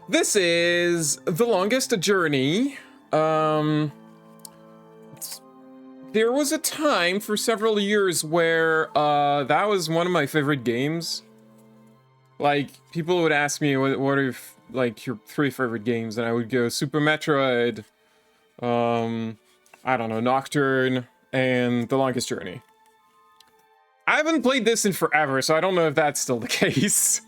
This is The Longest Journey. There was a time for several years where that was one of my favorite games. Like, people would ask me what are like your 3 favorite games, and I would go Super Metroid, I don't know, Nocturne, and The Longest Journey. I haven't played this in forever, so I don't know if that's still the case.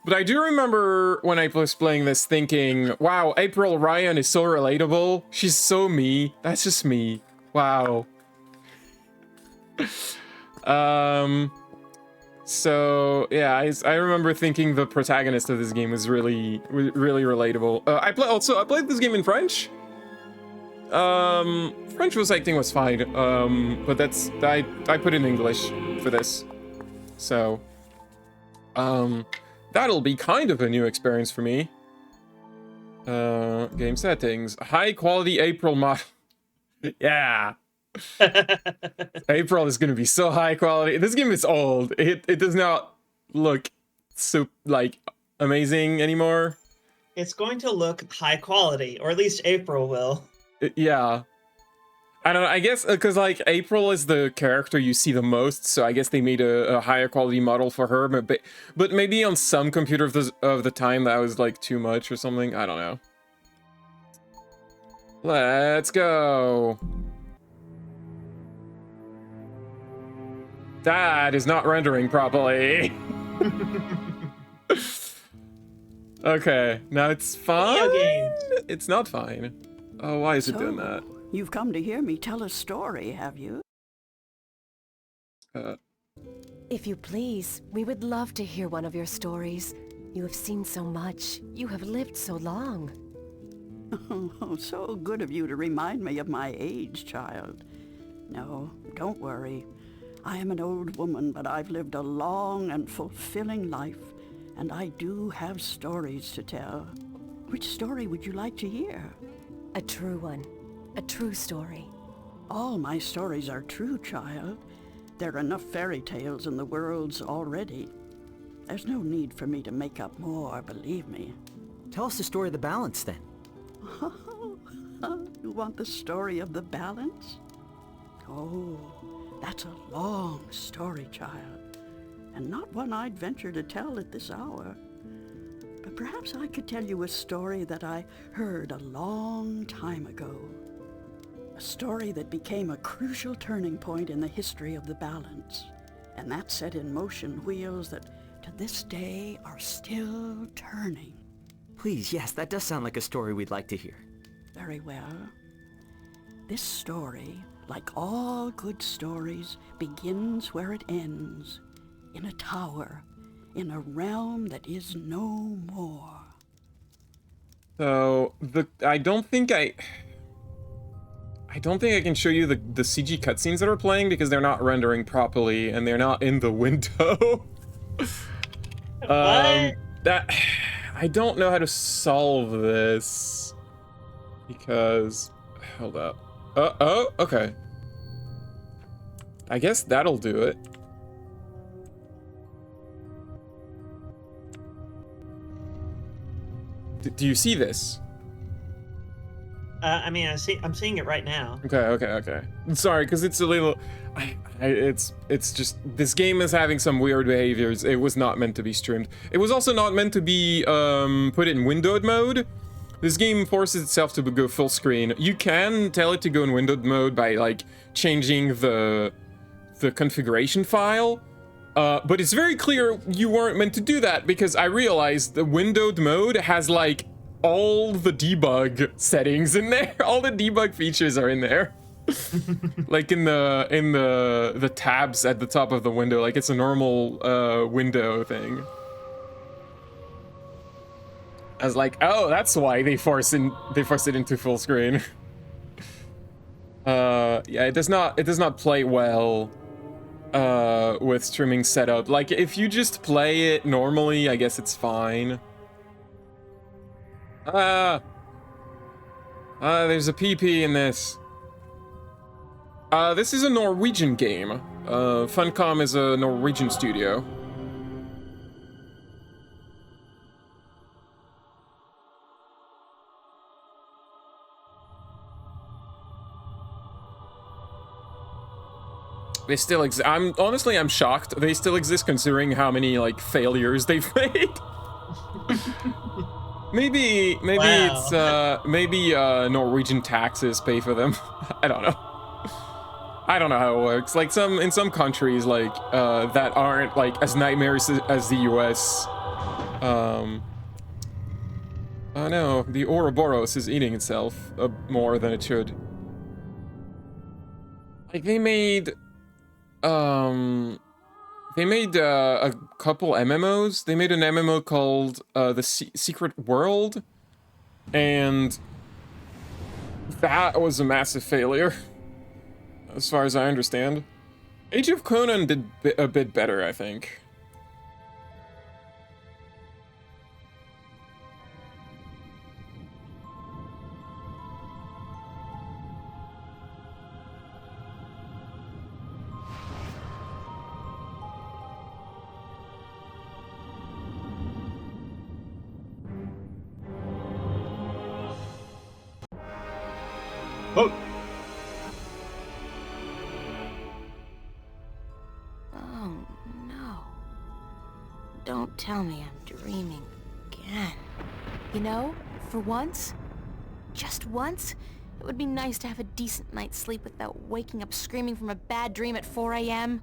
But I do remember when I was playing this thinking, wow, April Ryan is so relatable. She's so me. That's just me. Wow. So yeah, I remember thinking the protagonist of this game was really relatable. I played this game in French. French was, I think, was fine. But that's I put in English for this. So that'll be kind of a new experience for me. Game settings. High quality April model. Yeah. April is gonna be so high quality. This game is old. It does not look so like amazing anymore. It's going to look high quality, or at least April will. Yeah. I don't know, I guess because like April is the character you see the most, so I guess they made a higher quality model for her, but maybe on some computer of the time that was like too much or something. I don't know. Let's go. That is not rendering properly. Okay, now it's fine. It's not fine. Oh, why is it doing that? You've come to hear me tell a story, have you? If you please, we would love to hear one of your stories. You have seen so much. You have lived so long. Oh, so good of you to remind me of my age, child. No, don't worry. I am an old woman, but I've lived a long and fulfilling life, and I do have stories to tell. Which story would you like to hear? A true one. A true story. All my stories are true, child. There are enough fairy tales in the worlds already. There's no need for me to make up more, believe me. Tell us the story of the balance, then. You want the story of the balance? Oh, that's a long story, child, and not one I'd venture to tell at this hour. But perhaps I could tell you a story that I heard a long time ago. A story that became a crucial turning point in the history of the balance, and that set in motion wheels that to this day are still turning. Please, yes, that does sound like a story we'd like to hear. Very well. This story, like all good stories, begins where it ends, in a tower, in a realm that is no more. So I don't think I can show you the CG cutscenes that are playing because they're not rendering properly and they're not in the window. That I don't know how to solve this because hold up. Oh, okay. I guess that'll do it. Do you see this? I mean, I'm seeing it right now. Okay. Sorry, because it's a little. It's just this game is having some weird behaviors. It was not meant to be streamed. It was also not meant to be put in windowed mode. This game forces itself to go full screen. You can tell it to go in windowed mode by like changing the configuration file. But it's very clear you weren't meant to do that because I realized the windowed mode has like all the debug settings in there. All the debug features are in there. Like in the tabs at the top of the window, like it's a normal window thing. I was like, oh, that's why they force it into full screen. Yeah, it does not play well with streaming setup. Like if you just play it normally, I guess it's fine. There's a PP in this. This is a Norwegian game. Funcom is a Norwegian studio. They still exist. I'm shocked they still exist considering how many like failures they've made. maybe Wow. it's maybe Norwegian taxes pay for them. I don't know. I don't know how it works. Like in some countries like that aren't like as nightmarish as the US. Oh no, the Ouroboros is eating itself more than it should. Like they made a couple MMOs. They made an MMO called the Secret World, and that was a massive failure, as far as I understand. Age of Conan did a bit better, I think. Oh, Oh, no. Don't tell me I'm dreaming again. You know, for once, just once, it would be nice to have a decent night's sleep without waking up screaming from a bad dream at 4 a.m.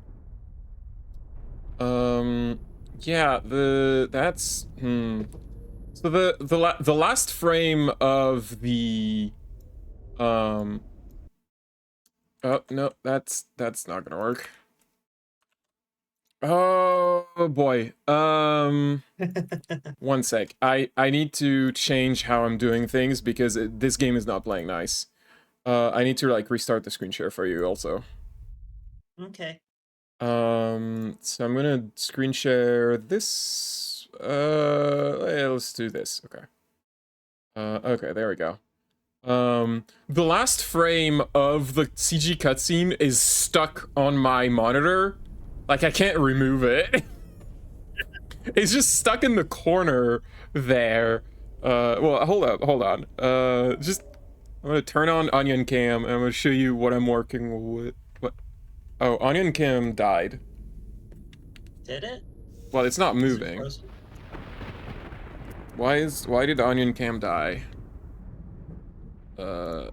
Yeah, that's So the last frame of the oh no, that's not gonna work. Oh boy. One sec. I need to change how I'm doing things because this game is not playing nice. I need to like restart the screen share for you also. okay. So I'm gonna screen share this. Yeah, let's do this. Okay. Okay, there we go. The last frame of the CG cutscene is stuck on my monitor. Like, I can't remove it. It's just stuck in the corner there. Well, hold on. I'm gonna turn on Onion Cam, and I'm gonna show you what I'm working with. What? Oh, Onion Cam died. Did it? Well, it's not Is it moving. frozen? Why did Onion Cam die? Oh,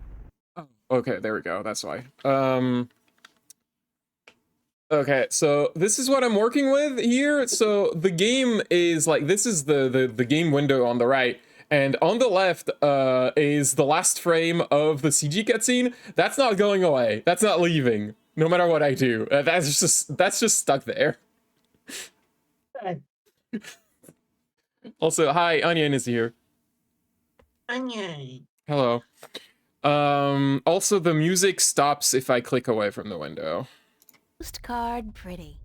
okay, there we go. That's why. Okay, so this is what I'm working with here. So the game is like, this is the game window on the right, and on the left is the last frame of the CG cutscene. That's not going away. That's not leaving, no matter what I do. That's just stuck there. Okay. Also, hi, Onion is here. Onion. Hello. Also the music stops if I click away from the window. Postcard pretty.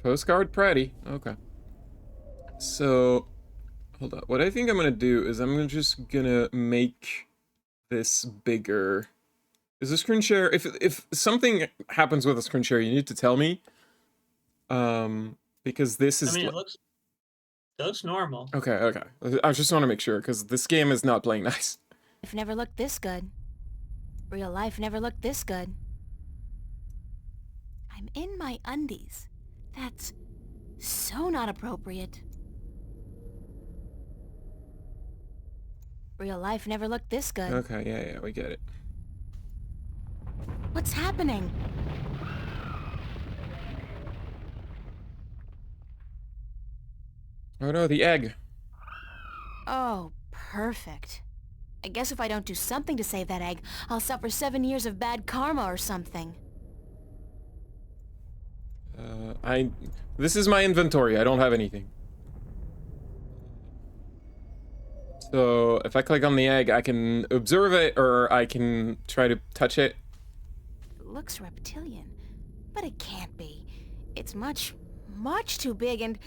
Postcard pretty. Okay. So, hold on. What I think I'm gonna do is just gonna make this bigger. Is the screen share? If something happens with a screen share, you need to tell me. Because this is. I mean, it looks normal. Okay. I just want to make sure because this game is not playing nice. Life never looked this good. Real life never looked this good. I'm in my undies. That's so not appropriate. Real life never looked this good. Okay, yeah, we get it. What's happening? Oh no, the egg. Oh, perfect. I guess if I don't do something to save that egg, I'll suffer 7 years of bad karma or something. This is my inventory. I don't have anything. So if I click on the egg, I can observe it, or I can try to touch it. It looks reptilian, but it can't be. It's much too big, and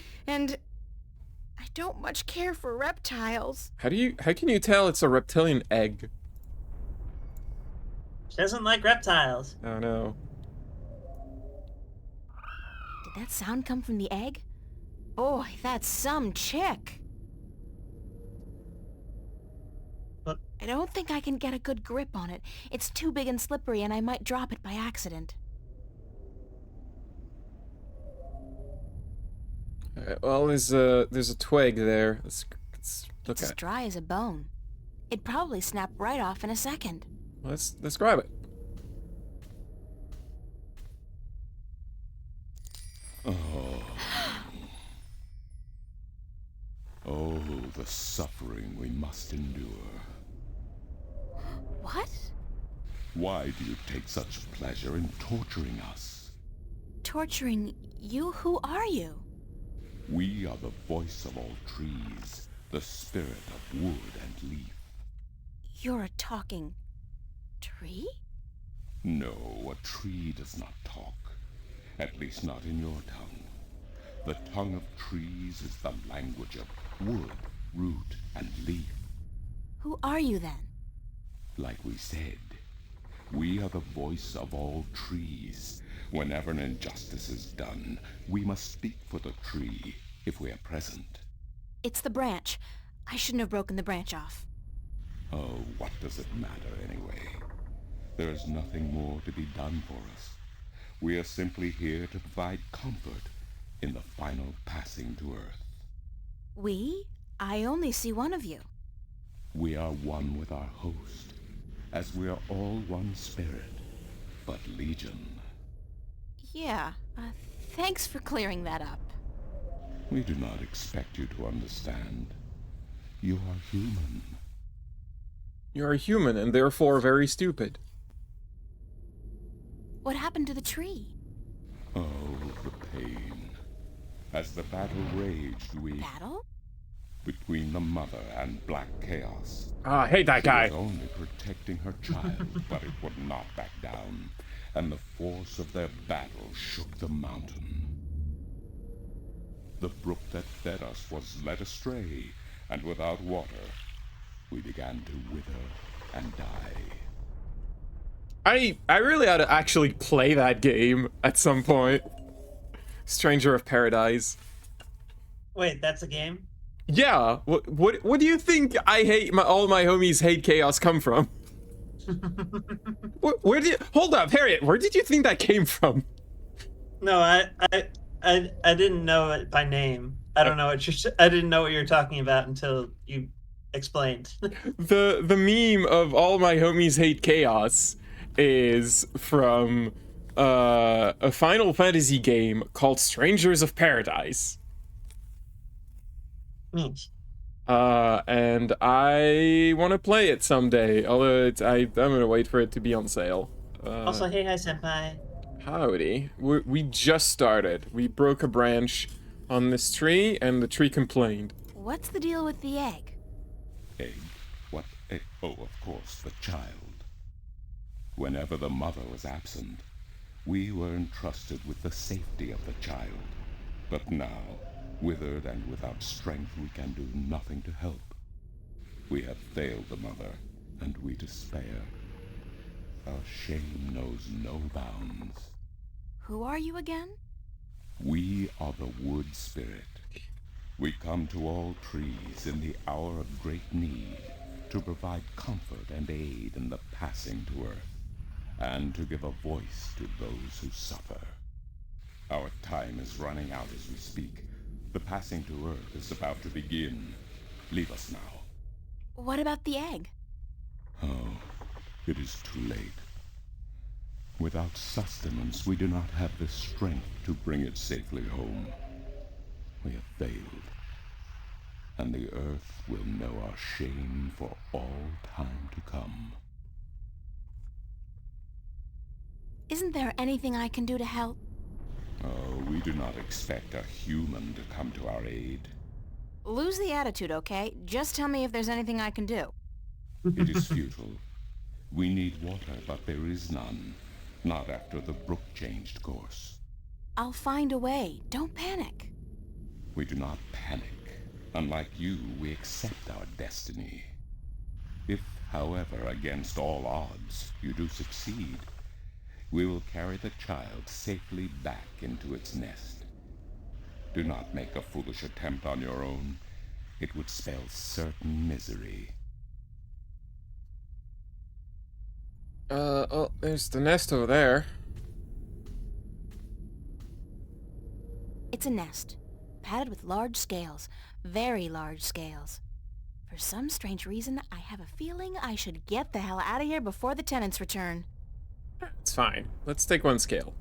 I don't much care for reptiles. How can you tell it's a reptilian egg? She doesn't like reptiles. Oh no. Did that sound come from the egg? Boy, that's some chick. But I don't think I can get a good grip on it. It's too big and slippery, and I might drop it by accident. Well, there's a twig there. Let's look It's as at. dry as a bone. It'd probably snap right off in a second. Let's grab it. Oh, the suffering we must endure. What? Why do you take such pleasure in torturing us? Torturing you? Who are you? We are the voice of all trees, the spirit of wood and leaf. You're a talking tree? No, a tree does not talk. At least not in your tongue. The tongue of trees is the language of wood, root, and leaf. Who are you then? Like we said, we are the voice of all trees. Whenever an injustice is done, we must speak for the tree, if we are present. It's the branch. I shouldn't have broken the branch off. Oh, what does it matter anyway? There is nothing more to be done for us. We are simply here to provide comfort in the final passing to Earth. We? I only see one of you. We are one with our host, as we are all one spirit, but legion. Yeah, thanks for clearing that up. We do not expect you to understand. You are human. You're a human and therefore very stupid. What happened to the tree? Oh, the pain. As the battle raged, Battle? between the Mother and Black Chaos. Ah, I hate that guy. She was only protecting her child, but it would not back down, and the force of their battle shook the mountain. The brook that fed us was led astray, and without water, we began to wither and die. I really ought to actually play that game at some point. Stranger of Paradise. Wait, that's a game? Yeah. What do you think I hate all my homies hate chaos come from? Where did hold up, Harriet? Where did you think that came from? No, I didn't know it by name. I don't know what I didn't know what you're talking about until you explained. The meme of all my homies hate chaos is from a Final Fantasy game called Strangers of Paradise. And I want to play it someday. Although I'm gonna wait for it to be on sale. Also, hey, hi, senpai. Howdy. We just started. We broke a branch on this tree, and the tree complained. What's the deal with the egg? Egg? What egg? Oh, of course, the child. Whenever the mother was absent, we were entrusted with the safety of the child. But now, withered and without strength, we can do nothing to help. We have failed the mother, and we despair. Our shame knows no bounds. Who are you again? We are the wood spirit. We come to all trees in the hour of great need to provide comfort and aid in the passing to Earth, and to give a voice to those who suffer. Our time is running out as we speak. The passing to Earth is about to begin. Leave us now. What about the egg? Oh, it is too late. Without sustenance, we do not have the strength to bring it safely home. We have failed, and the Earth will know our shame for all time to come. Isn't there anything I can do to help? Oh, we do not expect a human to come to our aid. Lose the attitude, okay? Just tell me if there's anything I can do. It is futile. We need water, but there is none. Not after the brook changed course. I'll find a way. Don't panic. We do not panic. Unlike you, we accept our destiny. If, however, against all odds, you do succeed, we will carry the child safely back into its nest. Do not make a foolish attempt on your own. It would spell certain misery. Oh, there's the nest over there. It's a nest. padded with large scales. Very large scales. For some strange reason, I have a feeling I should get the hell out of here before the tenants return. It's fine. Let's take one scale.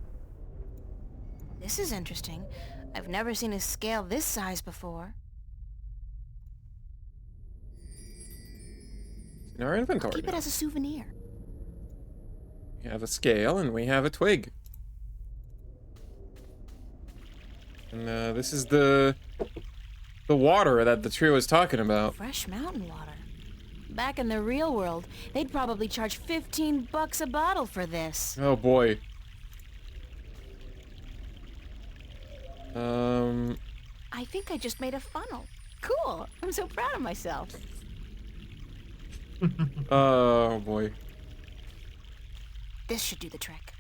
This is interesting. I've never seen a scale this size before. In our I'll inventory keep it now. as a souvenir. We have a scale and we have a twig. And this is the water that the trio was talking about. Fresh mountain water. Back in the real world, they'd probably charge 15 bucks a bottle for this. Oh boy. I think I just made a funnel. Cool. I'm so proud of myself. Oh boy. This should do the trick.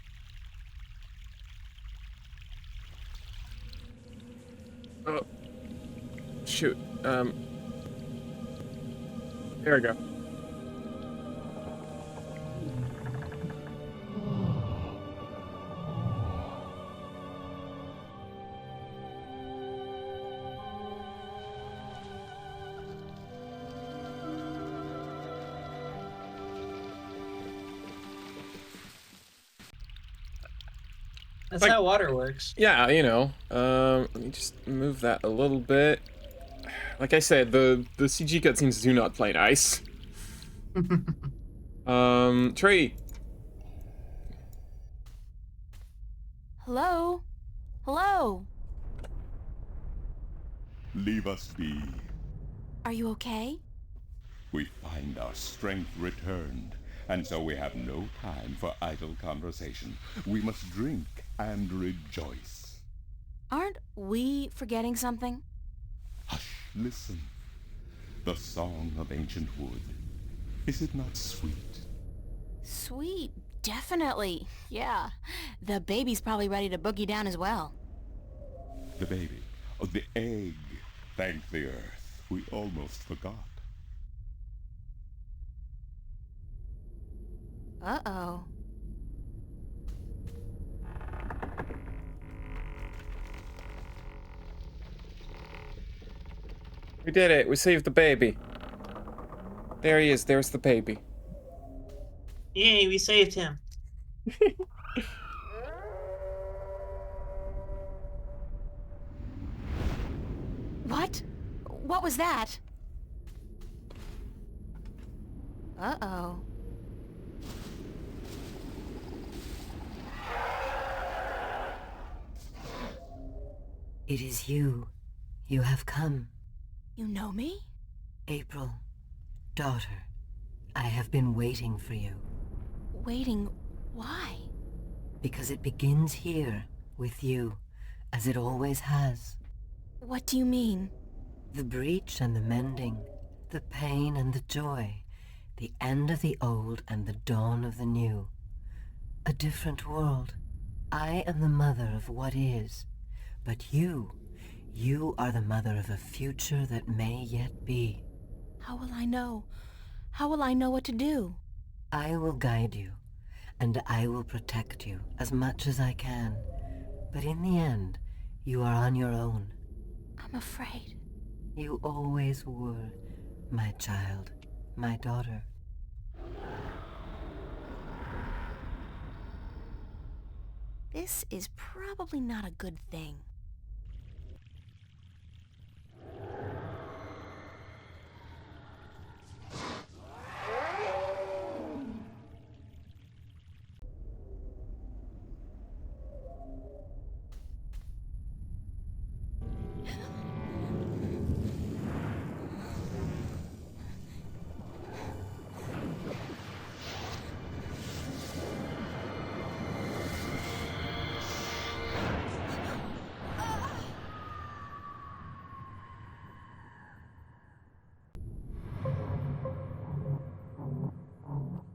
Oh. Shoot. There we go. That's Like- how water works. Yeah, you know. Let me just move that a little bit. Like I said, the CG cutscenes do not play nice. Trey. Hello? Hello? Leave us be. Are you okay? We find our strength returned, and so we have no time for idle conversation. We must drink and rejoice. Aren't we forgetting something? Hush, listen. The song of ancient wood. Is it not sweet? Sweet. Definitely. Yeah. The baby's probably ready to boogie down as well. The baby. Oh, the egg. Thank the earth. We almost forgot. Uh-oh. We did it. We saved the baby. There he is. There's the baby. Yay, we saved him. What? What was that? Uh-oh. It is you. You have come. You know me? April, daughter, I have been waiting for you. Waiting. Why? Because it begins here, with you, as it always has. What do you mean? The breach and the mending, the pain and the joy, the end of the old and the dawn of the new. A different world. I am the mother of what is, but you are the mother of a future that may yet be. How will I know? How will I know what to do? I will guide you, and I will protect you as much as I can. But in the end, you are on your own. I'm afraid. You always were, my child, my daughter. This is probably not a good thing.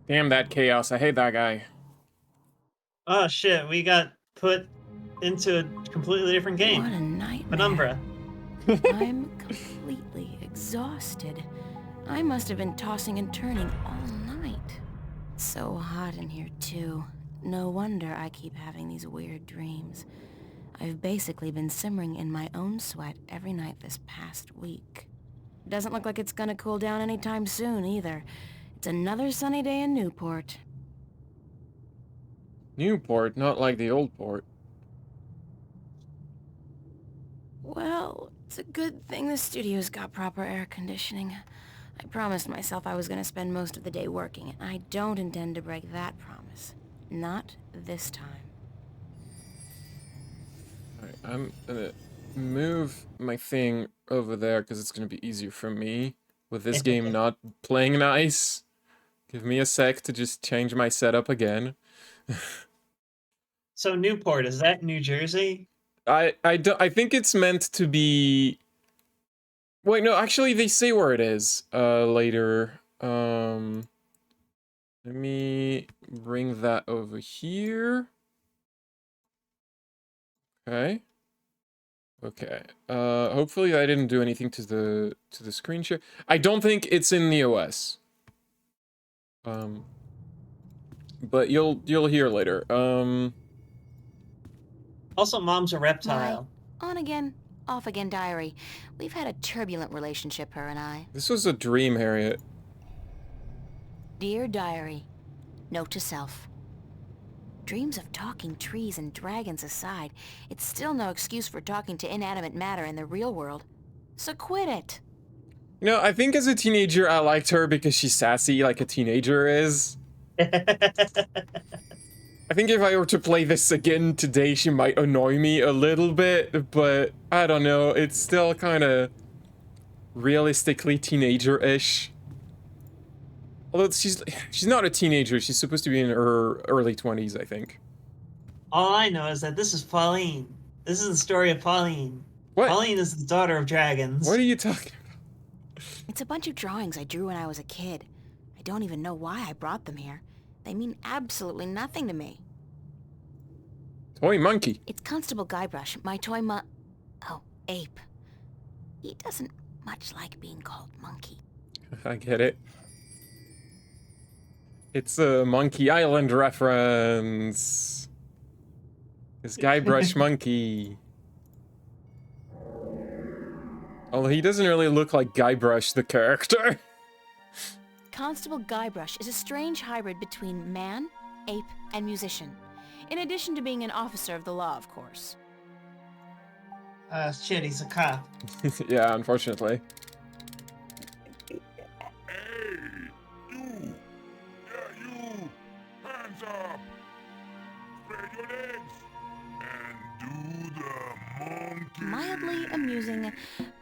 Damn that chaos. I hate that guy. Oh shit, we got put into a completely different game. What a nightmare. Penumbra. I'm completely exhausted. I must have been tossing and turning all night. So hot in here, too. No wonder I keep having these weird dreams. I've basically been simmering in my own sweat every night this past week. Doesn't look like it's gonna cool down anytime soon, either. It's another sunny day in Newport. Newport, not like the old port. Well, it's a good thing the studio's got proper air conditioning. I promised myself I was gonna spend most of the day working, and I don't intend to break that promise. Not this time. Alright, I'm gonna move my thing over there because it's gonna be easier for me with this game not playing nice. Give me a sec to just change my setup again. So Newport, is that New Jersey? I think it's meant to be. Wait, no, actually they say where it is later. Let me bring that over here. Okay. Okay. Hopefully I didn't do anything to the screen share. I don't think it's in the OS. But you'll hear later. Also, Mom's a reptile. My on again, off again diary. We've had a turbulent relationship, her and I. This was a dream, Harriet. Dear diary, note to self. Dreams of talking trees and dragons aside, it's still no excuse for talking to inanimate matter in the real world. So quit it. You know, I think as a teenager I liked her because she's sassy like a teenager is. I think if I were to play this again today, she might annoy me a little bit, but I don't know, it's still kind of realistically teenager-ish. Although she's not a teenager, she's supposed to be in her early 20s, I think. All I know is that this is Pauline. This is the story of Pauline. What? Pauline is the daughter of dragons. What are you talking about? It's a bunch of drawings I drew when I was a kid. I don't even know why I brought them here. They mean absolutely nothing to me. Toy monkey. It's Constable Guybrush, my toy oh, ape. He doesn't much like being called monkey. I get it. It's a Monkey Island reference. This Guybrush monkey. Although he doesn't really look like Guybrush the character. Constable Guybrush is a strange hybrid between man, ape, and musician. In addition to being an officer of the law, of course. Shit, he's a cop. Yeah, unfortunately. Hey, you! Yeah, you! Hands up! Spread your legs! And do the monkey! Mildly amusing,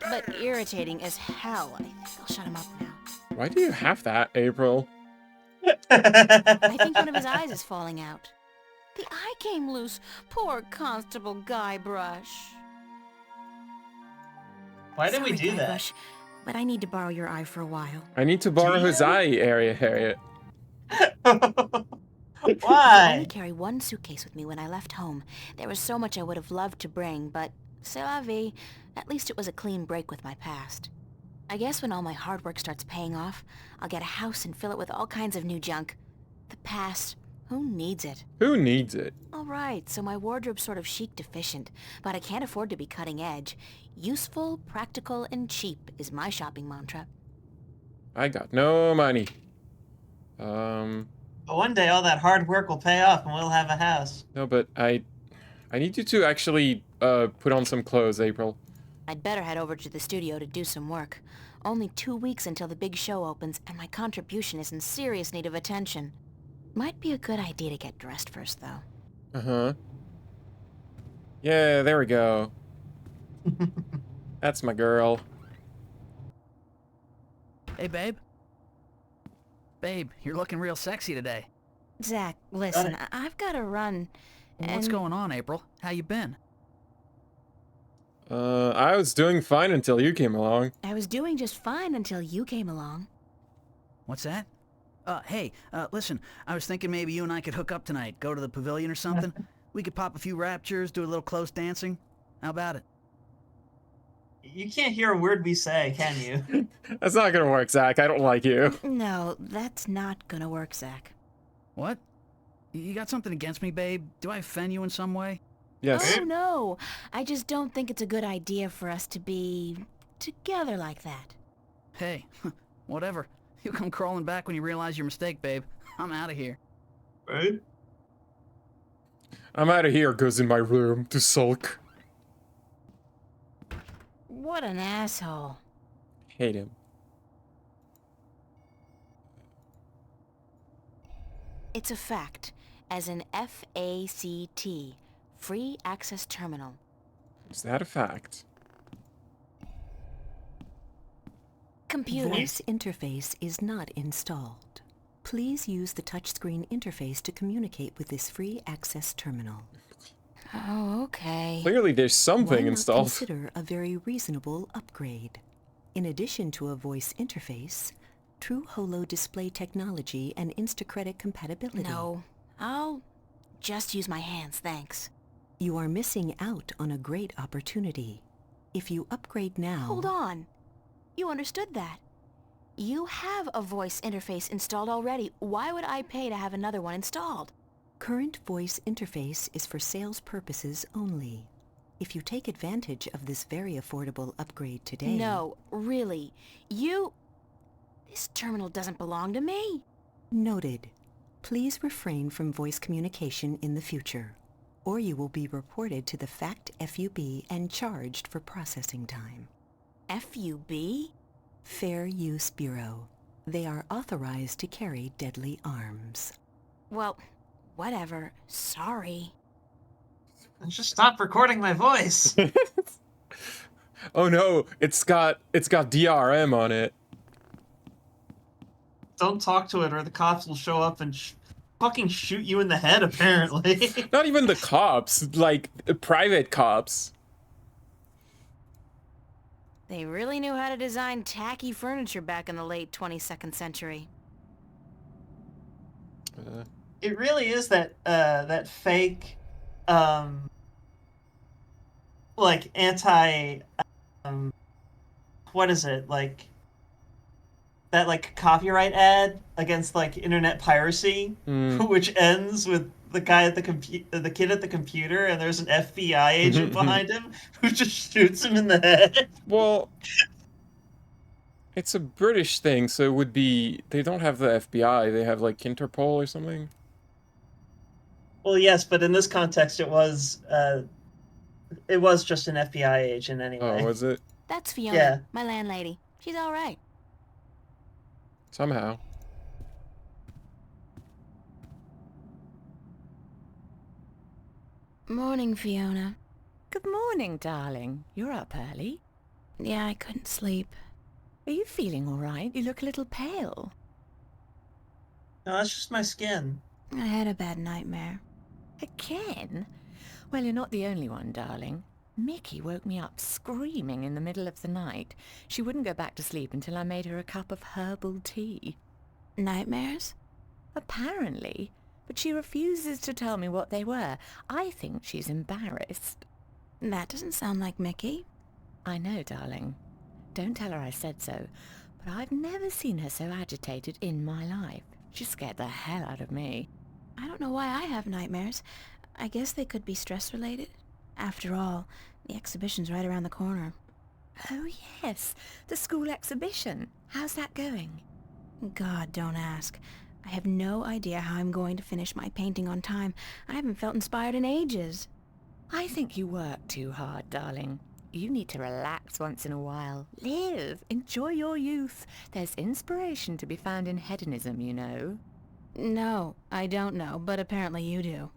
but irritating as hell. I think I'll shut him up now. Why do you have that, April? I think one of his eyes is falling out. The eye came loose. Poor Constable Guybrush. Why did we Sorry, do that? Guybrush, but I need to borrow your eye for a while. I need to borrow his eye, Harriet. I Why? only carry one suitcase with me when I left home. There was so much I would have loved to bring, but c'est la vie. At least it was a clean break with my past. I guess when all my hard work starts paying off, I'll get a house and fill it with all kinds of new junk. The past, who needs it? Who needs it? Alright, so my wardrobe's sort of chic deficient, but I can't afford to be cutting edge. Useful, practical, and cheap is my shopping mantra. I got no money. But one day all that hard work will pay off and we'll have a house. No, but I need you to actually put on some clothes, April. I'd better head over to the studio to do some work. Only 2 weeks until the big show opens, and my contribution is in serious need of attention. Might be a good idea to get dressed first, though. Uh-huh. Yeah, there we go. That's my girl. Hey, babe. Babe, you're looking real sexy today. Zach, listen, I've got to run. What's going on, April? How you been? I was doing fine until you came along. I was doing just fine until you came along. What's that? Hey, listen, I was thinking maybe you and I could hook up tonight, go to the pavilion or something. We could pop a few raptures, do a little close dancing. How about it? You can't hear a word we say, can you? That's not gonna work, Zach. I don't like you. No, that's not gonna work, Zach. What? You got something against me, babe? Do I offend you in some way? Yes. Oh, no. I just don't think it's a good idea for us to be together like that. Hey, whatever. You come crawling back when you realize your mistake, babe. I'm out of here. Right? I'm out of here, goes in my room to sulk. What an asshole. Hate him. It's a fact, as in FACT, Free Access Terminal. Is that a fact? Computer. Voice interface is not installed. Please use the touchscreen interface to communicate with this free access terminal. Oh, okay. Clearly there's something Why not installed. consider a very reasonable upgrade? In addition to a voice interface, true holo display technology and Instacredit compatibility. No, I'll just use my hands, thanks. You are missing out on a great opportunity. If you upgrade now... Hold on. You understood that. You have a voice interface installed already. Why would I pay to have another one installed? Current voice interface is for sales purposes only. If you take advantage of this very affordable upgrade today... No, really. This terminal doesn't belong to me. Noted. Please refrain from voice communication in the future, or you will be reported to the FACT FUB and charged for processing time. FUB? Fair Use Bureau. They are authorized to carry deadly arms. Well, whatever. Sorry. Just stop recording my voice. Oh no, it's got DRM on it. Don't talk to it or the cops will show up and fucking shoot you in the head, apparently. Not even the cops, like private cops. They really knew how to design tacky furniture back in the late 22nd century. It really is that fake, like anti, what is it, like that like copyright ad against like internet piracy, which ends with the guy at the kid at the computer, and there's an FBI agent behind him who just shoots him in the head. Well, it's a British thing, so it would be... They don't have the FBI, they have, like, Interpol or something? Well, yes, but in this context, it was just an FBI agent anyway. Oh, was it? That's Fiona, Yeah. my landlady. She's all right. Somehow. Morning, Fiona. Good morning, darling. You're up early. Yeah, I couldn't sleep. Are you feeling all right? You look a little pale. No, that's just my skin. I had a bad nightmare. Again? Well, you're not the only one, darling. Mickey woke me up screaming in the middle of the night. She wouldn't go back to sleep until I made her a cup of herbal tea. Nightmares? Apparently. But she refuses to tell me what they were. I think she's embarrassed. That doesn't sound like Mickey. I know, darling. Don't tell her I said so. But I've never seen her so agitated in my life. She scared the hell out of me. I don't know why I have nightmares. I guess they could be stress-related. After all, the exhibition's right around the corner. Oh, yes. The school exhibition. How's that going? God, don't ask. I have no idea how I'm going to finish my painting on time. I haven't felt inspired in ages. I think you work too hard, darling. You need to relax once in a while. Live. Enjoy your youth. There's inspiration to be found in hedonism, you know. No, I don't know, but apparently you do.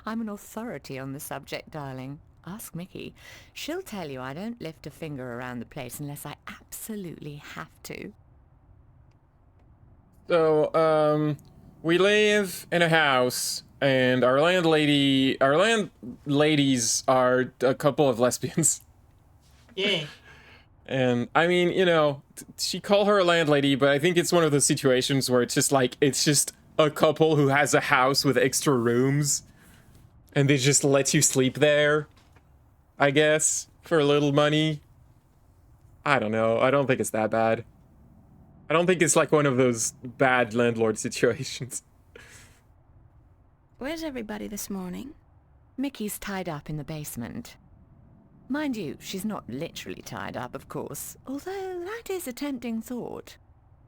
I'm an authority on the subject, darling. Ask Mickey. She'll tell you I don't lift a finger around the place unless I absolutely have to. So, we live in a house, and our landladies are a couple of lesbians. Yeah. And, I mean, you know, she called her a landlady, but I think it's one of those situations where it's just like, it's just a couple who has a house with extra rooms, and they just let you sleep there, I guess, for a little money. I don't know. I don't think it's that bad. I don't think it's like one of those bad landlord situations. Where's everybody this morning? Mickey's tied up in the basement. Mind you, she's not literally tied up, of course, although that is a tempting thought.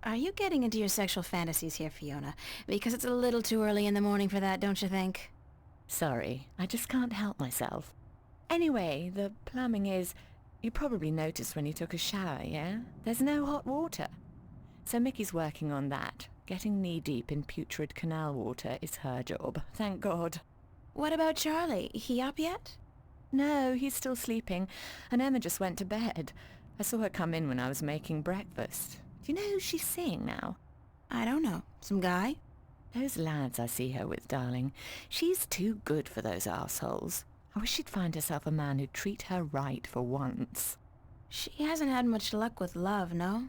Are you getting into your sexual fantasies here, Fiona? Because it's a little too early in the morning for that, don't you think? Sorry, I just can't help myself. Anyway, the plumbing is... You probably noticed when you took a shower, yeah? There's no hot water. So Mickey's working on that. Getting knee-deep in putrid canal water is her job, thank God. What about Charlie? He up yet? No, he's still sleeping, and Emma just went to bed. I saw her come in when I was making breakfast. Do you know who she's seeing now? I don't know. Some guy? Those lads I see her with, darling. She's too good for those arseholes. I wish she'd find herself a man who'd treat her right for once. She hasn't had much luck with love, no?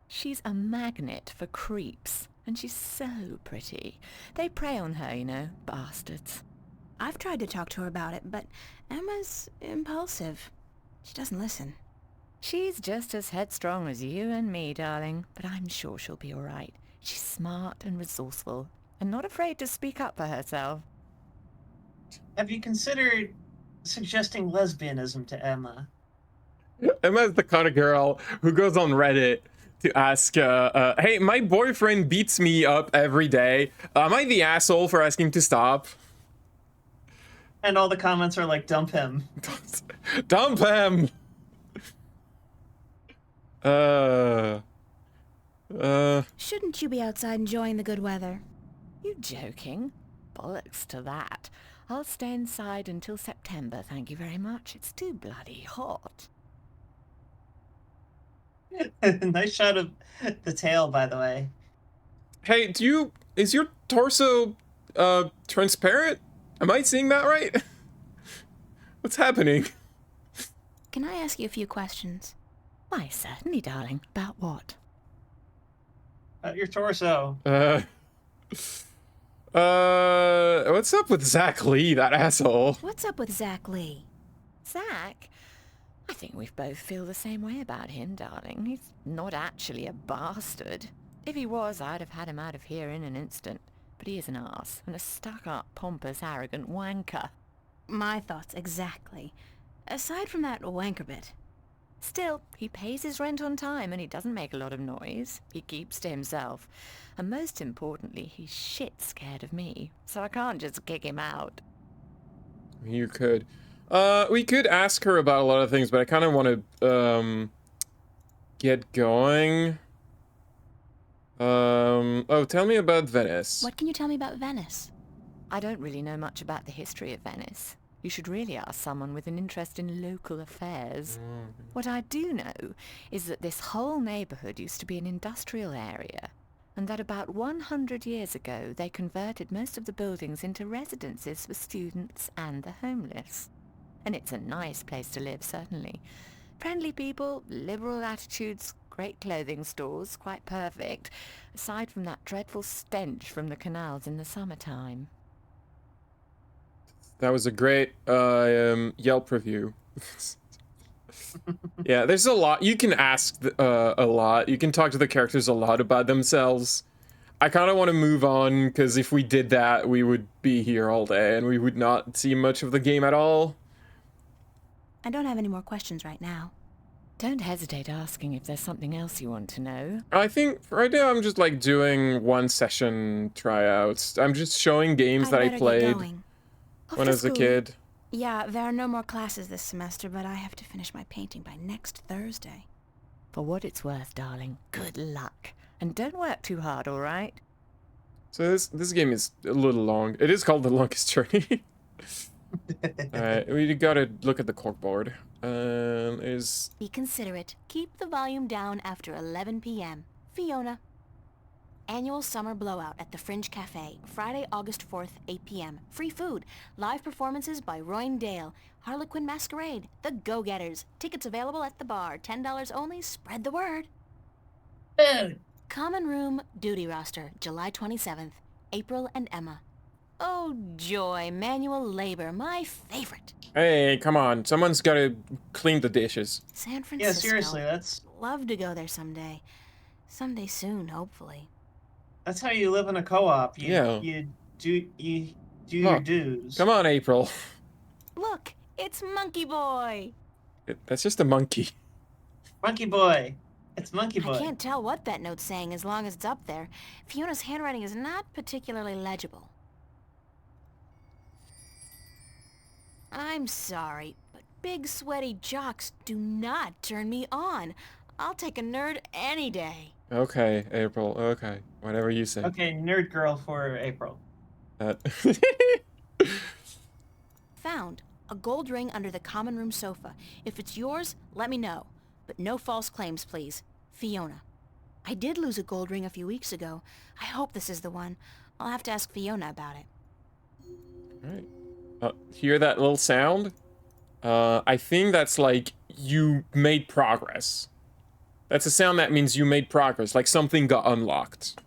She's a magnet for creeps, and she's so pretty. They prey on her, you know, bastards. I've tried to talk to her about it, but Emma's impulsive. She doesn't listen. She's just as headstrong as you and me, darling, but I'm sure she'll be all right. She's smart and resourceful, and not afraid to speak up for herself. Have you considered suggesting lesbianism to Emma? Emma's the kind of girl who goes on Reddit to ask, hey, my boyfriend beats me up every day. Am I the asshole for asking to stop? And all the comments are like, dump him. Dump him! Shouldn't you be outside enjoying the good weather? You joking? Bollocks to that. I'll stay inside until September, thank you very much. It's too bloody hot. Nice shot of the tail, by the way. Hey, is your torso, transparent? Am I seeing that right? What's happening? Can I ask you a few questions? Why, certainly, darling. About what? Your torso. What's up with Zach Lee, that asshole? What's up with Zach Lee? Zach? I think we both feel the same way about him, darling. He's not actually a bastard. If he was, I'd have had him out of here in an instant. But he is an arse, and a stuck-up, pompous, arrogant wanker. My thoughts exactly. Aside from that wanker bit. Still, he pays his rent on time, and he doesn't make a lot of noise. He keeps to himself. And most importantly, he's shit scared of me, so I can't just kick him out. You could. We could ask her about a lot of things, but I kind of want to, get going. Oh, tell me about Venice. What can you tell me about Venice? I don't really know much about the history of Venice. You should really ask someone with an interest in local affairs. What I do know is that this whole neighborhood used to be an industrial area, and that about 100 years ago they converted most of the buildings into residences for students and the homeless. And it's a nice place to live, certainly. Friendly people, liberal attitudes, great clothing stores, quite perfect, aside from that dreadful stench from the canals in the summertime. That was a great, Yelp review. Yeah, there's a lot. You can ask, a lot. You can talk to the characters a lot about themselves. I kind of want to move on, because if we did that, we would be here all day, and we would not see much of the game at all. I don't have any more questions right now. Don't hesitate asking if there's something else you want to know. I think right now I'm just like doing one session tryouts. I'm just showing games that I played when I was a kid. Yeah, there are no more classes this semester, but I have to finish my painting by next Thursday. For what it's worth, darling, good luck. And don't work too hard, all right? So this game is a little long. It is called The Longest Journey. Alright, we gotta look at the corkboard. Be considerate. Keep the volume down after 11 p.m. Fiona. Annual summer blowout at the Fringe Cafe, Friday, August 4th, 8 p.m. Free food. Live performances by Royne Dale. Harlequin Masquerade. The Go-Getters. Tickets available at the bar. $10 only. Spread the word. Food. Common Room Duty Roster, July 27th. April and Emma. Oh, joy. Manual labor. My favorite. Hey, come on. Someone's gotta clean the dishes. San Francisco. Yeah, seriously, that's Love to go there someday. Someday soon, hopefully. that's how you live in a co-op. You do your dues. Come on, April. Look, it's Monkey Boy. That's just a monkey. Monkey Boy. It's Monkey Boy. I can't tell what that note's saying as long as it's up there. Fiona's handwriting is not particularly legible. I'm sorry, but big sweaty jocks do not turn me on. I'll take a nerd any day. Okay, April. Okay, whatever you say. Okay, nerd girl for April. Found a gold ring under the common room sofa. If it's yours, let me know. But no false claims, please. Fiona. I did lose a gold ring a few weeks ago. I hope this is the one. I'll have to ask Fiona about it. Alright. Hear that little sound? I think that's like you made progress. That's a sound that means you made progress, like something got unlocked.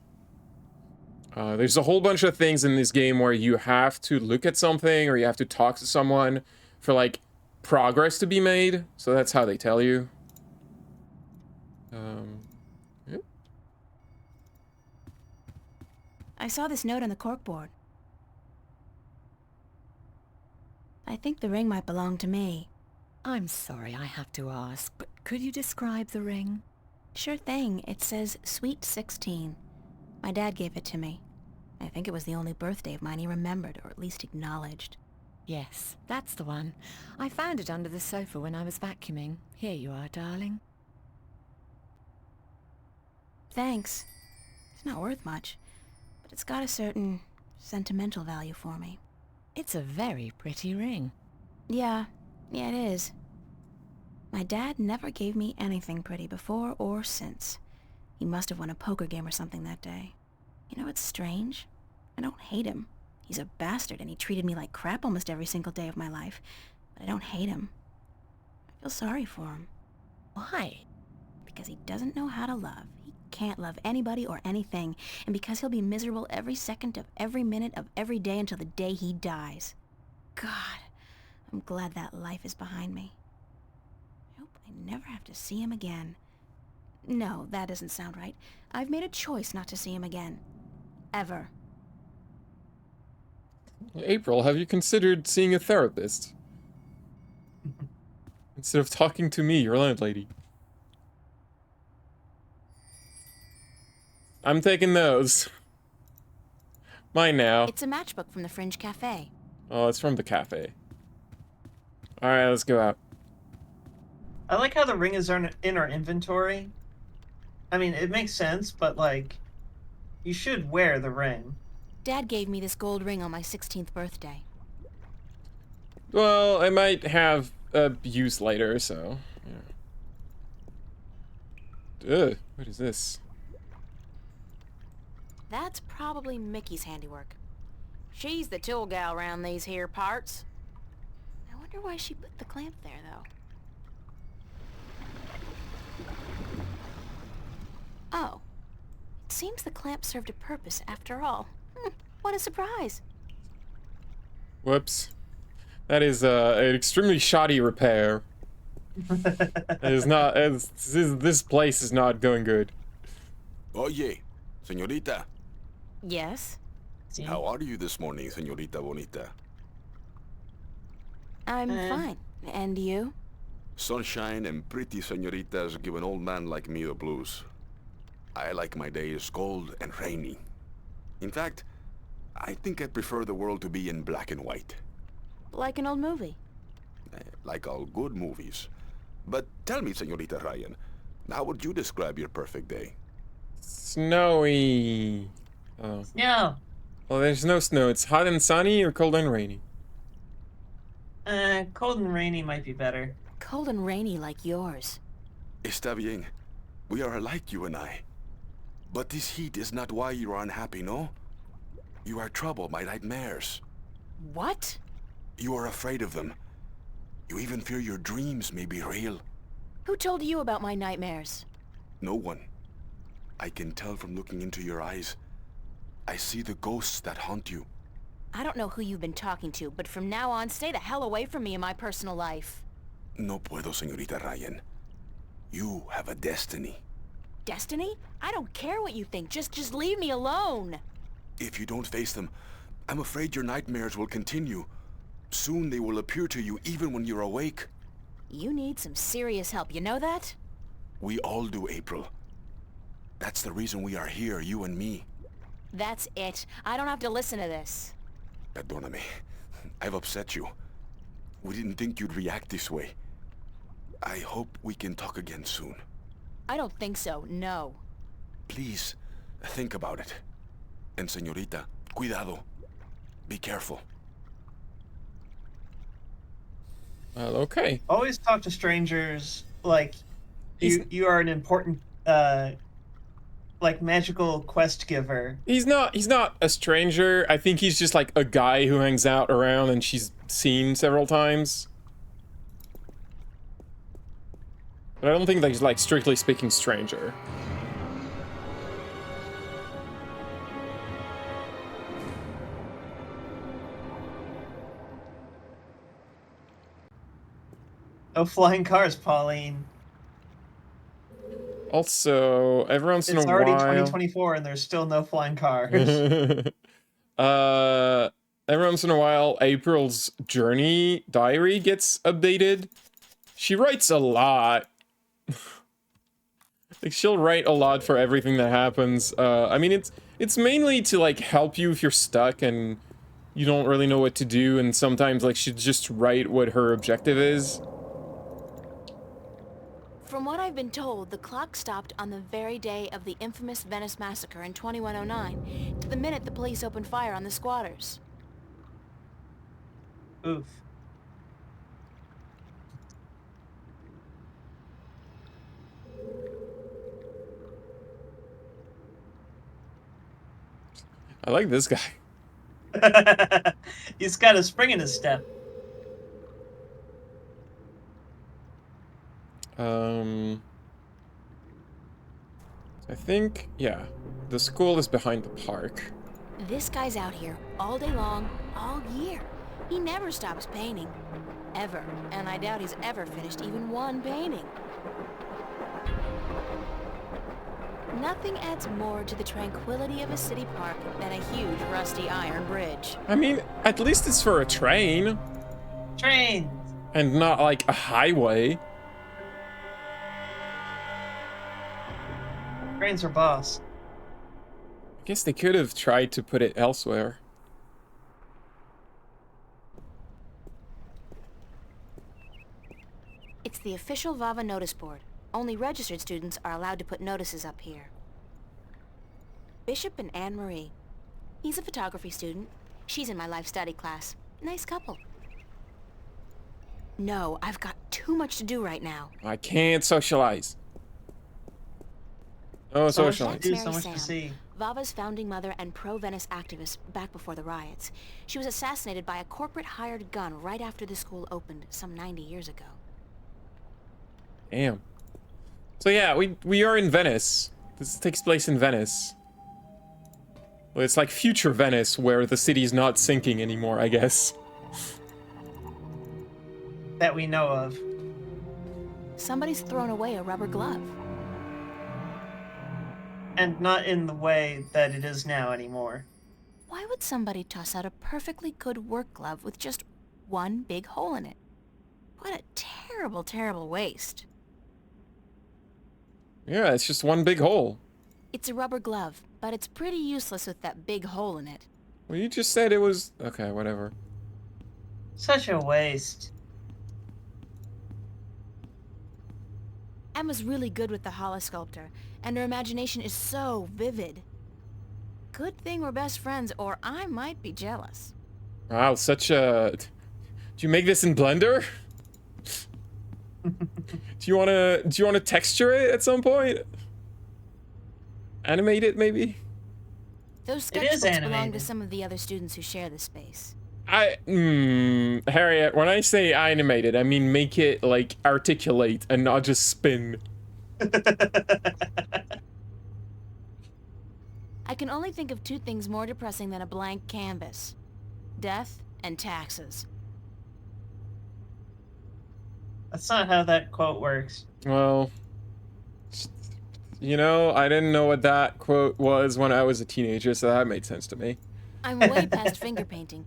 There's a whole bunch of things in this game where you have to look at something or you have to talk to someone for like progress to be made. So that's how they tell you. Yeah. I saw this note on the corkboard. I think the ring might belong to me. I'm sorry I have to ask, but could you describe the ring? Sure thing. It says Sweet 16. My dad gave it to me. I think it was the only birthday of mine he remembered, or at least acknowledged. Yes, that's the one. I found it under the sofa when I was vacuuming. Here you are, darling. Thanks. It's not worth much, but it's got a certain sentimental value for me. It's a very pretty ring. Yeah, it is. My dad never gave me anything pretty before or since. He must have won a poker game or something that day. You know, it's strange. I don't hate him. He's a bastard and he treated me like crap almost every single day of my life. But I don't hate him. I feel sorry for him. Why? Because he doesn't know how to love. He can't love anybody or anything. And because he'll be miserable every second of every minute of every day until the day he dies. God, I'm glad that life is behind me. I hope I never have to see him again. No, that doesn't sound right. I've made a choice not to see him again. Ever. April, have you considered seeing a therapist? Instead of talking to me, your landlady. I'm taking those. Mine now. It's a matchbook from the Fringe Cafe. Oh, it's from the cafe. Alright, let's go out. I like how the ring is in our inventory. I mean, it makes sense, but like, you should wear the ring. Dad gave me this gold ring on my 16th birthday. Well, I might have use later, so yeah. Ugh, what is this? That's probably Mickey's handiwork. She's the tool gal around these here parts. I wonder why she put the clamp there, though. Oh. It seems the clamp served a purpose after all. What a surprise. Whoops. That is an extremely shoddy repair. It is not. This place is not going good. Oye, señorita. Yes? How are you this morning, señorita bonita? I'm fine. And you? Sunshine and pretty señoritas give an old man like me the blues. I like my days cold and rainy. In fact, I think I prefer the world to be in black and white. Like an old movie. Like all good movies. But tell me, señorita Ryan, how would you describe your perfect day? Snowy. Oh. No. Well, there's no snow. It's hot and sunny or cold and rainy. Cold and rainy might be better. Cold and rainy like yours. Está bien. We are alike, you and I. But this heat is not why you are unhappy, no? You are troubled by nightmares. What? You are afraid of them. You even fear your dreams may be real. Who told you about my nightmares? No one. I can tell from looking into your eyes. I see the ghosts that haunt you. I don't know who you've been talking to, but from now on, stay the hell away from me in my personal life. No puedo, señorita Ryan. You have a destiny. Destiny? I don't care what you think. Just leave me alone. If you don't face them, I'm afraid your nightmares will continue. Soon they will appear to you even when you're awake. You need some serious help, you know that? We all do, April. That's the reason we are here, you and me. That's it. I don't have to listen to this. Perdóname. I've upset you. We didn't think you'd react this way. I hope we can talk again soon. I don't think so, no. Please, think about it. And señorita, cuidado. Be careful. Well, okay. Always talk to strangers like He's- you are an important like magical quest giver. He's not a stranger. I think he's just like a guy who hangs out around and she's seen several times. But I don't think that he's like strictly speaking stranger. Oh, flying cars, Pauline. Also, every once in a It's while... already 2024 and there's still no flying cars. Every once in a while, April's journey diary gets updated. She writes a lot. Like, she'll write a lot for everything that happens. I mean, it's mainly to, like, help you if you're stuck and you don't really know what to do, and sometimes, like, she'd just write what her objective is. From what I've been told, the clock stopped on the very day of the infamous Venice massacre in 2109, to the minute the police opened fire on the squatters. Oof. I like this guy. He's got a spring in his step. I think, yeah, the school is behind the park. This guy's out here all day long, all year. He never stops painting. Ever. And I doubt he's ever finished even one painting. Nothing adds more to the tranquility of a city park than a huge rusty iron bridge. I mean, at least it's for a train. Train! And not like a highway. Trains are boss. I guess they could have tried to put it elsewhere. It's the official Vava notice board. Only registered students are allowed to put notices up here. Bishop and Anne-Marie. He's a photography student. She's in my life study class. Nice couple. No, I've got too much to do right now. I can't socialize. Oh, So much to socialize. do, Mary so much Sam, to see. Vava's founding mother and pro-Venice activist back before the riots. She was assassinated by a corporate hired gun right after the school opened some 90 years ago. Damn. So yeah, we are in Venice. This takes place in Venice. Well, it's like future Venice, where the city's not sinking anymore, I guess. That we know of. Somebody's thrown away a rubber glove. And not in the way that it is now anymore. Why would somebody toss out a perfectly good work glove with just one big hole in it? What a terrible, terrible waste. Yeah, it's just one big hole. It's a rubber glove, but it's pretty useless with that big hole in it. Well, you just said it was... Okay, whatever. Such a waste. Emma's really good with the holosculptor, and her imagination is so vivid. Good thing we're best friends, or I might be jealous. Wow, such a... Do you make this in Blender? Do you wanna texture it at some point? Animate it, maybe? Those It is sketchbooks belong to animated. some of the other students who share the space. Harriet, when I say animated, I mean make it, like, articulate and not just spin. I can only think of two things more depressing than a blank canvas. Death and taxes. That's not how that quote works. Well, you know, I didn't know what that quote was when I was a teenager, so that made sense to me. I'm way past finger painting.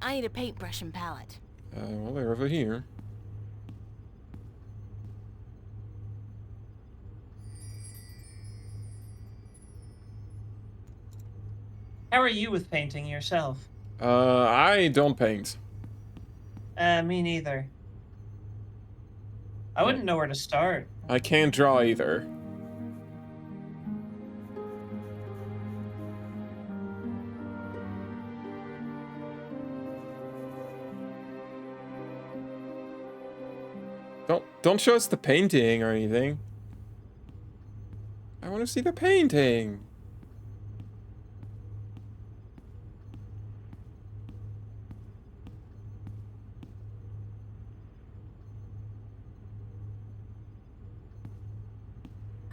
I need a paintbrush and palette. Well, they're over here. How are you with painting yourself? I don't paint. Me neither. I wouldn't know where to start. I can't draw either. Don't show us the painting or anything. I want to see the painting.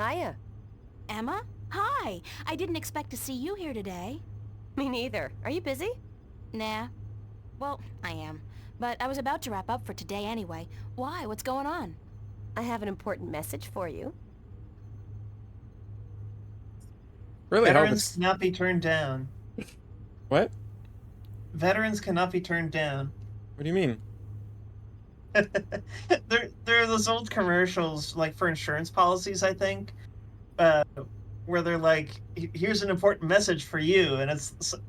Hiya. Emma? Hi! I didn't expect to see you here today. Me neither. Are you busy? Nah. Well, I am. But I was about to wrap up for today anyway. Why? What's going on? I have an important message for you. Really hope Veterans it's... cannot be turned down. What? Veterans cannot be turned down. What do you mean? There are those old commercials, like for insurance policies, I think, where they're like, "Here's an important message for you,"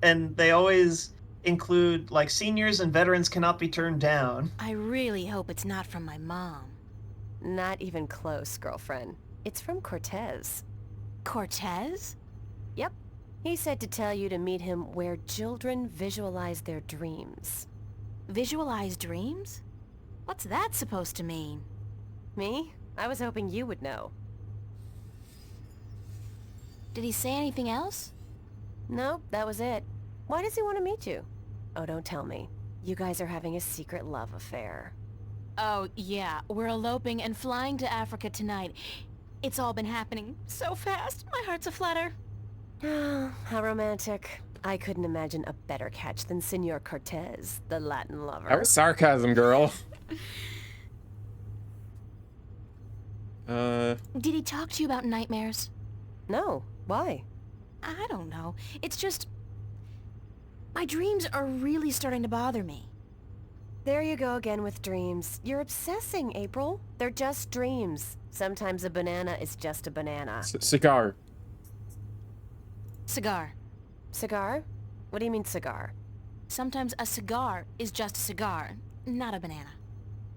and they always include like seniors and veterans cannot be turned down. I really hope it's not from my mom. Not even close, girlfriend. It's from Cortez. Cortez? Yep. He said to tell you to meet him where children visualize their dreams. Visualize dreams? What's that supposed to mean? Me? I was hoping you would know. Did he say anything else? Nope, that was it. Why does he want to meet you? Oh, don't tell me. You guys are having a secret love affair. Oh, yeah. We're eloping and flying to Africa tonight. It's all been happening so fast. My heart's aflutter. How romantic. I couldn't imagine a better catch than Senor Cortez, the Latin lover. That was sarcasm, girl. Did he talk to you about nightmares? No. Why? I don't know. It's just... my dreams are really starting to bother me. There you go again with dreams. You're obsessing, April. They're just dreams. Sometimes a banana is just a banana. Cigar. Cigar. Cigar? What do you mean cigar? Sometimes a cigar is just a cigar, not a banana.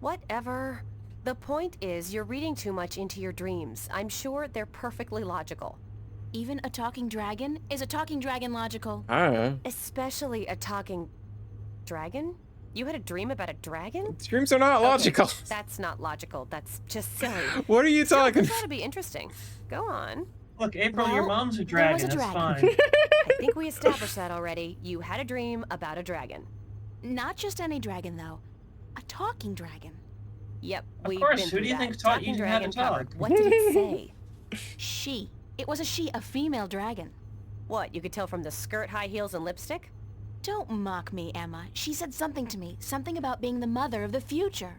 Whatever. The point is, you're reading too much into your dreams. I'm sure they're perfectly logical. Even a talking dragon? Is a talking dragon logical? Especially a talking... dragon? You had a dream about a dragon? Dreams are not logical. That's not logical. That's just silly. What are you talking? This ought to be interesting. Go on. Look, April, Well, your mom's a dragon. there was a That's dragon. fine. I think we established that already. You had a dream about a dragon. Not just any dragon, though. A talking dragon. Yep, Of course, who do you think taught you how to talk? What did it say? She. It was a she, a female dragon. What, you could tell from the skirt, high heels, and lipstick? Don't mock me, Emma. She said something to me. Something about being the mother of the future.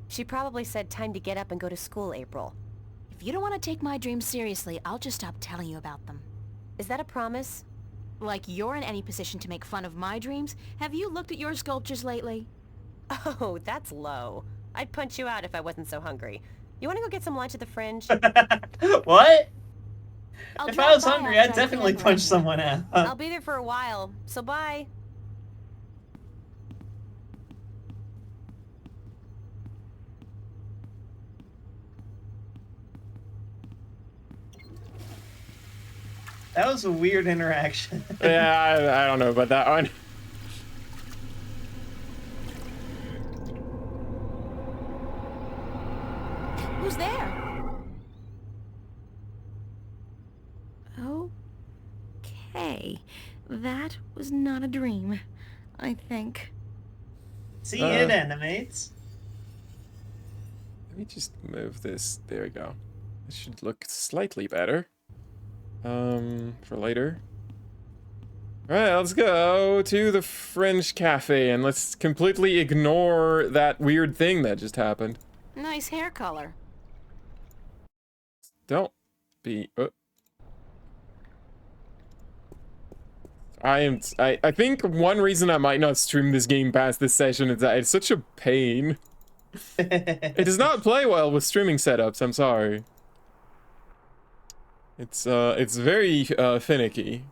She probably said time to get up and go to school, April. If you don't want to take my dreams seriously, I'll just stop telling you about them. Is that a promise? Like you're in any position to make fun of my dreams? Have you looked at your sculptures lately? Oh, that's low. I'd punch you out if I wasn't so hungry. You want to go get some lunch at the Fringe? What? I'll If drop I was by hungry, after I'd I definitely get punch ready. someone out. I'll be there for a while, so bye. That was a weird interaction. Yeah, I don't know about that one. Who's there? Okay. That was not a dream, I think. See, it animates. Let me just move this. There we go. This should look slightly better. For later. Alright, let's go to the French cafe and let's completely ignore that weird thing that just happened. Nice hair color. Don't be... I think one reason I might not stream this game past this session is that it's such a pain. It does not play well with streaming setups, I'm sorry. It's very finicky.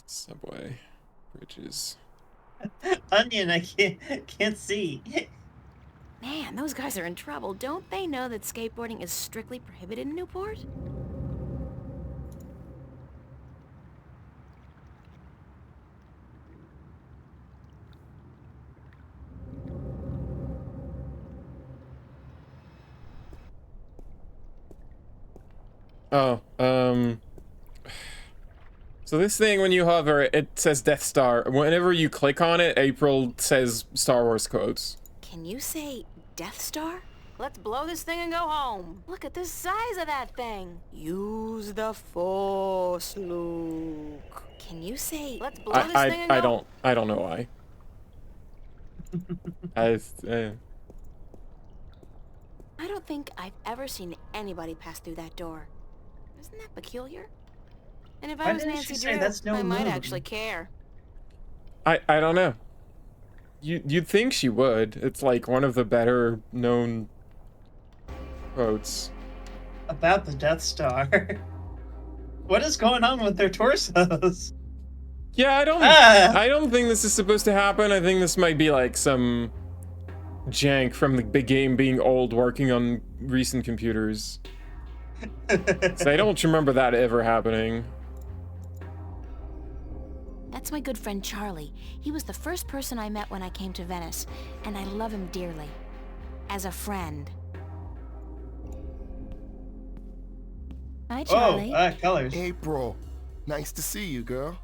Subway, bridges. Onion, I can't see. Man, those guys are in trouble. Don't they know that skateboarding is strictly prohibited in Newport? Oh, so this thing, when you hover, it says Death Star. Whenever you click on it, April says Star Wars quotes. Can you say Death Star? Let's blow this thing and go home. Look at the size of that thing. Use the Force, Luke. Can you say, let's blow this thing and go? I don't know why. I don't think I've ever seen anybody pass through that door. Isn't that peculiar? And if I was Nancy Drew, I might actually care. I don't know. You'd think she would. It's like one of the better known quotes. About the Death Star. What is going on with their torsos? Yeah, I don't think this is supposed to happen. I think this might be like some jank from the big game being old working on recent computers. So I don't remember that ever happening. That's my good friend Charlie. He was the first person I met when I came to Venice, and I love him dearly. As a friend. Hi, Charlie. Oh, colors. April, nice to see you, girl.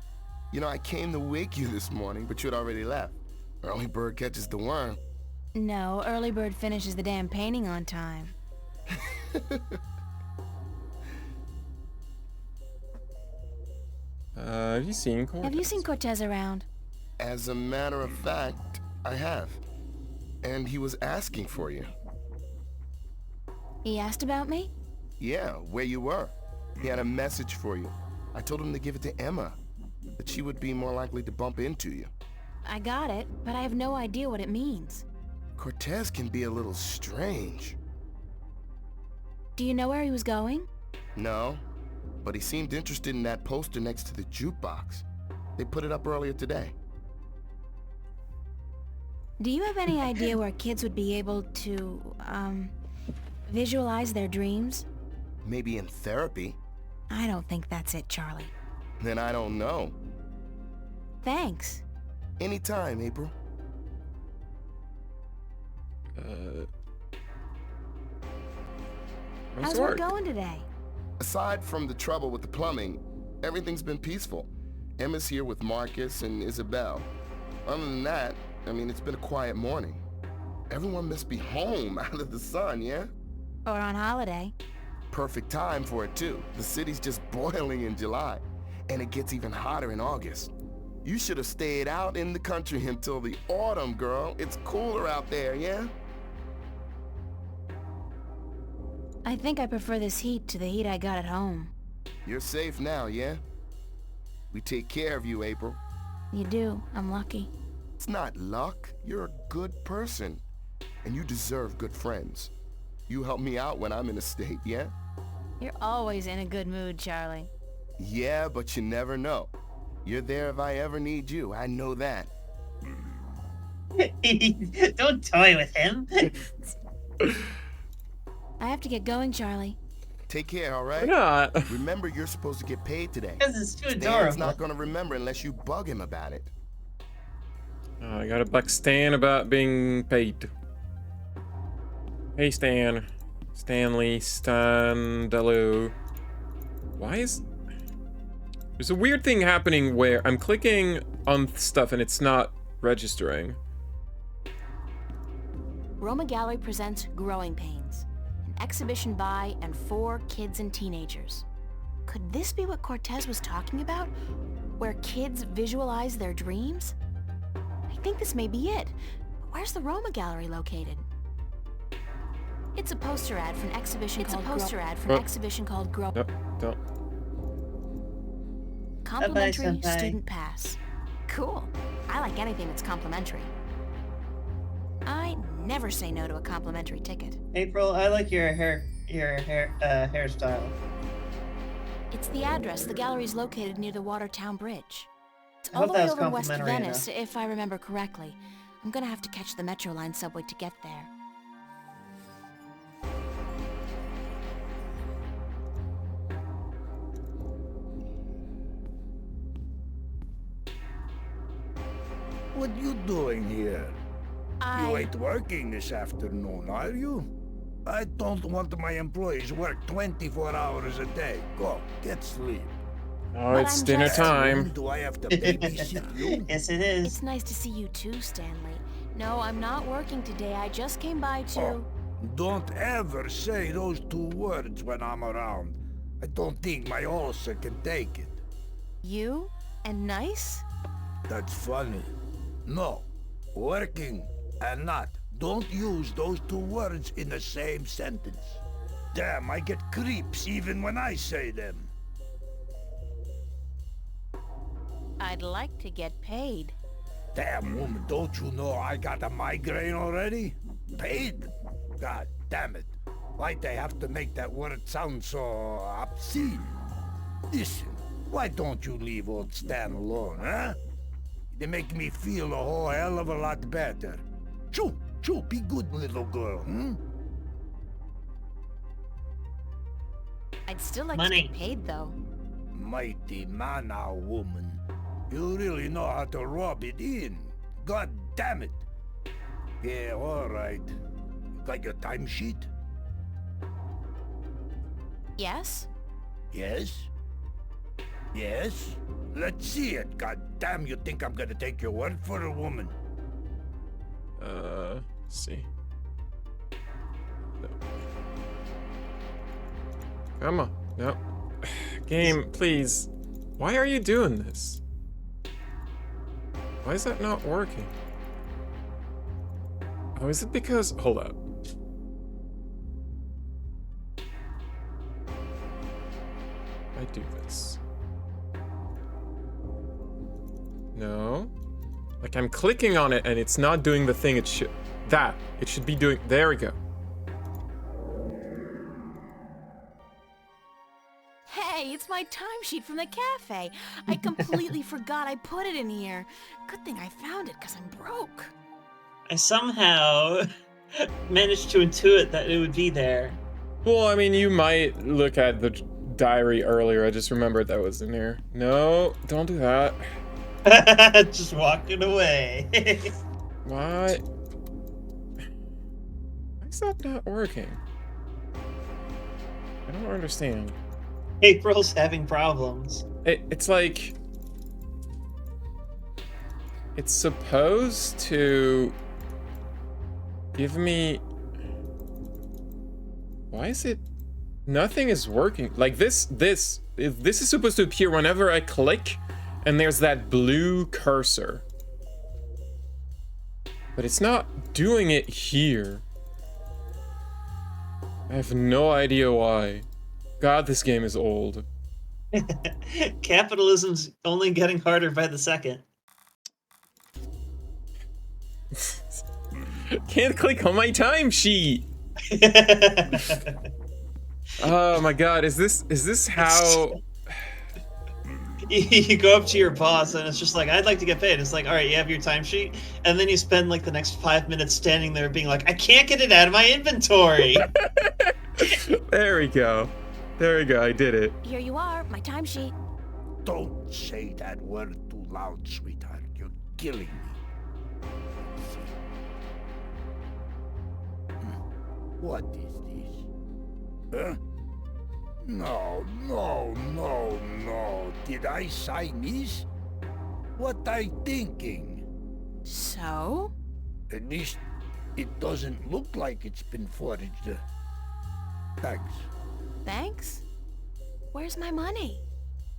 You know, I came to wake you this morning, but you'd already left. Early bird catches the worm. No, early bird finishes the damn painting on time. Have you seen Cortez? Have you seen Cortez around? As a matter of fact, I have. And he was asking for you. He asked about me? Yeah, where you were. He had a message for you. I told him to give it to Emma, that she would be more likely to bump into you. I got it, but I have no idea what it means. Cortez can be a little strange. Do you know where he was going? No, but he seemed interested in that poster next to the jukebox. They put it up earlier today. Do you have any idea where kids would be able to, visualize their dreams? Maybe in therapy. I don't think that's it, Charlie. Then I don't know. Thanks. Anytime, April. How's work going today? Aside from the trouble with the plumbing, everything's been peaceful. Emma's here with Marcus and Isabel. Other than that, I mean, it's been a quiet morning. Everyone must be home out of the sun, yeah? Or on holiday. Perfect time for it, too. The city's just boiling in July, and it gets even hotter in August. You should have stayed out in the country until the autumn, girl. It's cooler out there, yeah? I think I prefer this heat to the heat I got at home. You're safe now, yeah? We take care of you, April. You do. I'm lucky. It's not luck. You're a good person. And you deserve good friends. You help me out when I'm in a state, yeah? You're always in a good mood, Charlie. Yeah, but you never know. You're there if I ever need you. I know that. Don't toy with him. I have to get going, Charlie. Take care, all right? Why not? Remember, you're supposed to get paid today. Because it's too Stan's adorable. not going to remember unless you bug him about it. I gotta bug Stan about being paid. Hey, Stan. Stanley, Standaloo. Why is... There's a weird thing happening where I'm clicking on stuff and it's not registering. Roma Gallery presents Growing Pains, an exhibition by and for kids and teenagers. Could this be what Cortez was talking about? Where kids visualize their dreams? I think this may be it. But where's the Roma Gallery located? It's a poster ad for an exhibition called Grow. No, don't. Complimentary Bye-bye, senpai. student pass. Cool. I like anything that's complimentary. I never say no to a complimentary ticket. April, I like your hairstyle. It's the address. The gallery's located near the Watertown Bridge. It's I all hope the way that was over in West complimentary Venice, if I remember correctly. I'm gonna have to catch the Metro Line subway to get there. What you doing here? You ain't working this afternoon, are you? I don't want my employees work 24 hours a day. Go, get sleep. Oh, it's dinner time. Do I have to babysit you? Yes, it is. It's nice to see you too, Stanley. No, I'm not working today. I just came by to... Oh, don't ever say those 2 words when I'm around. I don't think my ulcer can take it. You? And nice? That's funny. No, working and not. Don't use those 2 words in the same sentence. Damn, I get creeps even when I say them. I'd like to get paid. Damn, woman, don't you know I got a migraine already? Paid? God damn it. Why'd they have to make that word sound so obscene? Listen, why don't you leave old Stan alone, huh? They make me feel a whole hell of a lot better. Choo, choo, be good, little girl, I'd still like Money. to get paid, though. Mighty mana, woman. You really know how to rub it in. God damn it. Yeah, all right. You got your timesheet? Yes? Yes? Yes? Let's see it. God damn, you think I'm gonna take your word for a woman? Let's see. No. Come on. No. Game, please. Why are you doing this? Why is that not working? Oh, is it because... Hold up. I do this. No. Like, I'm clicking on it and it's not doing the thing it should... It should be doing... There we go. Hey, it's my timesheet from the cafe. I completely forgot I put it in here. Good thing I found it, because I'm broke. I somehow managed to intuit that it would be there. Well, I mean, you might look at the diary earlier. I just remembered that was in here. No, don't do that. Just walking away. Why? Why is that not working? I don't understand. April's having problems. It's like... It's supposed to... give me... Why is it... Nothing is working. Like this is supposed to appear whenever I click and there's that blue cursor. But it's not doing it here. I have no idea why. God, this game is old. Capitalism's only getting harder by the second. Can't click on my timesheet. Oh my God, is this how? You go up to your boss and it's just like, I'd like to get paid. It's like, all right, you have your timesheet, and then you spend like the next 5 minutes standing there being like, I can't get it out of my inventory. There we go. There we go, I did it. Here you are, my timesheet. Don't say that word too loud, sweetheart. You're killing me. What is this? Huh? No. Did I sign this? What I thinking? So? At least it doesn't look like it's been forged. Thanks. Thanks? Where's my money?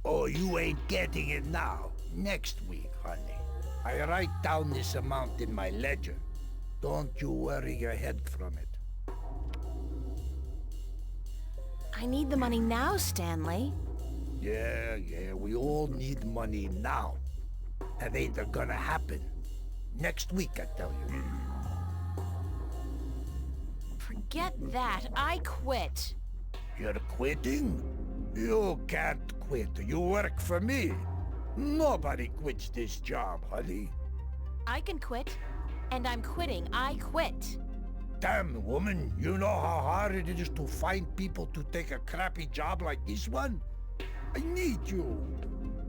Oh, you ain't getting it now. Next week, honey. I write down this amount in my ledger. Don't you worry your head from it. I need the money now, Stanley. Yeah, we all need money now. That ain't gonna happen. Next week, I tell you. Forget that. I quit. You're quitting? You can't quit. You work for me. Nobody quits this job, honey. I can quit. And I'm quitting. I quit. Damn, woman, you know how hard it is to find people to take a crappy job like this one? I need you.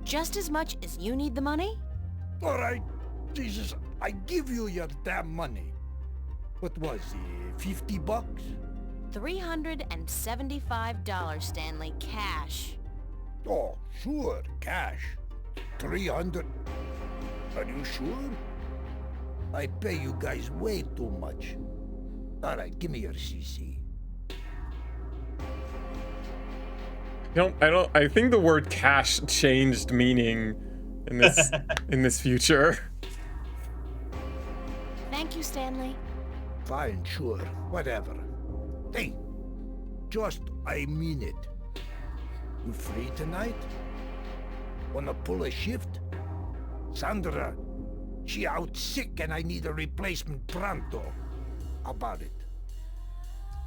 Just as much as you need the money? All right, Jesus, I give you your damn money. What was it, 50 bucks? $375, Stanley, cash. Oh, sure, cash. 300. Are you sure? I pay you guys way too much. All right, give me your CC. I think the word cash changed meaning in this in this future. Thank you, Stanley. Fine, sure, whatever. Hey, I mean it. You free tonight? Wanna pull a shift? Sandra, she out sick and I need a replacement pronto. How about it?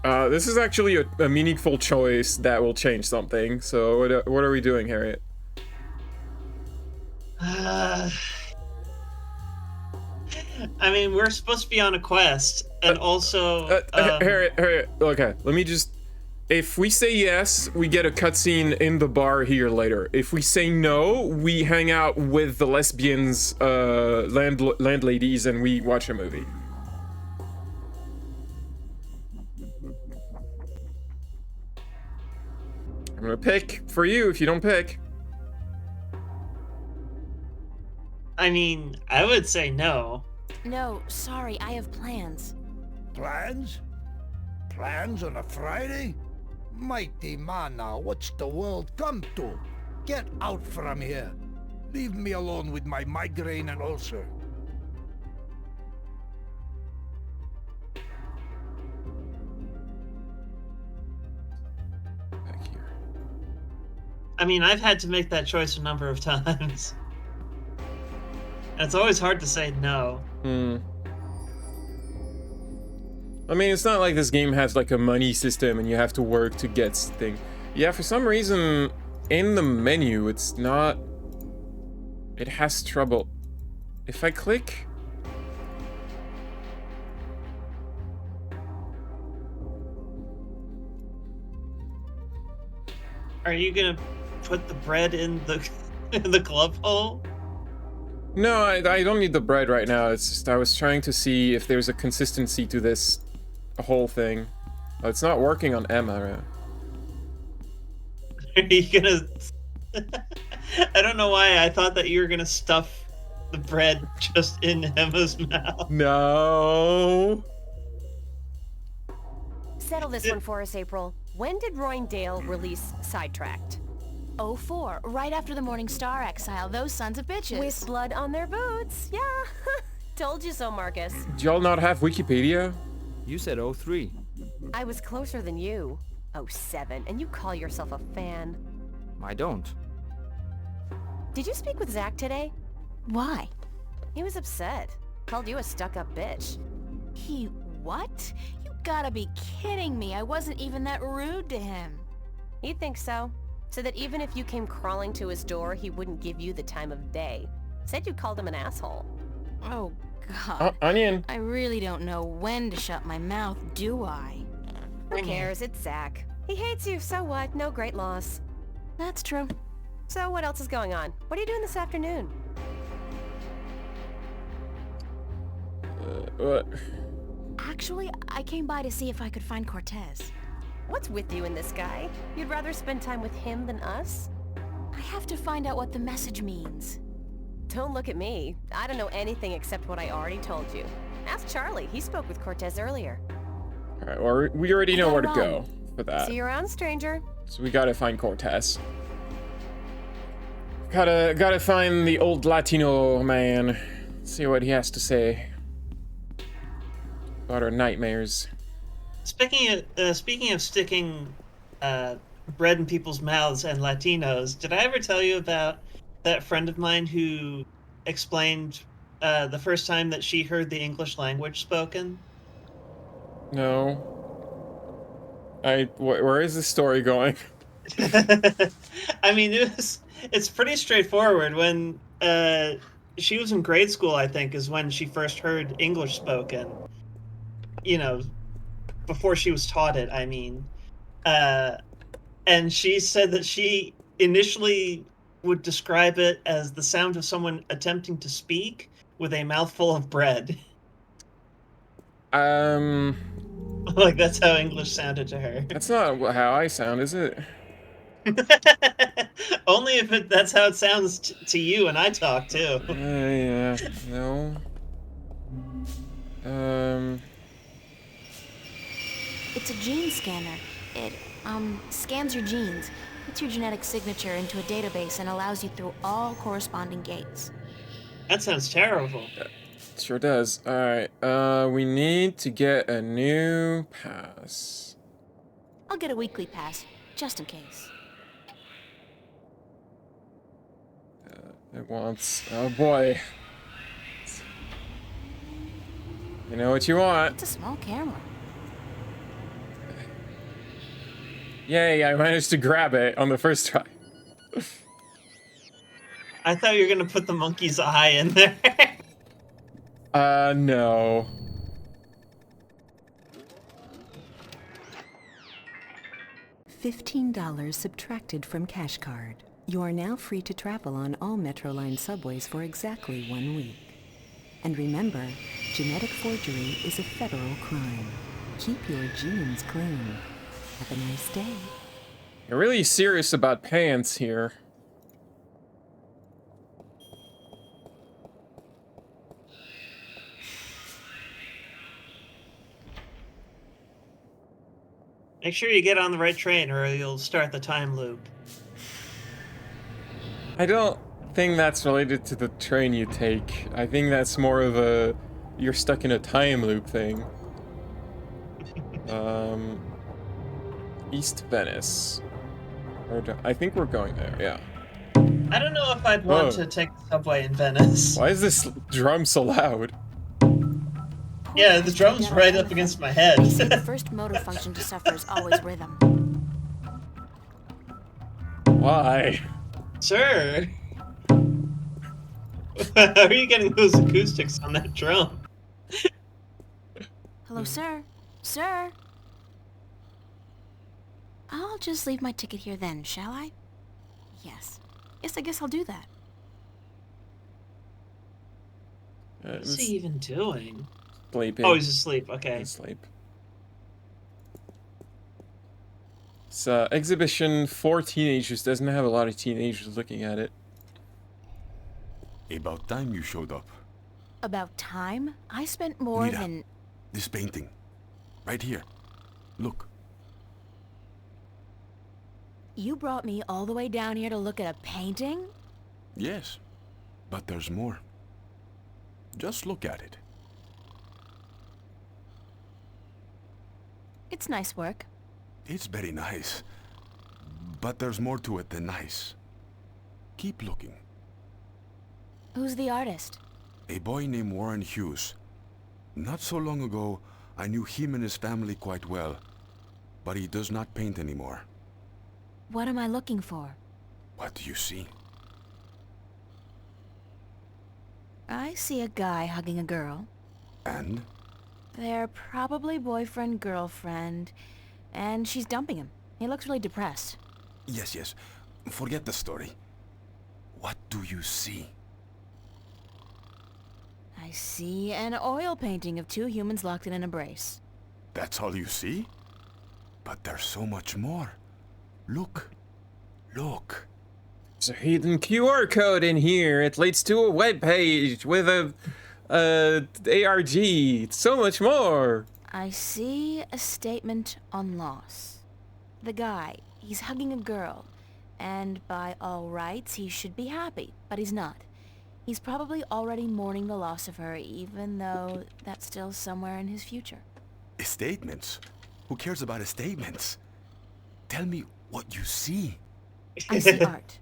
This is actually a meaningful choice that will change something. So what are we doing, Harriet? I mean, we're supposed to be on a quest, and also... Harriet, okay, let me just... If we say yes, we get a cutscene in the bar here later. If we say no, we hang out with the lesbians, landladies, and we watch a movie. I'm gonna pick for you if you don't pick. I mean, I would say no. No, sorry, I have plans. Plans? Plans on a Friday? Mighty mana, what's the world come to? Get out from here. Leave me alone with my migraine and ulcer. Back here. I mean, I've had to make that choice a number of times. And it's always hard to say no. I mean, it's not like this game has like a money system and you have to work to get things. Yeah, for some reason, in the menu, it's not... It has trouble. If I click... Are you gonna put the bread in the in the glove hole? No, I don't need the bread right now. It's just I was trying to see if there's a consistency to this whole thing. Oh, it's not working on Emma, right? Are you gonna... I don't know why I thought that you were gonna stuff the bread just in Emma's mouth. No. Settle this one for us, April. When did Roindale release Sidetracked? 04, right after the Morning Star exile, those sons of bitches. With blood on their boots, yeah. Told you so, Marcus. Do y'all not have Wikipedia? You said 03. I was closer than you. 07, and you call yourself a fan. I don't. Did you speak with Zach today? Why? He was upset. Called you a stuck-up bitch. He what? You gotta be kidding me. I wasn't even that rude to him. He thinks so. So that even if you came crawling to his door, he wouldn't give you the time of day. Said you called him an asshole. Oh, God. Onion. I really don't know when to shut my mouth, do I? Who cares? It's Zach. He hates you, so what? No great loss. That's true. So what else is going on? What are you doing this afternoon? What? Actually, I came by to see if I could find Cortez. What's with you and this guy? You'd rather spend time with him than us? I have to find out what the message means. Don't look at me. I don't know anything except what I already told you. Ask Charlie. He spoke with Cortez earlier. Alright, well, we already know where to go for that. See you around, stranger. So we gotta find Cortez. Gotta find the old Latino man. See what he has to say about our nightmares. Speaking of sticking bread in people's mouths and Latinos. Did I ever tell you about that friend of mine who explained the first time that she heard the English language spoken? No. Where is this story going? I mean, it's pretty straightforward. When she was in grade school, I think, is when she first heard English spoken. You know, before she was taught it, I mean. And she said that she initially would describe it as the sound of someone attempting to speak with a mouthful of bread. Like, that's how English sounded to her. That's not how I sound, is it? Only if that's how it sounds to you and I talk, too. Yeah, no. It's a gene scanner. It, scans your genes, puts your genetic signature into a database, and allows you through all corresponding gates. That sounds terrible. Sure does. Alright, we need to get a new pass. I'll get a weekly pass, just in case. It wants... Oh boy. You know what you want. It's a small camera. Yay, I managed to grab it on the first try. I thought you were gonna put the monkey's eye in there. No. $15 subtracted from cash card. You are now free to travel on all Metroline subways for exactly 1 week. And remember, genetic forgery is a federal crime. Keep your genes clean. Have a nice day. You're really serious about pants here. Make sure you get on the right train or you'll start the time loop. I don't think that's related to the train you take. I think that's more of a you're stuck in a time loop thing. East Venice. I think we're going there, yeah. I don't know if I'd want to take the subway in Venice. Why is this drum so loud? Yeah, the drum's right up against my head. They say the first motor function to suffer is always rhythm. Why? Sure. How are you getting those acoustics on that drum? Hello, sir? Sir? I'll just leave my ticket here then, shall I? Yes. Yes, I guess I'll do that. What's he even doing? Sleeping. Oh, he's asleep. Okay. He's asleep. It's exhibition for teenagers. Doesn't have a lot of teenagers looking at it. About time you showed up. About time? I spent more Mira, than... this painting. Right here. Look. You brought me all the way down here to look at a painting? Yes, but there's more. Just look at it. It's nice work. It's very nice. But there's more to it than nice. Keep looking. Who's the artist? A boy named Warren Hughes. Not so long ago, I knew him and his family quite well. But he does not paint anymore. What am I looking for? What do you see? I see a guy hugging a girl. And? They're probably boyfriend-girlfriend, and she's dumping him. He looks really depressed. Yes, yes. Forget the story. What do you see? I see an oil painting of two humans locked in an embrace. That's all you see? But there's so much more. Look. Look. There's a hidden QR code in here. It leads to a web page with a ARG. So much more. I see a statement on loss. The guy, he's hugging a girl, and by all rights, he should be happy, but he's not. He's probably already mourning the loss of her, even though that's still somewhere in his future. Statements? Who cares about statements? Tell me, What you see. I see art.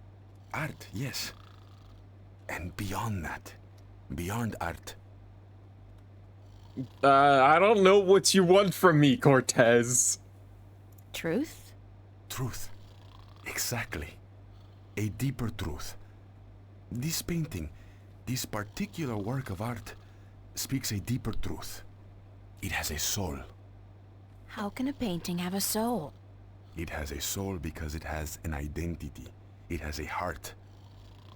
Art, yes. And beyond that. Beyond art. I don't know what you want from me, Cortez. Truth? Truth. Exactly. A deeper truth. This painting, this particular work of art, speaks a deeper truth. It has a soul. How can a painting have a soul? It has a soul because it has an identity. It has a heart.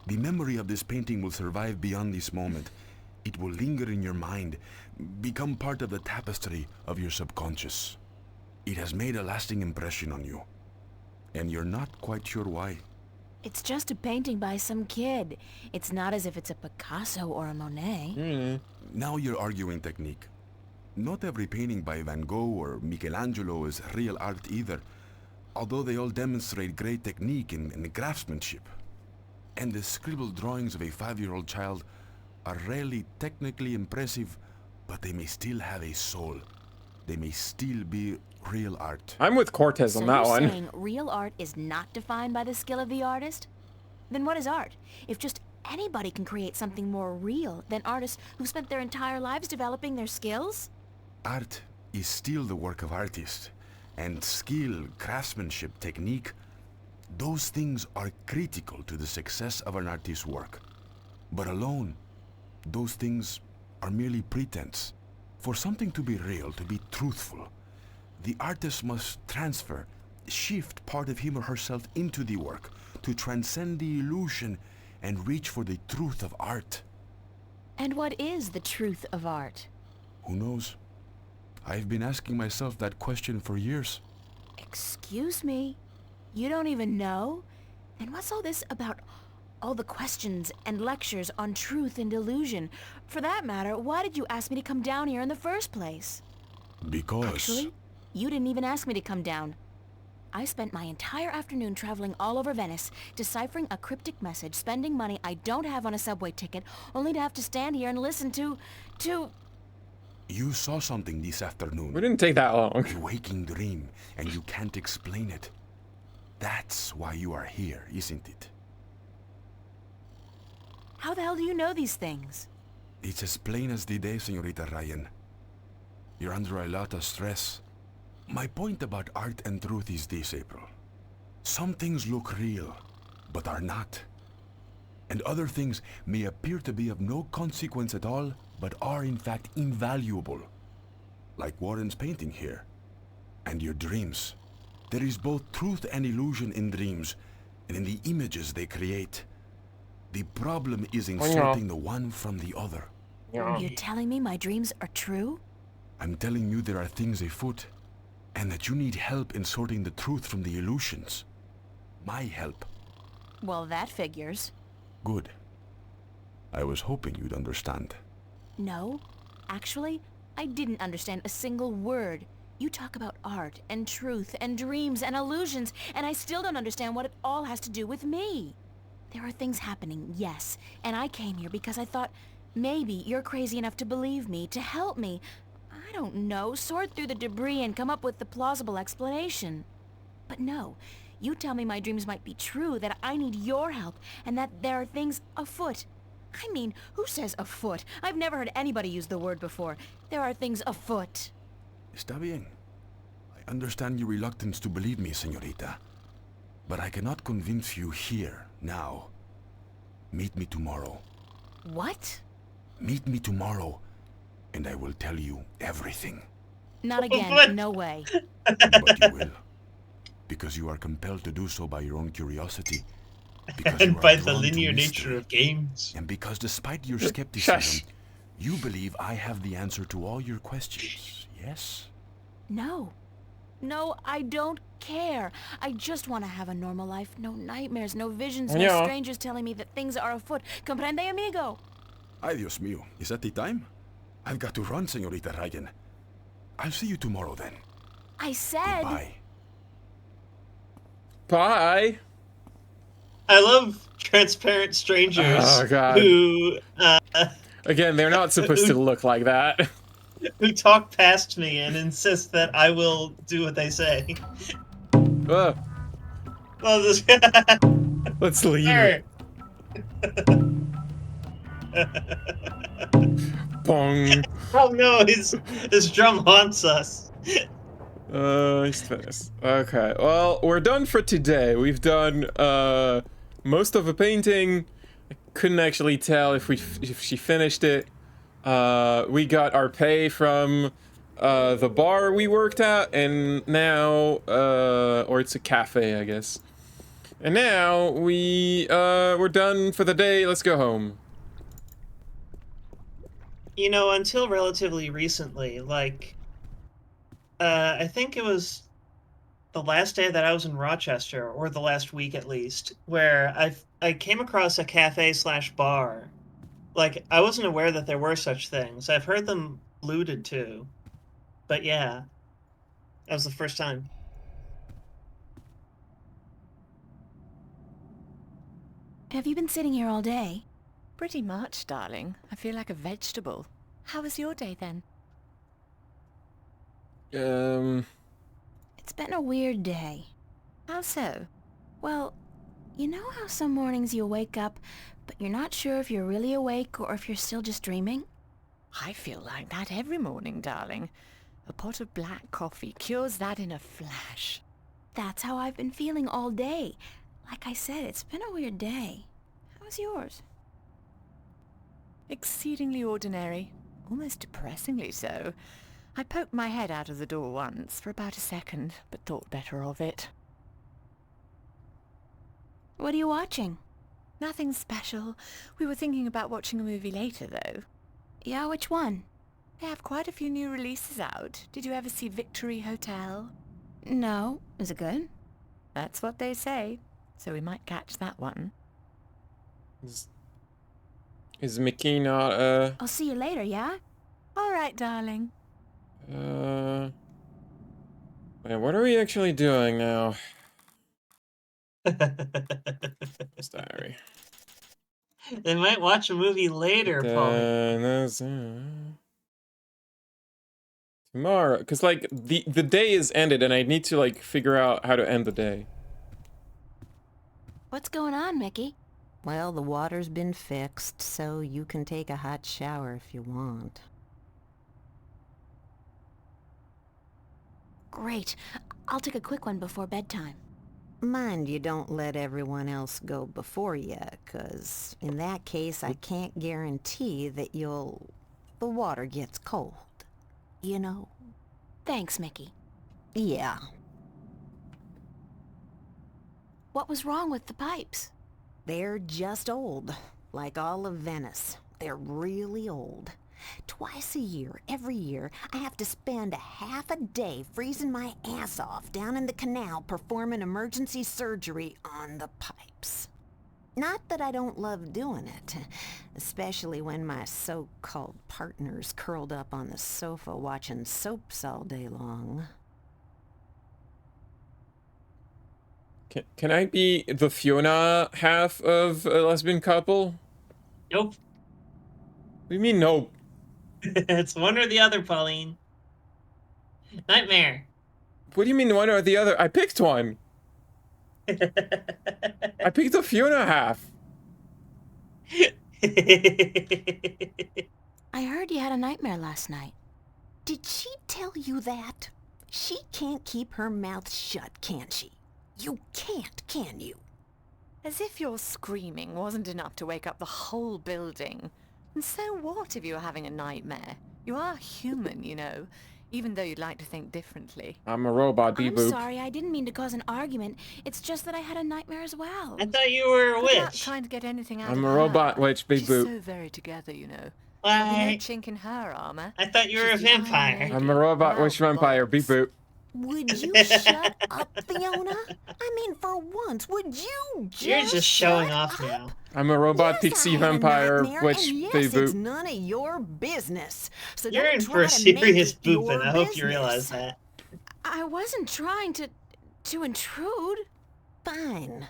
The memory of this painting will survive beyond this moment. It will linger in your mind, become part of the tapestry of your subconscious. It has made a lasting impression on you. And you're not quite sure why. It's just a painting by some kid. It's not as if it's a Picasso or a Monet. Now you're arguing technique. Not every painting by Van Gogh or Michelangelo is real art either, although they all demonstrate great technique and craftsmanship. And the scribbled drawings of a 5-year-old child are rarely technically impressive, but they may still have a soul. They may still be real art. I'm with Cortez on that So one. you're saying real art is not defined by the skill of the artist? Then what is art? If just anybody can create something more real than artists who've spent their entire lives developing their skills? Art is still the work of artists, and skill, craftsmanship, technique, those things are critical to the success of an artist's work. But alone, those things are merely pretense. For something to be real, to be truthful, the artist must transfer, shift part of him or herself into the work to transcend the illusion and reach for the truth of art. And what is the truth of art? Who knows? I've been asking myself that question for years. Excuse me? You don't even know? Then what's all this about all the questions and lectures on truth and illusion? For that matter, why did you ask me to come down here in the first place? Because... Actually, you didn't even ask me to come down. I spent my entire afternoon traveling all over Venice, deciphering a cryptic message, spending money I don't have on a subway ticket, only to have to stand here and listen to... You saw something this afternoon. We didn't take that long. A waking dream, and you can't explain it. That's why you are here, isn't it? How the hell do you know these things? It's as plain as the day, Señorita Ryan. You're under a lot of stress. My point about art and truth is this, April. Some things look real, but are not. And other things may appear to be of no consequence at all, but are in fact invaluable. Like Warren's painting here. And your dreams. There is both truth and illusion in dreams, and in the images they create. The problem is inserting the one from the other. You're telling me my dreams are true? I'm telling you there are things afoot, and that you need help in sorting the truth from the illusions. My help. Well, that figures. Good. I was hoping you'd understand. No, actually, I didn't understand a single word. You talk about art and truth and dreams and illusions, and I still don't understand what it all has to do with me. There are things happening, yes, and I came here because I thought maybe you're crazy enough to believe me, to help me. I don't know, sort through the debris and come up with the plausible explanation. But no, you tell me my dreams might be true, that I need your help, and that there are things afoot. I mean, who says afoot? I've never heard anybody use the word before. There are things afoot. Está bien. I understand your reluctance to believe me, señorita. But I cannot convince you here, now. Meet me tomorrow. What? Meet me tomorrow, and I will tell you everything. Not again, no way. But you will. Because you are compelled to do so by your own curiosity. Because And you are by the drawn to linear mystery. nature of games. And because despite your skepticism, you believe I have the answer to all your questions, yes? No. No, I don't care. I just want to have a normal life. No nightmares, no visions, no strangers telling me that things are afoot. Comprende, amigo? Ay, Dios mío. Is that the time? I've got to run, señorita Ryan. I'll see you tomorrow, then. I said... Bye. Bye. I love transparent strangers Oh, God. who... Again, they're not supposed to look like that. who talk past me and insist that I will do what they say. Well, this. Let's leave. Sure. Bong. Oh no, his drum haunts us. He's finished. Okay, well, we're done for today. We've done, most of the painting. I couldn't actually tell if she finished it. We got our pay from, the bar we worked at, and now, or it's a cafe, I guess. And now, we're done for the day. Let's go home. You know, until relatively recently, like, I think it was the last day that I was in Rochester, or the last week at least, where I came across a cafe/bar. Like, I wasn't aware that there were such things. I've heard them alluded to, but yeah, that was the first time. Have you been sitting here all day? Pretty much, darling. I feel like a vegetable. How was your day then? It's been a weird day. How so? Well, you know how some mornings you wake up, but you're not sure if you're really awake or if you're still just dreaming? I feel like that every morning, darling. A pot of black coffee cures that in a flash. That's how I've been feeling all day. Like I said, it's been a weird day. How was yours? Exceedingly ordinary. Almost depressingly so. I poked my head out of the door once, for about a second, but thought better of it. What are you watching? Nothing special. We were thinking about watching a movie later, though. Yeah, which one? They have quite a few new releases out. Did you ever see Victory Hotel? No. Is it good? That's what they say. So we might catch that one. Is Mickey not, I'll see you later, yeah? All right, darling. Man, what are we actually doing now? Diary. They might watch a movie later, Pauline. Tomorrow, because, like, the day is ended, and I need to, like, figure out how to end the day. What's going on, Mickey? Well, the water's been fixed, so you can take a hot shower if you want. Great. I'll take a quick one before bedtime. Mind you don't let everyone else go before you, 'cause in that case I can't guarantee that the water gets cold. You know? Thanks, Mickey. Yeah. What was wrong with the pipes? They're just old, like all of Venice. They're really old. Twice a year, every year, I have to spend a half a day freezing my ass off down in the canal performing emergency surgery on the pipes. Not that I don't love doing it, especially when my so-called partner's curled up on the sofa watching soaps all day long. Can I be the Fiona half of a lesbian couple? Nope. What do you mean, nope? It's one or the other, Pauline. Nightmare. What do you mean one or the other? I picked one. I picked the Fiona half. I heard you had a nightmare last night. Did she tell you that? She can't keep her mouth shut, can she? You can't, can you? As if your screaming wasn't enough to wake up the whole building. And so what if you're having a nightmare? You are human, you know, even though you'd like to think differently. I'm a robot, I'm Beep-boop. sorry, I didn't mean to cause an argument. It's just that I had a nightmare as well. I thought you were a Good luck witch. trying to get anything out I'm of a her. robot witch, She's Beep-boop. so very together, you know. Why? There'll be no chink in her armor. I thought you were a She's the Iron vampire. Lady. I'm a robot witch vampire, Beep-boop. Would you shut up, Fiona? I mean, for once, would you You're just showing off now. I'm a robot pixie vampire witch, and yes, Beep-boop. it's none of your business. So You're don't in try for a to make serious it boop, and your I hope you business. realize that. I wasn't trying to intrude. Fine.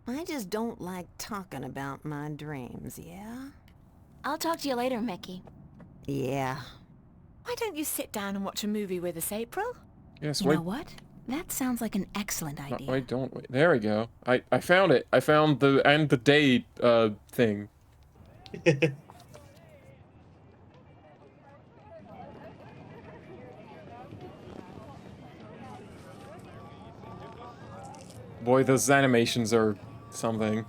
I just don't like talking about my dreams, yeah? I'll talk to you later, Mickey. Yeah. Why don't you sit down and watch a movie with us, April? Yes, You wait. know what? That sounds like an excellent idea. Wait, don't wait. There we go. I found it. I found the day thing. Boy, those animations are something.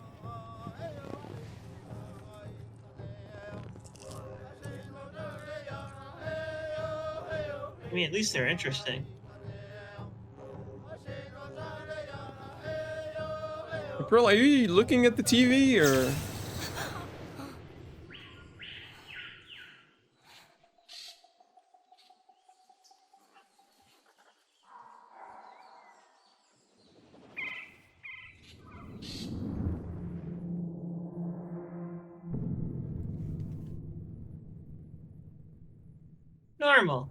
I mean, at least they're interesting. April, are you looking at the TV or? Normal.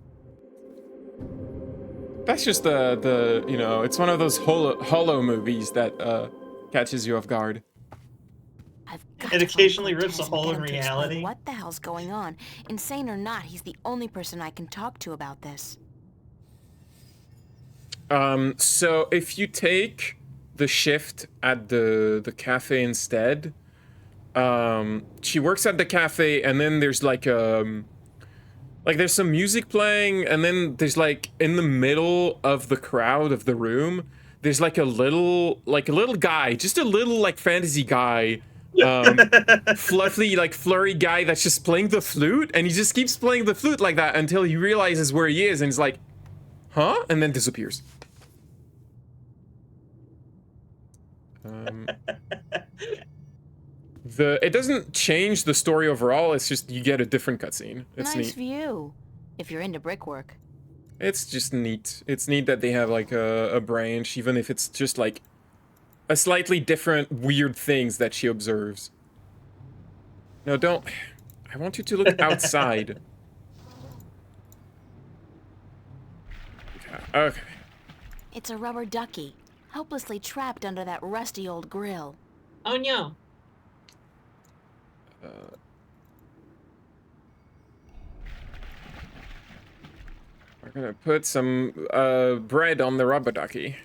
That's just the you know, it's one of those hollow movies that catches you off guard. It occasionally rips a hole in reality. What the hell's going on? Insane or not, he's the only person I can talk to about this. So if you take the shift at the cafe instead, she works at the cafe, and then there's like there's some music playing, and then there's like in the middle of the crowd of the room, there's like a little guy, just a little like fantasy guy, fluffy like flurry guy that's just playing the flute, and he just keeps playing the flute like that until he realizes where he is, and he's like, huh? And then disappears. It doesn't change the story overall, it's just you get a different cutscene. It's Nice neat. view, if you're into brickwork. It's just neat. It's neat that they have like a branch, even if it's just like a slightly different weird things that she observes. No, don't. I want you to look outside. Okay. It's a rubber ducky, helplessly trapped under that rusty old grill. Oh no. We're gonna put some bread on the rubber ducky.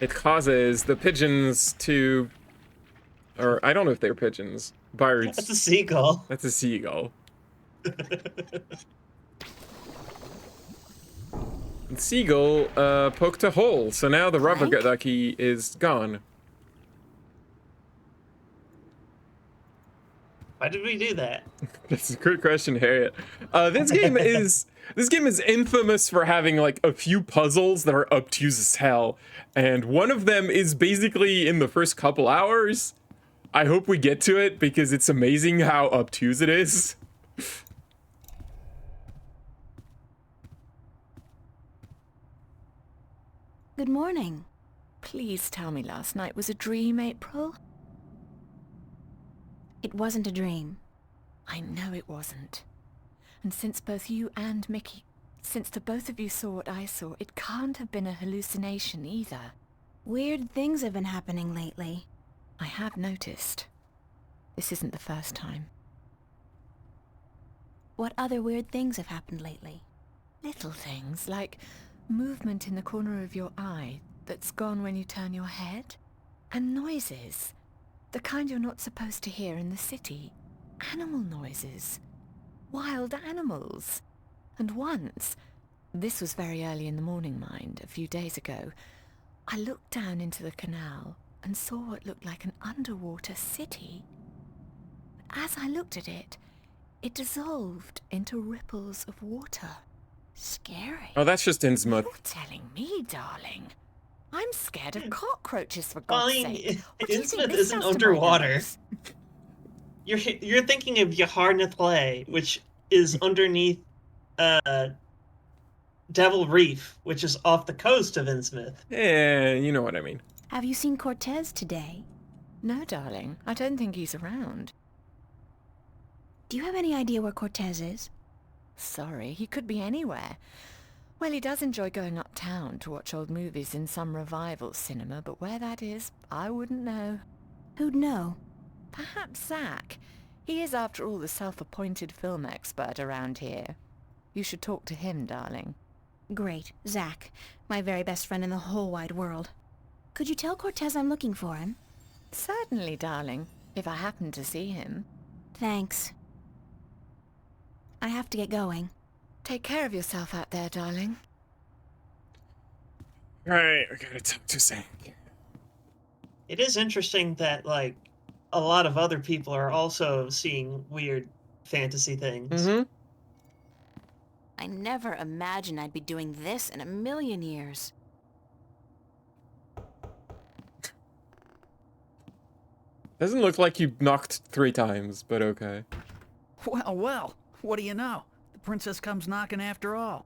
It causes the pigeons to, or I don't know if they're pigeons, birds. That's a seagull. That's a seagull. And seagull poked a hole, so now the rubber ducky is gone. Why did we do that? That's a good question, Harriet. This game is infamous for having like a few puzzles that are obtuse as hell, and one of them is basically in the first couple hours. I hope we get to it because it's amazing how obtuse it is. Good morning. Please tell me last night was a dream, April? It wasn't a dream. I know it wasn't. And since both you and Mickey, since the both of you saw what I saw, it can't have been a hallucination either. Weird things have been happening lately. I have noticed. This isn't the first time. What other weird things have happened lately? Little things, like movement in the corner of your eye that's gone when you turn your head. And noises. The kind you're not supposed to hear in the city. Animal noises. Wild animals. And once, this was very early in the morning, mind, a few days ago, I looked down into the canal and saw what looked like an underwater city. But as I looked at it, it dissolved into ripples of water. Scary. Oh, that's just Innsmouth. You're telling me, darling. I'm scared of cockroaches, for God's sake. What do you think Innsmouth this isn't does to my underwater. nerves? You're thinking of Yaharnathleigh, which is underneath Devil Reef, which is off the coast of Innsmouth. Yeah, you know what I mean. Have you seen Cortez today? No, darling. I don't think he's around. Do you have any idea where Cortez is? Sorry, he could be anywhere. Well, he does enjoy going uptown to watch old movies in some revival cinema, but where that is, I wouldn't know. Who'd know? Perhaps Zach. He is, after all, the self-appointed film expert around here. You should talk to him, darling. Great. Zach. My very best friend in the whole wide world. Could you tell Cortez I'm looking for him? Certainly, darling, if I happen to see him. Thanks. I have to get going. Take care of yourself out there, darling. Right, I gotta talk to Zach. It is interesting that, like, a lot of other people are also seeing weird fantasy things. Mm-hmm. I never imagined I'd be doing this in a million years. Doesn't look like you knocked 3 times, but okay. Well, well, what do you know? The princess comes knocking after all.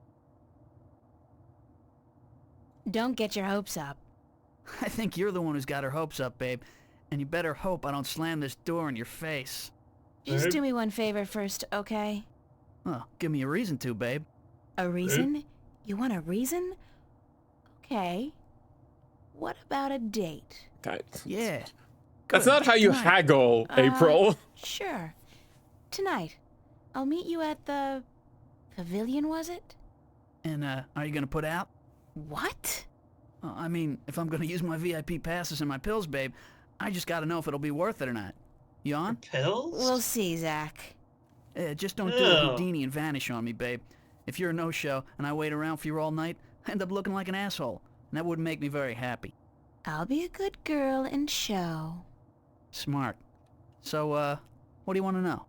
Don't get your hopes up. I think you're the one who's got her hopes up, babe. And you better hope I don't slam this door in your face. Just do me one favor first, okay? Well, give me a reason to, babe. A reason? You want a reason? Okay. What about a date? Yeah. That's not how you haggle, April. Sure. Tonight. I'll meet you at the... pavilion, was it? And, are you gonna put out? What? I mean, if I'm gonna use my VIP passes and my pills, babe, I just gotta know if it'll be worth it or not. You on? Pills? We'll see, Zach. Just don't do a Houdini and vanish on me, babe. If you're a no-show and I wait around for you all night, I end up looking like an asshole. And that wouldn't make me very happy. I'll be a good girl and show. Smart. So, what do you want to know?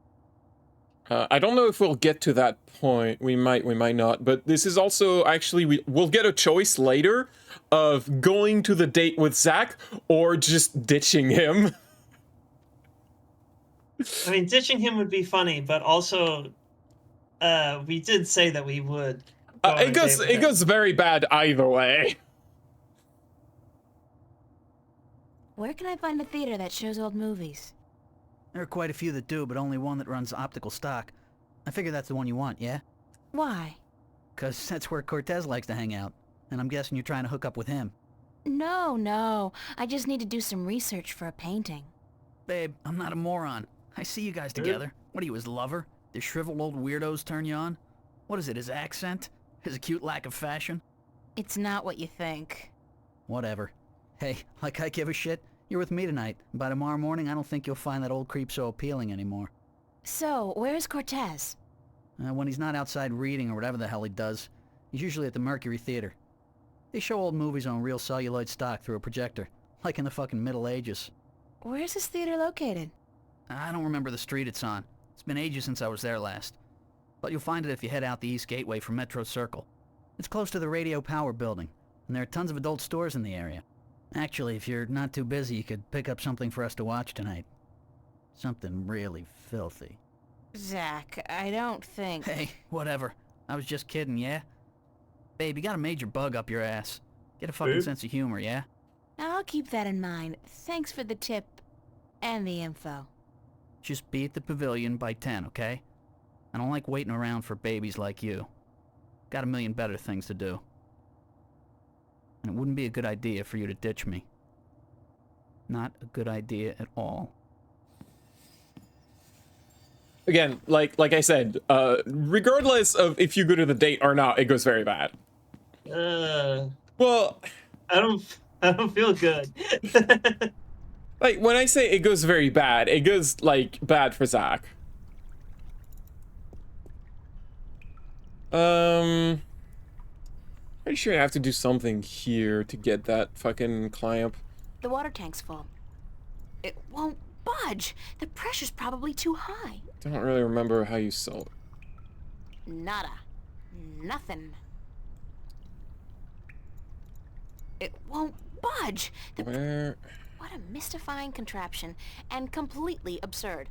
I don't know if we'll get to that point. We might not. But this is also, actually, we'll get a choice later of going to the date with Zach or just ditching him. I mean, ditching him would be funny, but also, we did say that we would. It goes very bad either way. Where can I find a theater that shows old movies? There are quite a few that do, but only one that runs optical stock. I figure that's the one you want, yeah? Why? 'Cause that's where Cortez likes to hang out. And I'm guessing you're trying to hook up with him. No. I just need to do some research for a painting. Babe, I'm not a moron. I see you guys together. What are you, his lover? The shriveled old weirdos turn you on? What is it, his accent? His acute lack of fashion? It's not what you think. Whatever. Hey, like I give a shit? You're with me tonight. By tomorrow morning, I don't think you'll find that old creep so appealing anymore. So, where's Cortez? When he's not outside reading or whatever the hell he does, he's usually at the Mercury Theater. They show old movies on real celluloid stock through a projector, like in the fucking Middle Ages. Where's this theater located? I don't remember the street it's on. It's been ages since I was there last. But you'll find it if you head out the East Gateway from Metro Circle. It's close to the Radio Power Building, and there are tons of adult stores in the area. Actually, if you're not too busy, you could pick up something for us to watch tonight. Something really filthy. Zach, I don't think... Hey, whatever. I was just kidding, yeah? Babe, you got a major bug up your ass. Get a fucking sense of humor, yeah? I'll keep that in mind. Thanks for the tip and the info. Just be at the pavilion by 10, okay? I don't like waiting around for babies like you. Got a million better things to do. And it wouldn't be a good idea for you to ditch me. Not a good idea at all. Again, like I said, regardless of if you go to the date or not, it goes very bad. Well, I don't feel good. Like, when I say it goes very bad, it goes, like, bad for Zach. Pretty sure I have to do something here to get that fucking clamp. The water tank's full. It won't budge. The pressure's probably too high. Don't really remember how you saw it. Nada. Nothing. It won't budge. Where? What a mystifying contraption, and completely absurd.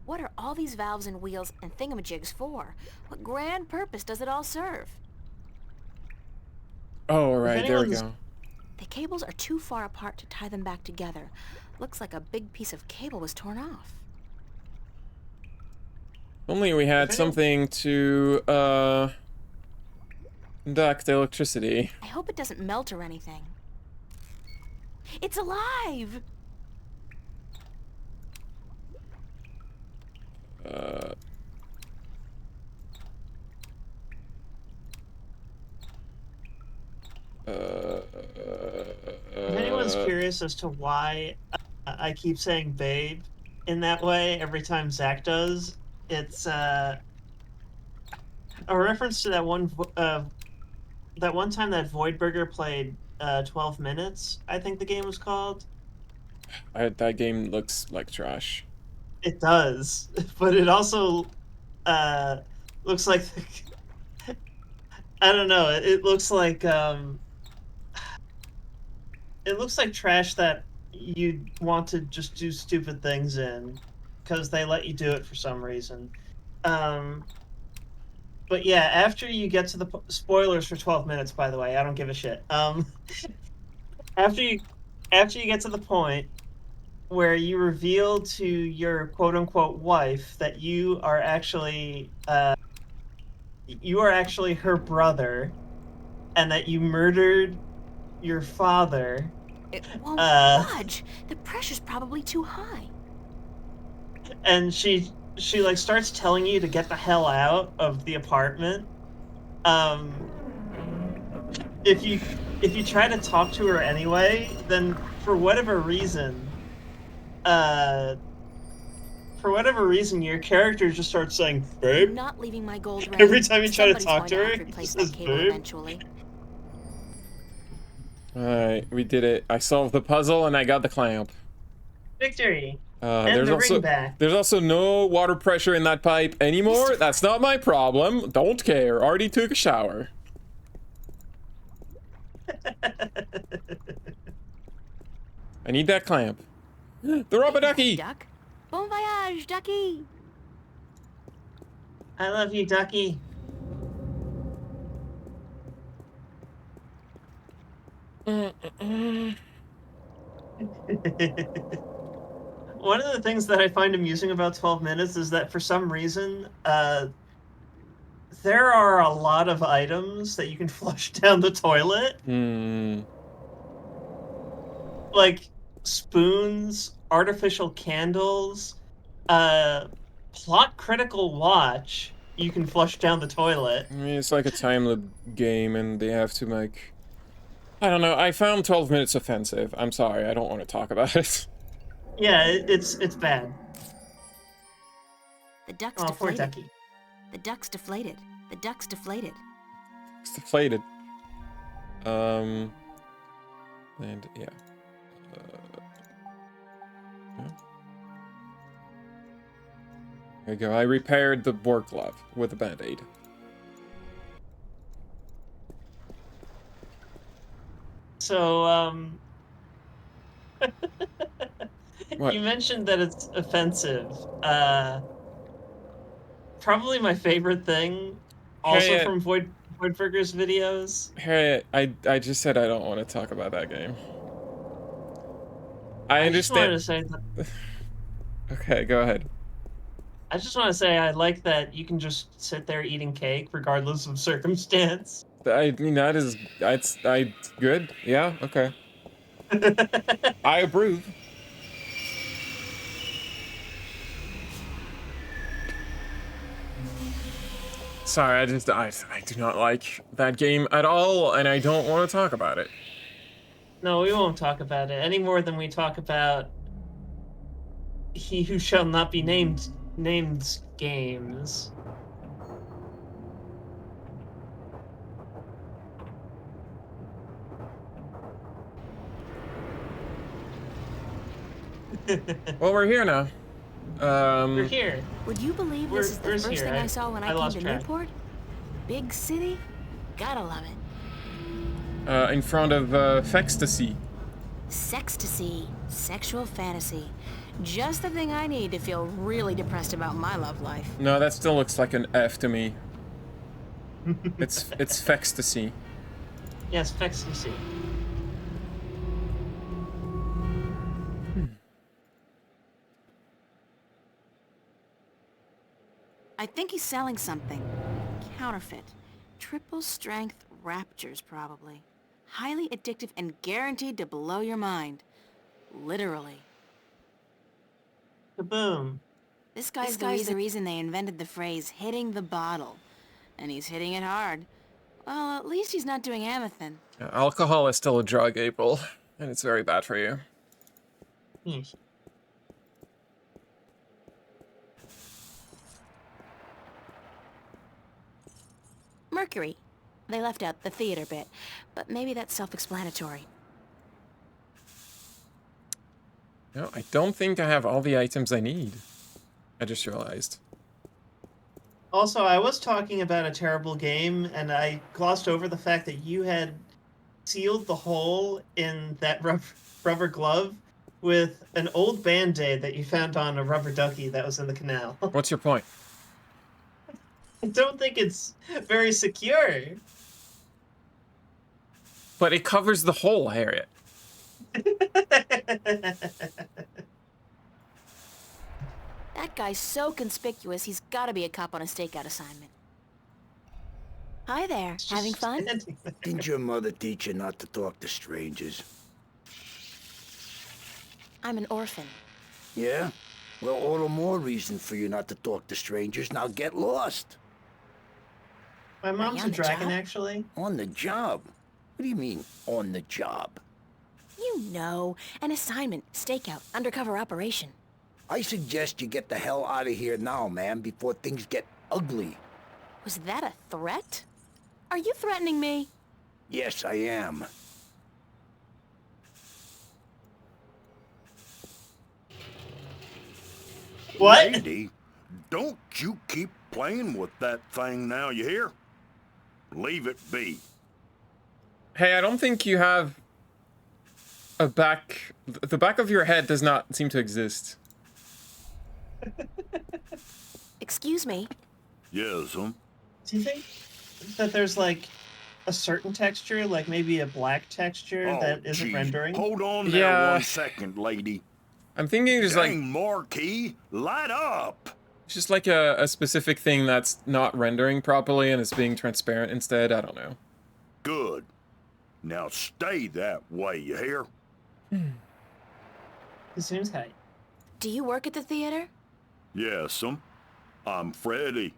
What are all these valves and wheels and thingamajigs for? What grand purpose does it all serve? Oh, right, there we go. The cables are too far apart to tie them back together. Looks like a big piece of cable was torn off. Only we had something to, conduct electricity. I hope it doesn't melt or anything. It's alive! If anyone's curious as to why I keep saying babe in that way every time Zach does, it's a reference to that one time that Voidburger played 12 minutes, I think the game was called. That game looks like trash. It does, but it also looks like I don't know. It looks like trash that you'd want to just do stupid things in, because they let you do it for some reason. But yeah, after you get to the spoilers for 12 minutes, by the way, I don't give a shit. After you get to the point where you reveal to your quote unquote wife that you are actually her brother, and that you murdered your father. It won't budge. The pressure's probably too high. And she like starts telling you to get the hell out of the apartment. If you try to talk to her anyway, then for whatever reason, your character just starts saying babe. I'm not leaving my gold ring. Every time you try to Somebody's talk going to her, have to it replace says that cable babe. eventually. Alright, we did it. I solved the puzzle and I got the clamp. Victory. And There's the also ring back. there's also no water pressure in that pipe anymore. That's not my problem. Don't care. Already took a shower. I need that clamp. The rubber ducky. Duck? Bon voyage, ducky. I love you, ducky. One of the things that I find amusing about 12 minutes is that for some reason, there are a lot of items that you can flush down the toilet. Like spoons, artificial candles, plot critical watch you can flush down the toilet. I mean, it's like a time loop game and they have to make... I don't know, I found 12 minutes offensive. I'm sorry, I don't want to talk about it. Yeah, it's bad. The duck's Oh, poor deflated. ducky. The duck's deflated. The duck's deflated. It's deflated. And yeah. Yeah. There you go. I repaired the work glove with a band-aid. So, What? you mentioned that it's offensive. Probably my favorite thing, also Hey, from Voidburger's videos. Hey, I just said I don't want to talk about that game. I understand. Just wanted to say that, Okay, go ahead. I just want to say I like that you can just sit there eating cake regardless of circumstance. I mean, that's good. Yeah, okay. I approve. Sorry, I do not like that game at all, and I don't want to talk about it. No, we won't talk about it any more than we talk about He Who Shall Not Be Named games. Well, we're here now. We're here. Would you believe this is the first here? thing I saw when I came lost to track. Newport? Big city? Gotta love it. In front of Fextasy. Sextasy. Sexual fantasy. Just the thing I need to feel really depressed about my love life. No, that still looks like an F to me. It's Fextasy. Yes, Fextasy. I think he's selling something. Counterfeit. Triple strength raptures, probably. Highly addictive and guaranteed to blow your mind. Literally. Kaboom. This guy's the reason they invented the phrase, hitting the bottle. And he's hitting it hard. Well, at least he's not doing Amethyst. Alcohol is still a drug, April, and it's very bad for you. Yes. Mercury. They left out the theater bit, but maybe that's self-explanatory. No, I don't think I have all the items I need. I just realized. Also, I was talking about a terrible game, and I glossed over the fact that you had sealed the hole in that rubber glove with an old Band-Aid that you found on a rubber ducky that was in the canal. What's your point? I don't think it's very secure. But it covers the whole area. That guy's so conspicuous, he's gotta be a cop on a stakeout assignment. Hi there, having fun? Didn't your mother teach you not to talk to strangers? I'm an orphan. Yeah? Well, all the more reason for you not to talk to strangers. Now get lost. My mom's a dragon, actually. On the job? What do you mean, on the job? You know, an assignment, stakeout, undercover operation. I suggest you get the hell out of here now, man, before things get ugly. Was that a threat? Are you threatening me? Yes, I am. What? Lady, don't you keep playing with that thing now, you hear? Leave it be. Hey, I don't think you have a back... The back of your head does not seem to exist. Excuse me? Yes, Do you think that there's, like, a certain texture, like maybe a black texture that isn't geez. rendering? Hold on there 1 second, lady. I'm thinking there's like... Marquis, light up! It's just like a specific thing that's not rendering properly and is being transparent instead. I don't know. Good. Now stay that way, you hear? Gesundheit. Do you work at the theater? Yes, I'm Freddie.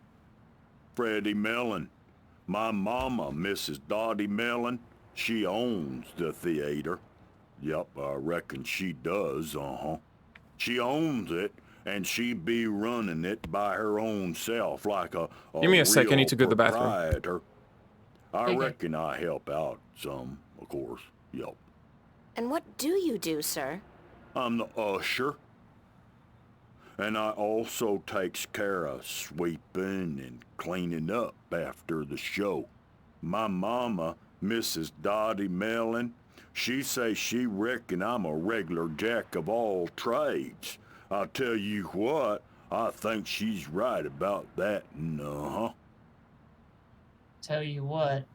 Freddie Mellon. My mama, Mrs. Dottie Mellon, she owns the theater. Yep, I reckon she does, She owns it, and she be running it by her own self like a Give me a sec, I need to go to the bathroom. proprietor. I Okay. reckon I help out some, of course. Yep. And what do you do, sir? I'm the usher. And I also takes care of sweeping and cleaning up after the show. My mama, Mrs. Dottie Mellon, she say she reckon I'm a regular jack of all trades. I tell you what, I think she's right about that, Tell you what.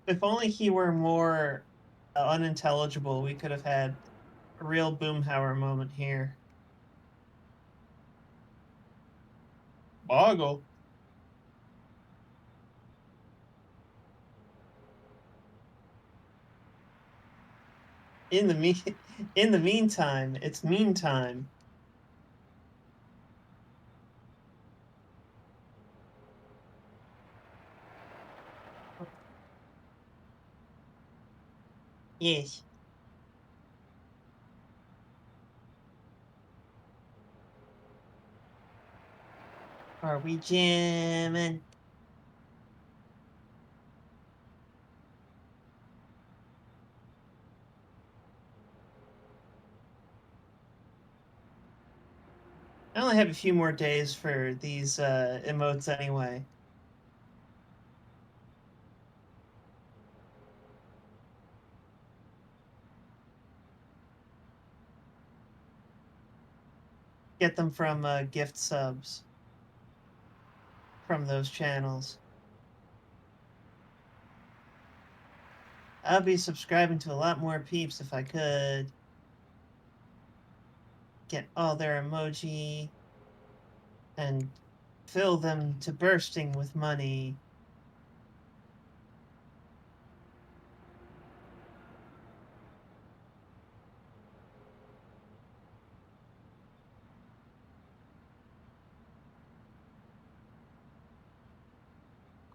If only he were more unintelligible, we could have had a real Boomhauer moment here. Boggle. In the meantime, it's meantime. Yes. Are we jamming? I only have a few more days for these emotes anyway. Get them from gift subs from those channels. I'd be subscribing to a lot more peeps if I could. Get all their emoji and fill them to bursting with money.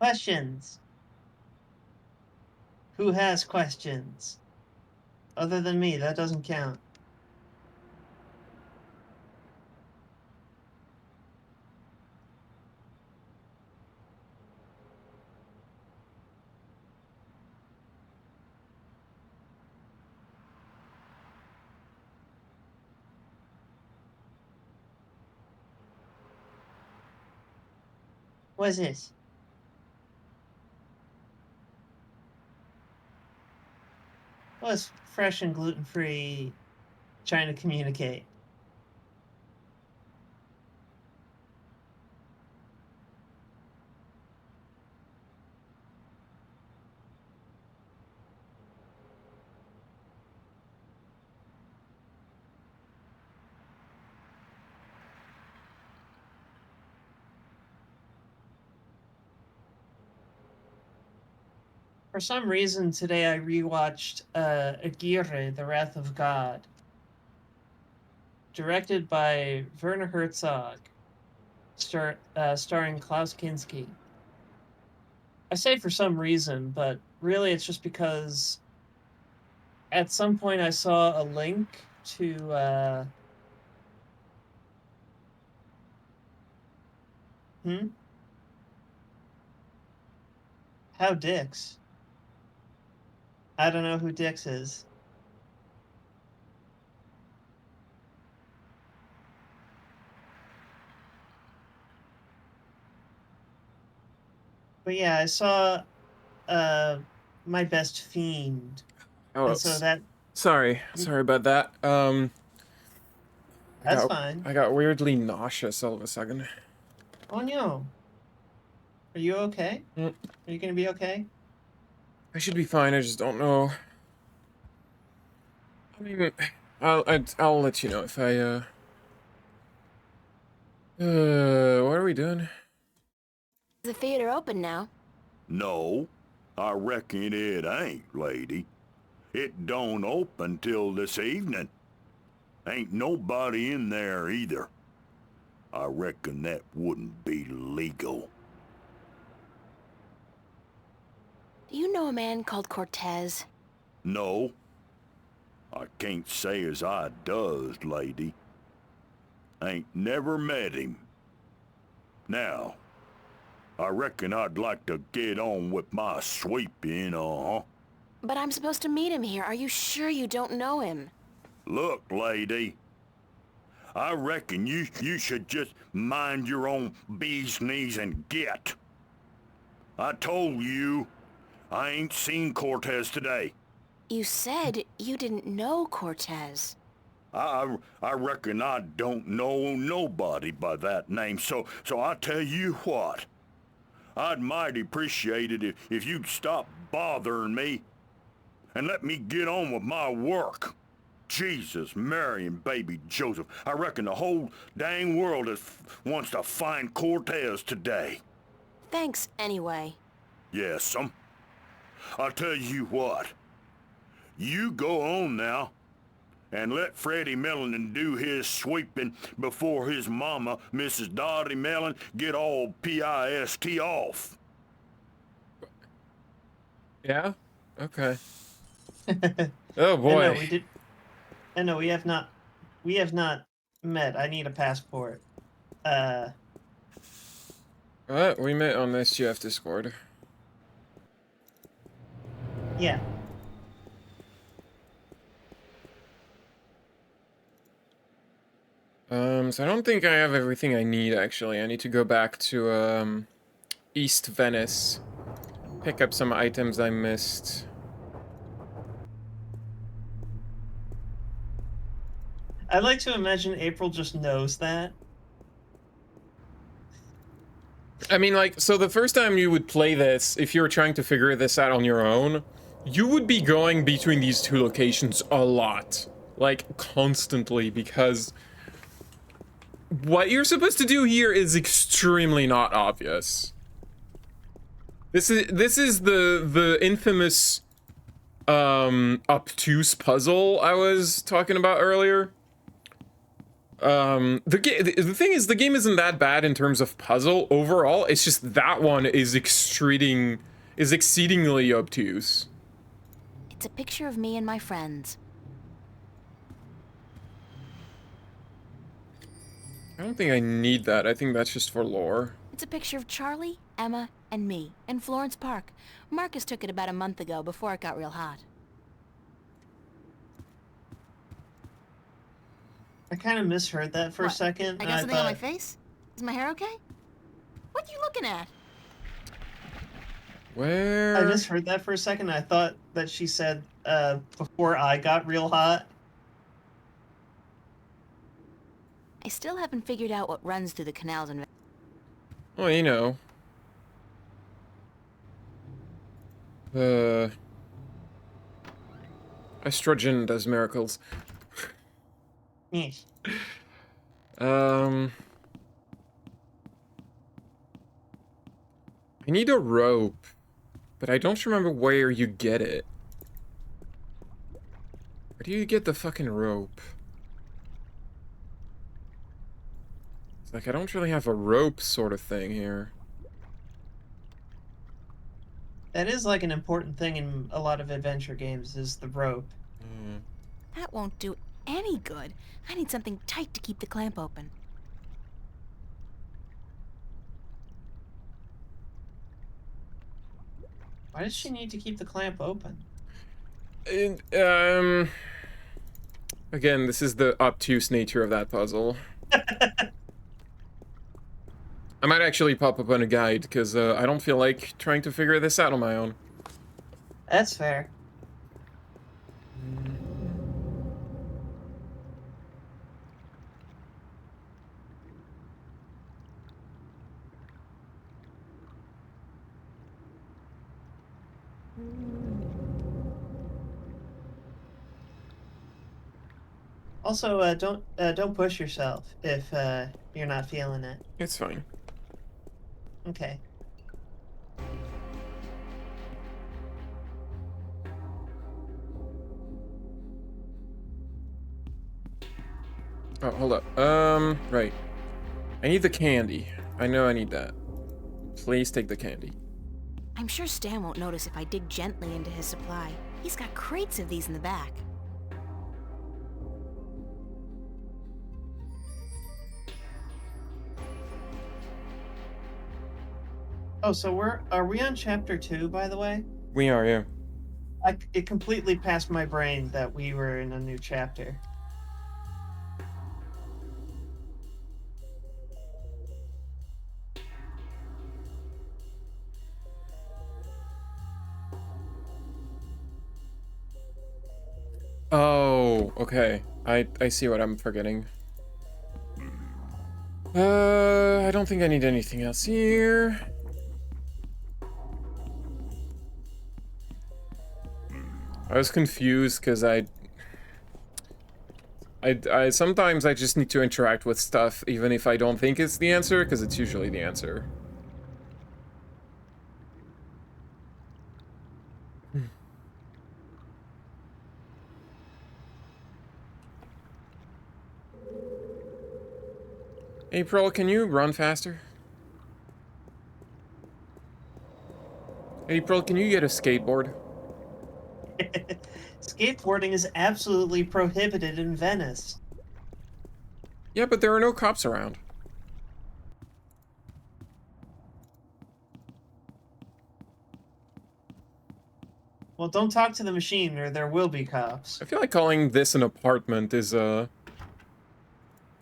Questions. Who has questions? Other than me, that doesn't count. What's this? Well, it's fresh and gluten-free, trying to communicate. For some reason, today I rewatched Aguirre, The Wrath of God, directed by Werner Herzog, starring Klaus Kinski. I say for some reason, but really it's just because at some point I saw a link to How Dix? I don't know who Dix is. But yeah, I saw My Best Fiend. Oh, and so that sorry about that. That's fine. I got weirdly nauseous all of a sudden. Oh no. Are you okay? Are you gonna be okay? I should be fine. I just don't know. I mean, I'll let you know if I what are we doing? Is the theater open now? No, I reckon it ain't, lady. It don't open till this evening. Ain't nobody in there either. I reckon that wouldn't be legal. Do you know a man called Cortez? No. I can't say as I does, lady. Ain't never met him. Now, I reckon I'd like to get on with my sweeping, But I'm supposed to meet him here. Are you sure you don't know him? Look, lady. I reckon you should just mind your own bee's knees and get. I told you, I ain't seen Cortez today. You said you didn't know Cortez. I reckon I don't know nobody by that name, so I tell you what. I'd mighty appreciate it if you'd stop bothering me and let me get on with my work. Jesus, Mary, and baby Joseph. I reckon the whole dang world wants to find Cortez today. Thanks, anyway. Yes'm. I'll tell you what. You go on now, and let Freddie Mellon do his sweeping before his mama, Mrs. Dottie Mellon, get all pissed off. Yeah? Okay. Oh boy. No, we have not met. I need a passport. What? We met on this GF Discord. Yeah. So I don't think I have everything I need, actually. I need to go back to, East Venice. Pick up some items I missed. I'd like to imagine April just knows that. I mean, like, so the first time you would play this, if you were trying to figure this out on your own, you would be going between these two locations a lot. Like, constantly, because what you're supposed to do here is extremely not obvious. This is the infamous obtuse puzzle I was talking about earlier. The thing is, the game isn't that bad in terms of puzzle overall. It's just that one is exceedingly obtuse. It's a picture of me and my friends. I don't think I need that. I think that's just for lore. It's a picture of Charlie, Emma, and me in Florence Park. Marcus took it about a month ago before it got real hot. I kind of misheard that for a second. I got something on my face? Is my hair okay? What are you looking at? Where? I misheard that for a second. I thought that she said, before I got real hot. I still haven't figured out what runs through the canals in... Well, you know. Estrogen does miracles. Yes. I need a rope, but I don't remember where you get it. Where do you get the fucking rope? It's like I don't really have a rope sort of thing here. That is like an important thing in a lot of adventure games, is the rope. That won't do any good. I need something tight to keep the clamp open. Why does she need to keep the clamp open? Again, this is the obtuse nature of that puzzle. I might actually pop up on a guide, because I don't feel like trying to figure this out on my own. That's fair. Also, don't push yourself if you're not feeling it. It's fine. Okay. Oh, hold up. Right. I need the candy. I know I need that. Please take the candy. I'm sure Stan won't notice if I dig gently into his supply. He's got crates of these in the back. Oh, so are we on chapter 2, by the way? We are, yeah. It completely passed my brain that we were in a new chapter. Oh, okay. I see what I'm forgetting. I don't think I need anything else here. I was confused because I sometimes I just need to interact with stuff even if I don't think it's the answer, because it's usually the answer. April, can you run faster? April, can you get a skateboard? Skateboarding is absolutely prohibited in Venice. Yeah, but there are no cops around. Well, don't talk to the machine or there will be cops. I feel like calling this an apartment is,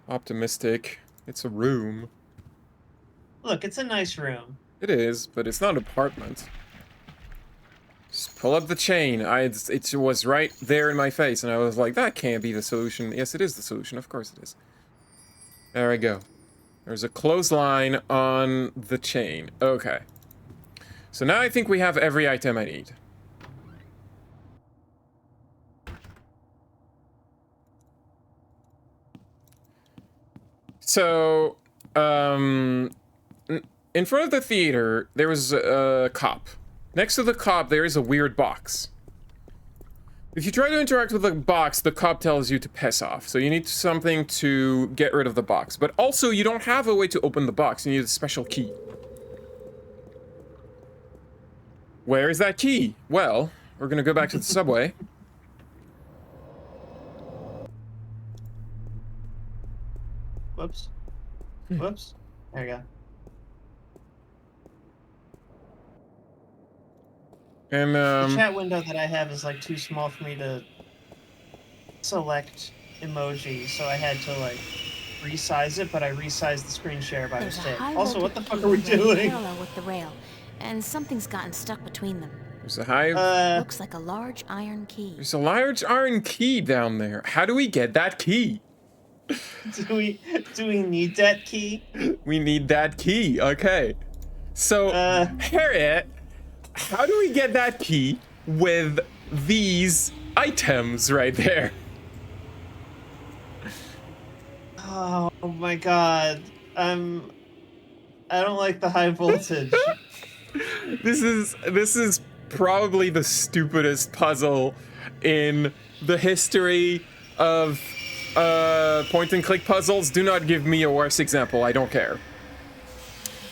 optimistic. It's a room. Look, it's a nice room. It is, but it's not an apartment. Just pull up the chain. It was right there in my face, and I was like, that can't be the solution. Yes, it is the solution. Of course it is. There we go. There's a clothesline on the chain. Okay. So now I think we have every item I need. So, in front of the theater, there was a cop. Next to the cop, there is a weird box. If you try to interact with the box, the cop tells you to piss off. So you need something to get rid of the box. But also, you don't have a way to open the box. You need a special key. Where is that key? Well, we're gonna go back to the subway. Whoops. Whoops. There you go. And, the chat window that I have is like too small for me to select emoji, so I had to like resize it, but I resized the screen share by mistake. Also, what the fuck are we doing? Parallel with the rail, and something's gotten stuck between them. There's a high... Looks like a large iron key. There's a large iron key down there. How do we get that key? Do we need that key? We need that key. Okay. So, Harriet, how do we get that key with these items right there? Oh my god. I don't like the high voltage. This is probably the stupidest puzzle in the history of point and click puzzles. Do not give me a worse example. I don't care.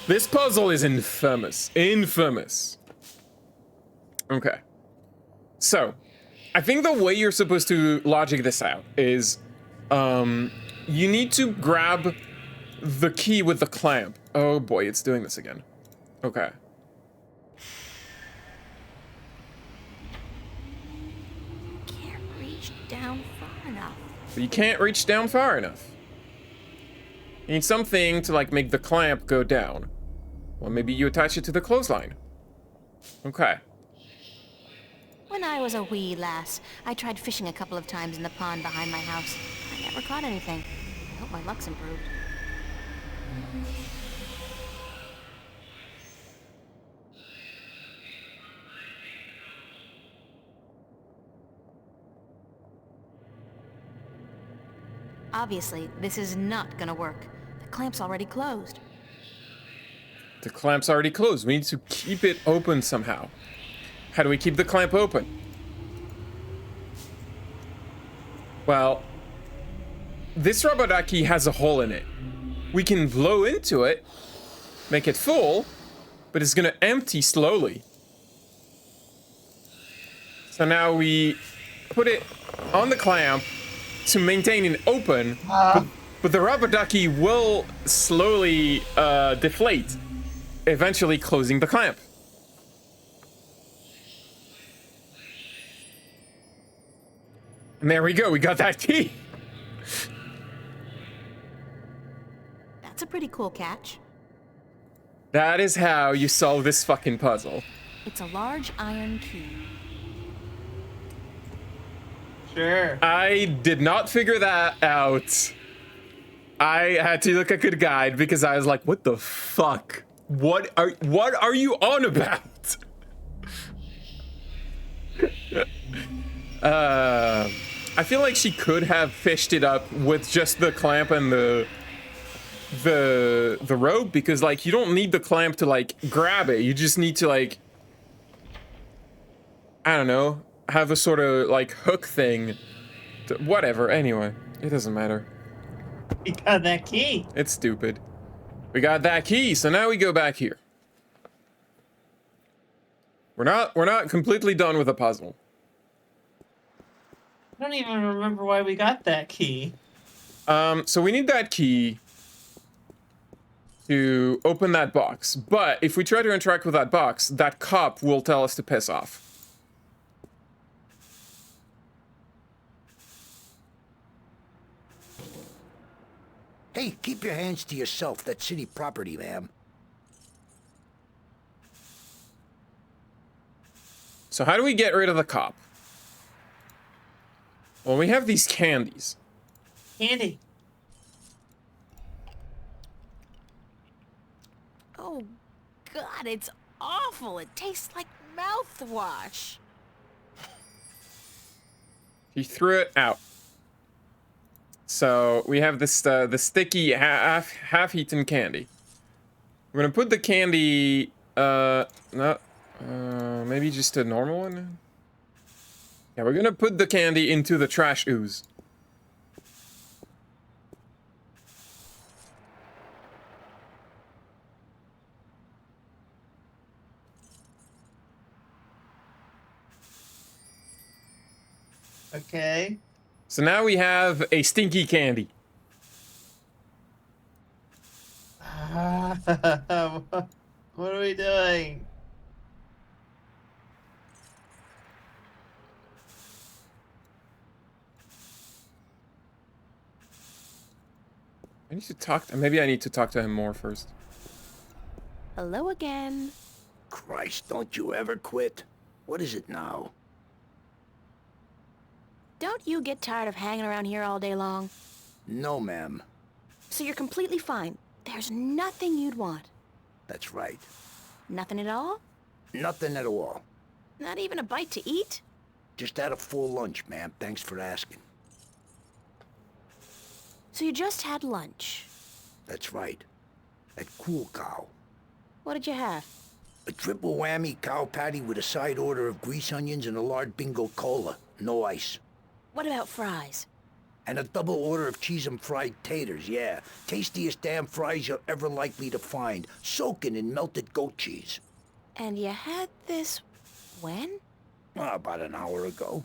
This puzzle is infamous. Infamous. Okay. So, I think the way you're supposed to logic this out is, you need to grab the key with the clamp. Oh boy, it's doing this again. Okay. Can't reach down far enough. But you can't reach down far enough. You need something to, like, make the clamp go down. Well, maybe you attach it to the clothesline. Okay. When I was a wee lass, I tried fishing a couple of times in the pond behind my house. I never caught anything. I hope my luck's improved. Obviously, this is not gonna work. The clamp's already closed. The clamp's already closed. We need to keep it open somehow. How do we keep the clamp open? Well, this rubber key has a hole in it. We can blow into it, make it full, but it's gonna empty slowly. So now we put it on the clamp to maintain it open, but the rubber ducky will slowly deflate, eventually closing the clamp. And there we go, we got that key. That's a pretty cool catch. That is how you solve this fucking puzzle. It's a large iron key. Sure. I did not figure that out. I had to look at a guide because I was like, what the fuck? What are you on about? I feel like she could have fished it up with just the clamp and the rope, because like you don't need the clamp to like grab it. You just need to like, I don't know, have a sort of like hook thing. Whatever. Anyway, it doesn't matter. We got that key. It's stupid. We got that key, so now we go back here. We're not completely done with the puzzle. I don't even remember why we got that key. So we need that key to open that box. But if we try to interact with that box, that cop will tell us to piss off. Hey, keep your hands to yourself. That's city property, ma'am. So how do we get rid of the cop? Well, we have these candies. Candy. Oh, God, it's awful. It tastes like mouthwash. He threw it out. So we have this the sticky half-eaten candy. We're gonna put the candy maybe just a normal one. Yeah, Yeah, we're gonna put the candy into the trash ooze. Okay. So now we have a stinky candy. What are we doing? I need to talk to, maybe I need to talk to him more first. Hello again. Christ, don't you ever quit. What is it now? Don't you get tired of hanging around here all day long? No, ma'am. So you're completely fine. There's nothing you'd want. That's right. Nothing at all? Nothing at all. Not even a bite to eat? Just had a full lunch, ma'am. Thanks for asking. So you just had lunch? That's right. At Cool Cow. What did you have? A triple whammy cow patty with a side order of grease onions and a large bingo cola. No ice. What about fries? And a double order of cheese and fried taters, yeah. Tastiest damn fries you're ever likely to find. Soaking in melted goat cheese. And you had this when? About an hour ago.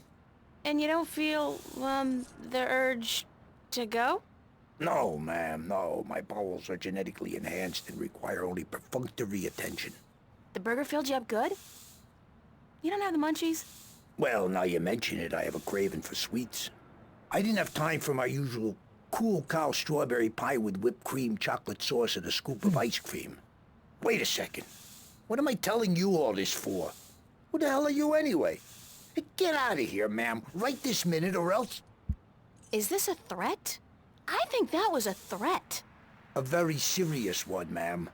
And you don't feel, the urge to go? No, ma'am, no. My bowels are genetically enhanced and require only perfunctory attention. The burger filled you up good? You don't have the munchies? Well, now you mention it, I have a craving for sweets. I didn't have time for my usual Cool Cow strawberry pie with whipped cream, chocolate sauce, and a scoop of ice cream. Wait a second. What am I telling you all this for? Who the hell are you anyway? Hey, get out of here, ma'am, right this minute or else... Is this a threat? I think that was a threat. A very serious one, ma'am.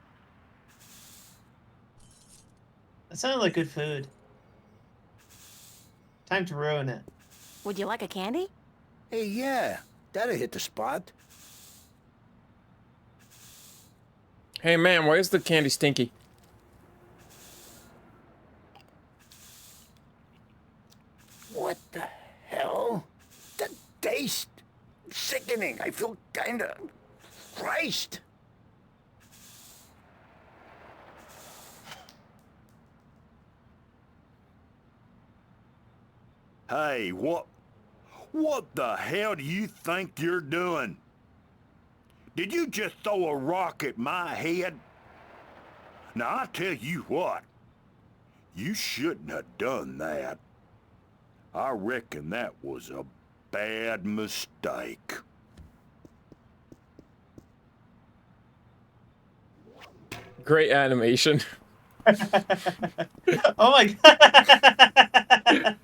That sounded like good food. Time to ruin it. Would you like a candy? Hey, yeah, that'll hit the spot. Hey man, why is the candy stinky? What the hell? The taste? Sickening. I feel kinda... Christ! Hey, what the hell do you think you're doing? Did you just throw a rock at my head? Now, I tell you what, you shouldn't have done that. I reckon that was a bad mistake. Great animation. Oh my god!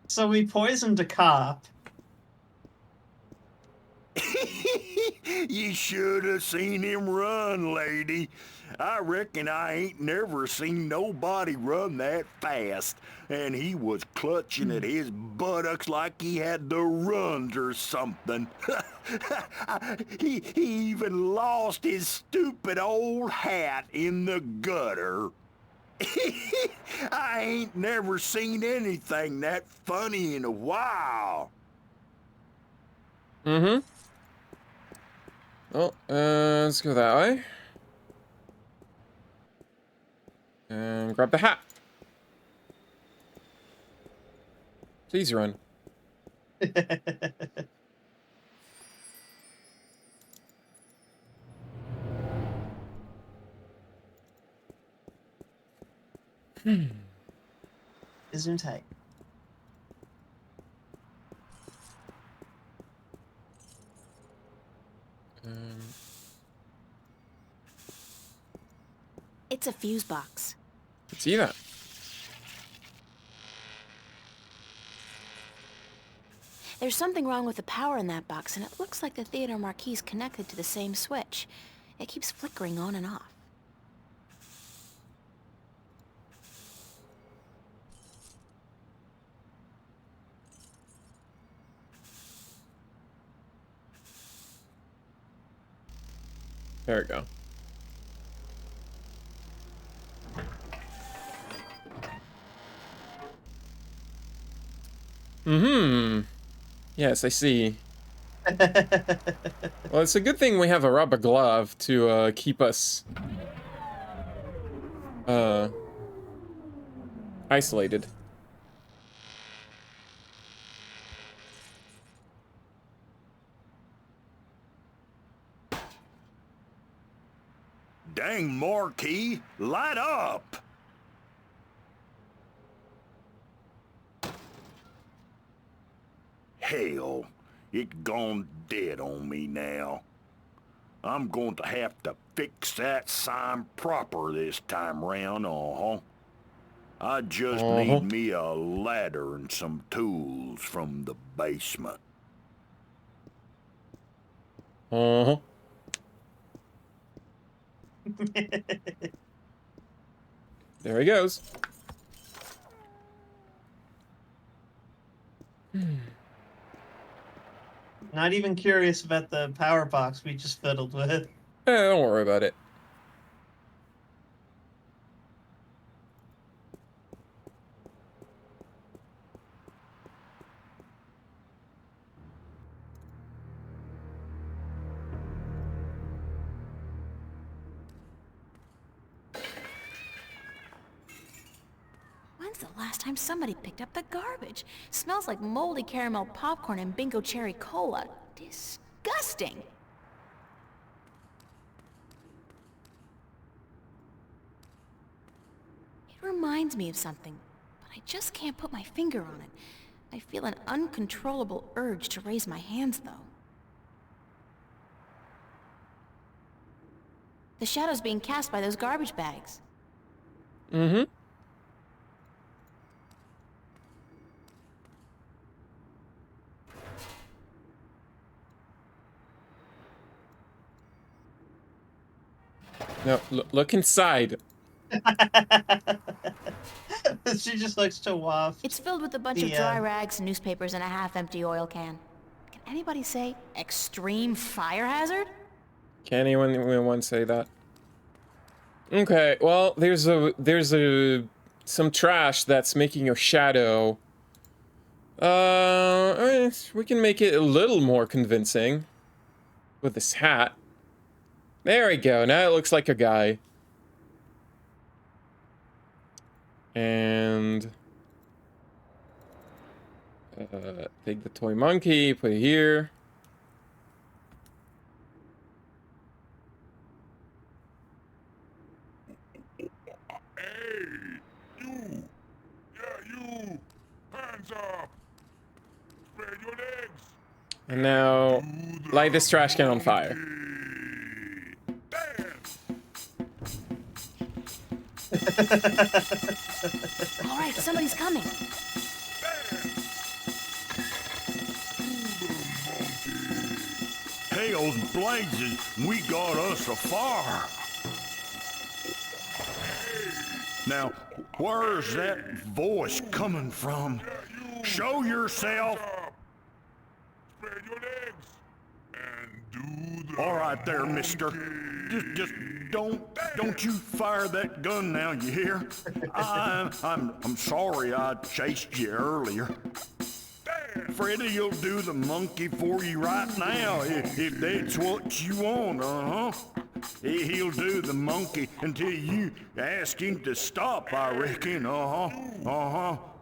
So we poisoned a cop. You should have seen him run, lady. I reckon I ain't never seen nobody run that fast. And he was clutching at his buttocks like he had the runs or something. He even lost his stupid old hat in the gutter. I ain't never seen anything that funny in a while. Mm-hmm. Well, let's go that way. And grab the hat. Please run. Gesundheit. It's a fuse box. See that? There's something wrong with the power in that box, and it looks like the theater marquee's connected to the same switch. It keeps flickering on and off. There we go. Mm-hmm. Yes, I see. Well, it's a good thing we have a rubber glove to keep us isolated. Dang marquee, light up! Hell, it gone dead on me now. I'm going to have to fix that sign proper this time round, I just need me a ladder and some tools from the basement. There he goes. Not even curious about the power box we just fiddled with. Don't worry about it. When's the last time somebody picked up the garbage? Smells like moldy caramel popcorn and bingo cherry cola. Disgusting! It reminds me of something, but I just can't put my finger on it. I feel an uncontrollable urge to raise my hands, though. The shadow's being cast by those garbage bags. Mm-hmm. No, look inside. She just likes to waft. It's filled with a bunch of dry rags, newspapers, and a half-empty oil can. Can anybody say extreme fire hazard? Can anyone say that? Okay, well, there's some trash that's making a shadow. We can make it a little more convincing with this hat. There we go. Now it looks like a guy. And take the toy monkey, put it here. Hands up! Spread your legs! And now light this trash can on fire. All right, somebody's coming. Hell's blazes, we got us a fire. Now, where's that voice coming from? Show yourself. Spread your legs and do the all right there, mister. Just don't you fire that gun now, you hear? I'm sorry I chased you earlier. Freddy'll do the monkey for you right now if that's what you want, He'll do the monkey until you ask him to stop, I reckon, Hands up!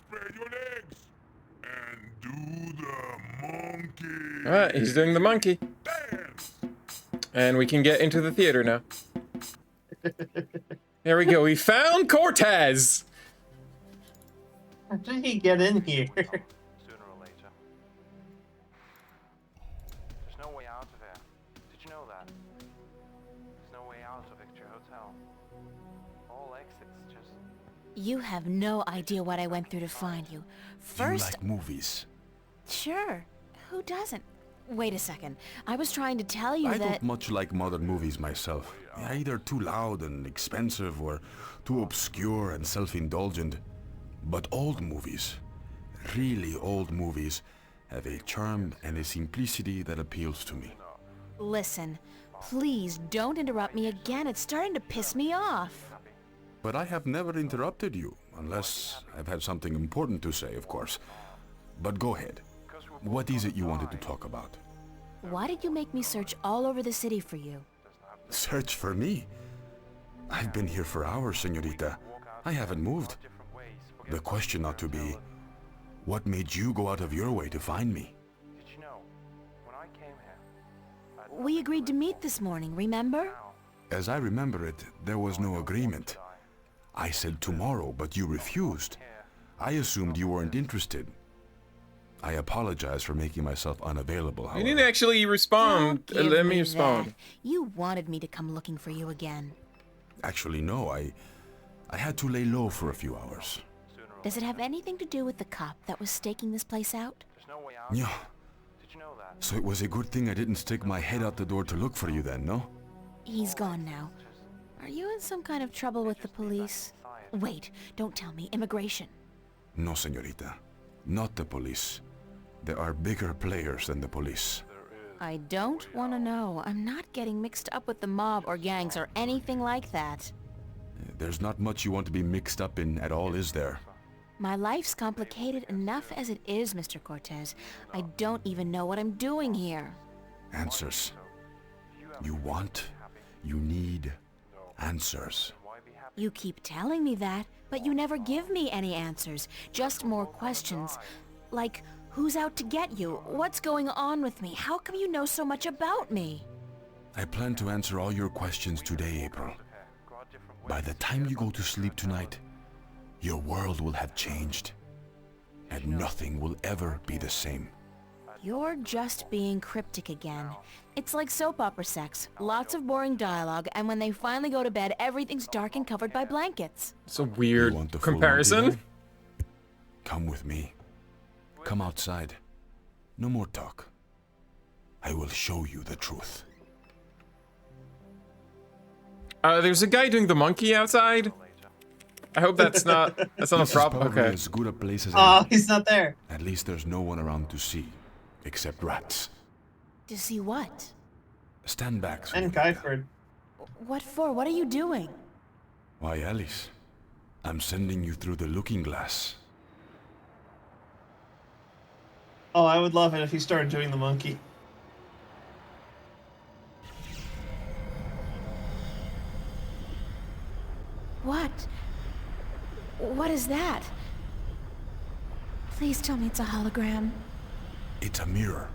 Spread your legs and do the monkey. Alright, he's doing the monkey. And we can get into the theater now. There we go, we found Cortez! How did he get in here? Sooner or later. There's no way out of here. Did you know that? There's no way out of Victory Hotel. All exits just... You have no idea what I went through to find you. First... You like movies? Sure. Who doesn't? Wait a second. I was trying to tell you I that... don't much like modern movies myself. They're either too loud and expensive or too obscure and self-indulgent. But old movies, really old movies, have a charm and a simplicity that appeals to me. Listen, please don't interrupt me again. It's starting to piss me off. But I have never interrupted you. Unless I've had something important to say, of course. But go ahead. What is it you wanted to talk about? Why did you make me search all over the city for you? Search for me? I've been here for hours, señorita. I haven't moved. The question ought to be, what made you go out of your way to find me? We agreed to meet this morning, remember? As I remember it, there was no agreement. I said tomorrow, but you refused. I assumed you weren't interested. I apologize for making myself unavailable, You however. didn't actually respond. Don't give Let me me respond. that. You wanted me to come looking for you again. Actually, no. I had to lay low for a few hours. Does it have anything to do with the cop that was staking this place out? Yeah. So it was a good thing I didn't stick my head out the door to look for you then, no? He's gone now. Are you in some kind of trouble with the police? Wait, don't tell me. Immigration. No, señorita. Not the police. There are bigger players than the police. I don't want to know. I'm not getting mixed up with the mob or gangs or anything like that. There's not much you want to be mixed up in at all, is there? My life's complicated enough as it is, Mr. Cortez. I don't even know what I'm doing here. Answers. You want, you need answers. You keep telling me that, but you never give me any answers. Just more questions. Like, who's out to get you? What's going on with me? How come you know so much about me? I plan to answer all your questions today, April. By the time you go to sleep tonight, your world will have changed, and nothing will ever be the same. You're just being cryptic again. It's like soap opera sex. Lots of boring dialogue, and when they finally go to bed, everything's dark and covered by blankets. It's a weird You want the full comparison. Monty, then? Come with me. Come outside. No more talk. I will show you the truth. There's a guy doing the monkey outside. I hope that's not a This is problem. probably Okay. as good a place as Oh, any. he's not there. At least there's no one around to see, except rats. To see what? Stand back, And señorita. Kyford. What for? What are you doing? Why, Alice, I'm sending you through the looking glass. Oh, I would love it if he started doing the monkey. What? What is that? Please tell me it's a hologram. It's a mirror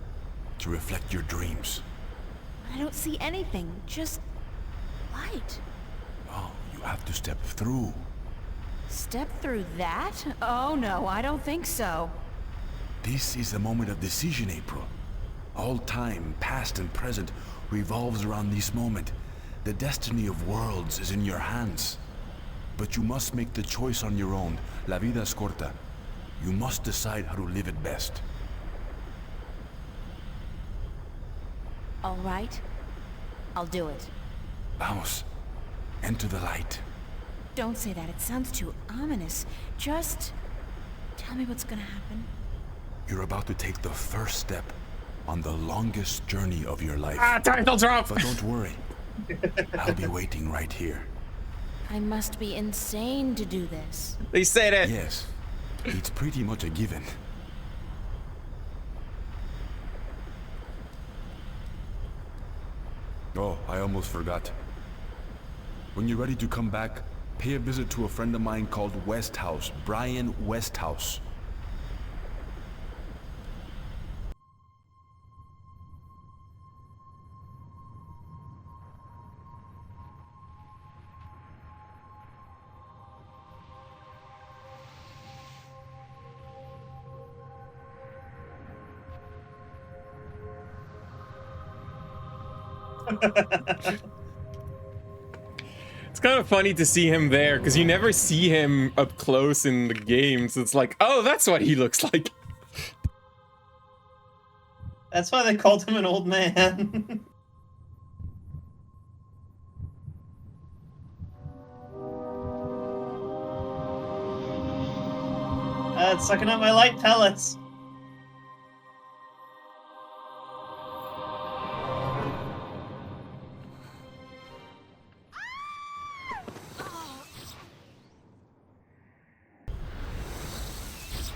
to reflect your dreams. I don't see anything, just light. Oh, you have to step through. Step through that? Oh no, I don't think so. This is a moment of decision, April. All time, past and present, revolves around this moment. The destiny of worlds is in your hands. But you must make the choice on your own. La vida es corta. You must decide how to live it best. All right. I'll do it. Vamos. Enter the light. Don't say that. It sounds too ominous. Just tell me what's gonna happen. You're about to take the first step on the longest journey of your life. Title drop! But don't worry. I'll be waiting right here. I must be insane to do this. They said it. Yes. It's pretty much a given. Oh, I almost forgot. When you're ready to come back, pay a visit to a friend of mine called Westhouse, Brian Westhouse. It's kind of funny to see him there because you never see him up close in the games. It's like, oh, that's what he looks like. That's why they called him an old man. It's sucking up my light pellets.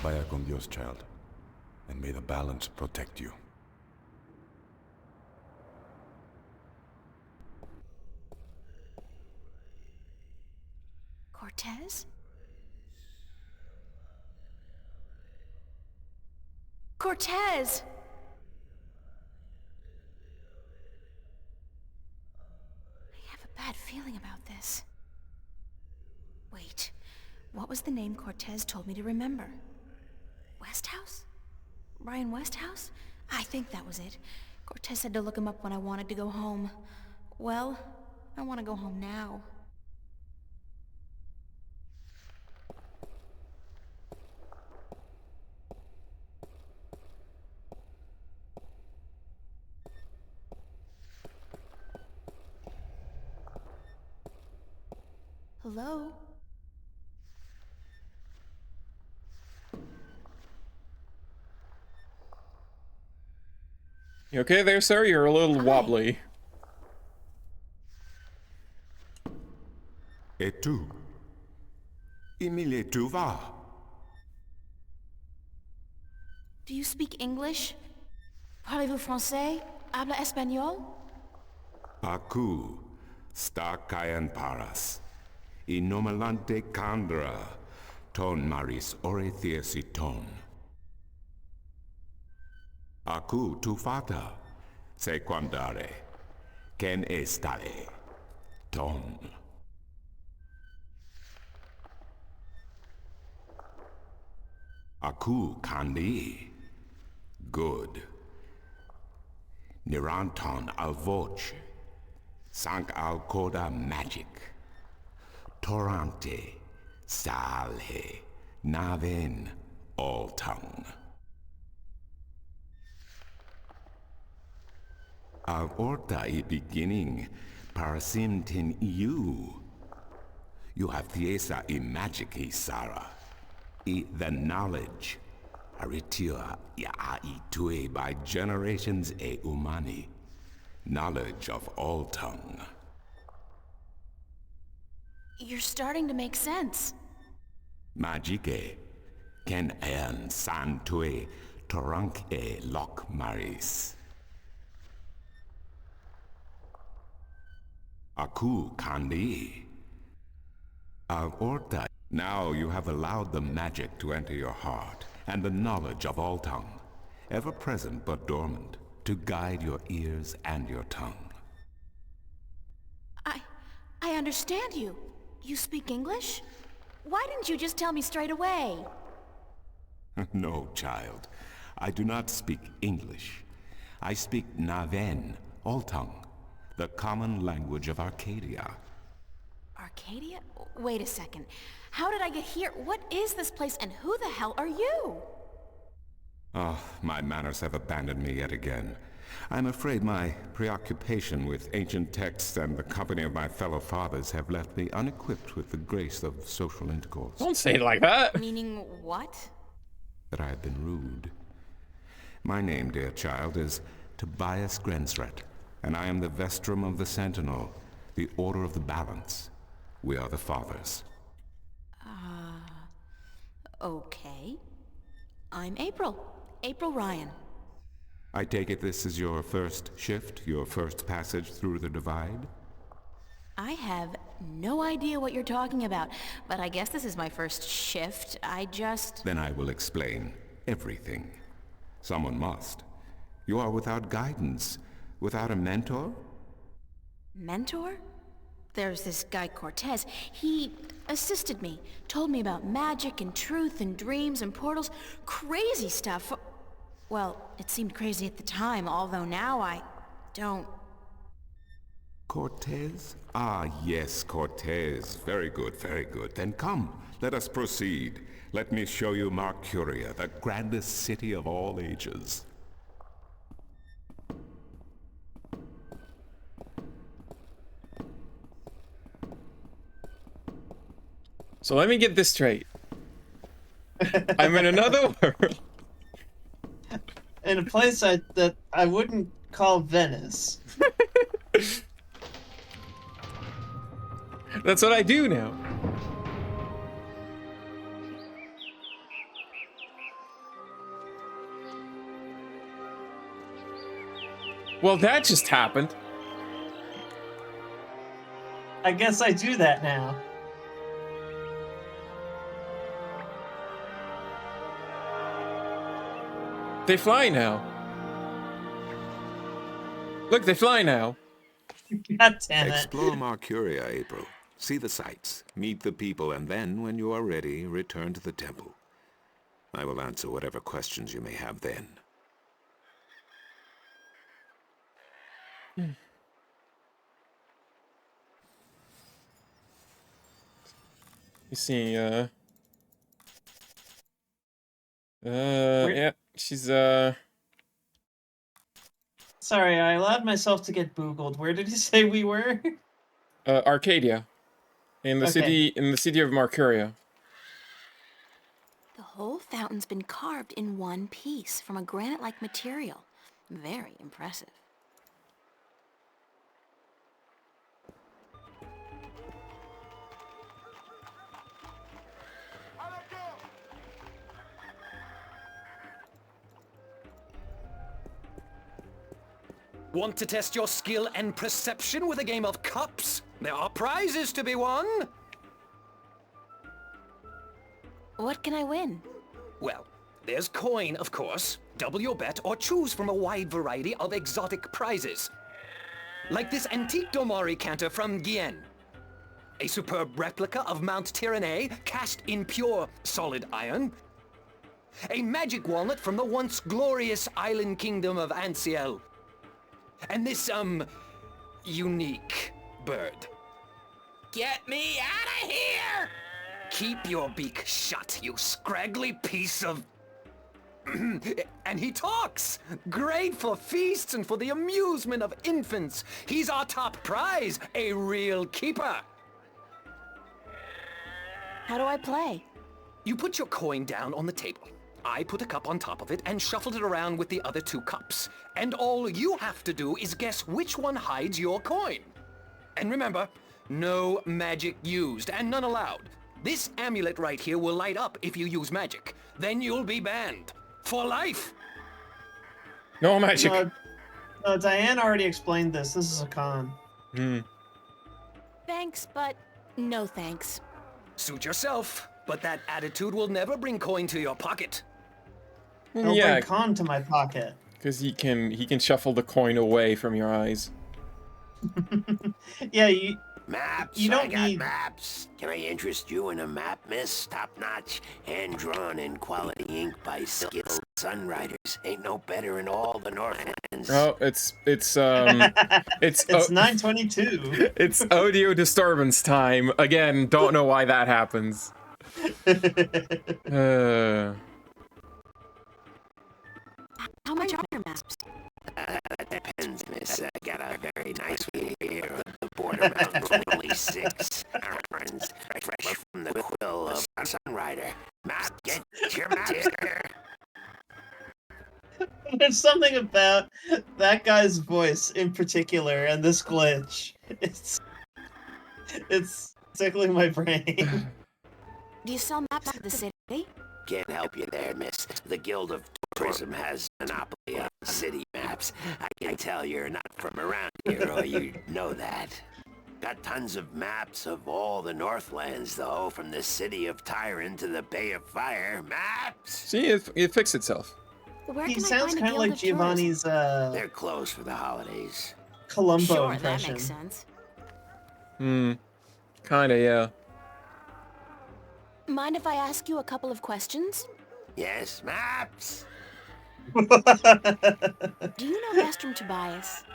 Vaya con Dios, child. And may the balance protect you. Cortez? Cortez! I have a bad feeling about this. Wait, what was the name Cortez told me to remember? Westhouse? Ryan Westhouse? I think that was it. Cortez said to look him up when I wanted to go home. Well, I want to go home now. Hello? You okay there, sir? You're a little wobbly. Et tu? Emile, tu vas? Do you speak English? Parlez-vous français? Habla español? Pacu, sta caen paras. Inomalante candra, ton maris orethesiton. Aku tu fata, se quandare, ken estare, ton. Aku kandi, good. Niranton al voce, sank al coda magic. Torrante, salhe, naven, all tongue. Av orta I beginning, parasimtin you. You have thiesa I magic I Sara. I the knowledge. Aritua ya I tue by generations e umani. Knowledge of all tongue. You're starting to make sense. Magique, ken en santue torank e loc maris. Aku kandi. Av orta. Now you have allowed the magic to enter your heart, and the knowledge of all tongue, ever present but dormant, to guide your ears and your tongue. I understand you. You speak English? Why didn't you just tell me straight away? No, child. I do not speak English. I speak Naven, all tongue, the common language of Arcadia. Arcadia? Wait a second. How did I get here? What is this place, and who the hell are you? Oh, my manners have abandoned me yet again. I'm afraid my preoccupation with ancient texts and the company of my fellow fathers have left me unequipped with the grace of social intercourse. Don't say it like that. Meaning what? That I have been rude. My name, dear child, is Tobias Grensret, and I am the Vestrum of the Sentinel, the Order of the Balance. We are the fathers. Okay. I'm April. April Ryan. I take it this is your first shift, your first passage through the divide? I have no idea what you're talking about, but I guess this is my first shift. Then I will explain everything. Someone must. You are without guidance, without a mentor? Mentor? There's this guy Cortez. He assisted me, told me about magic and truth and dreams and portals. Crazy stuff. Well, it seemed crazy at the time, although now I don't... Cortez? Ah, yes, Cortez. Very good, very good. Then come, let us proceed. Let me show you Mercuria, the grandest city of all ages. So let me get this straight. I'm in another world. In a place that I wouldn't call Venice. That's what I do now. Well, that just happened. I guess I do that now. They fly now. Look, they fly now. God damn it. Explore Marcuria, April. See the sights, meet the people, and then, when you are ready, return to the temple. I will answer whatever questions you may have then. You see, yeah, she's, Sorry, I allowed myself to get boogled. Where did you say we were? Arcadia. In the Okay. city of Marcuria. The whole fountain's been carved in one piece from a granite-like material. Very impressive. Want to test your skill and perception with a game of cups? There are prizes to be won! What can I win? Well, there's coin, of course. Double your bet or choose from a wide variety of exotic prizes. Like this antique Domari canter from Guyenne. A superb replica of Mount Tyranny cast in pure solid iron. A magic walnut from the once glorious island kingdom of Ansiel. And this, unique bird. Get me out of here! Keep your beak shut, you scraggly piece of... And he talks! Great for feasts and for the amusement of infants. He's our top prize, a real keeper. How do I play? You put your coin down on the table. I put a cup on top of it and shuffled it around with the other two cups. And all you have to do is guess which one hides your coin. And remember, no magic used and none allowed. This amulet right here will light up if you use magic. Then you'll be banned. For life! No magic. No, Diane already explained this. This is a con. Thanks, but no thanks. Suit yourself, but that attitude will never bring coin to your pocket. It'll bring con to my pocket. Because he can shuffle the coin away from your eyes. Yeah, you... Maps, You don't I got need... maps. Can I interest you in a map, miss? Top-notch, hand-drawn in quality ink by skilled sunwriters. Ain't no better in all the Northlands. Oh, it's It's 9:22. It's audio disturbance time. Again, don't know why that happens. How much are your maps? That depends, miss. I got a very nice one here. The border mountains only 6 irons, fresh from the quill of a sunwriter. Map, get your maps here. There's something about that guy's voice in particular and this glitch. It's tickling my brain. Do you sell maps of the city? Can't help you there, miss. The Guild of Tourism has a monopoly on city maps. I can tell you're not from around here, or you'd know that. Got tons of maps of all the Northlands, though, from the city of Tyron to the Bay of Fire. Maps! See, it fixed itself. Where He can I sounds find a kind of Guild like of Tourism? Giovanni's They're closed for the holidays. Columbo Sure, impression. that makes sense. Kinda, yeah. Mind if I ask you a couple of questions? Yes, maps! Do you know Vestrum Tobias?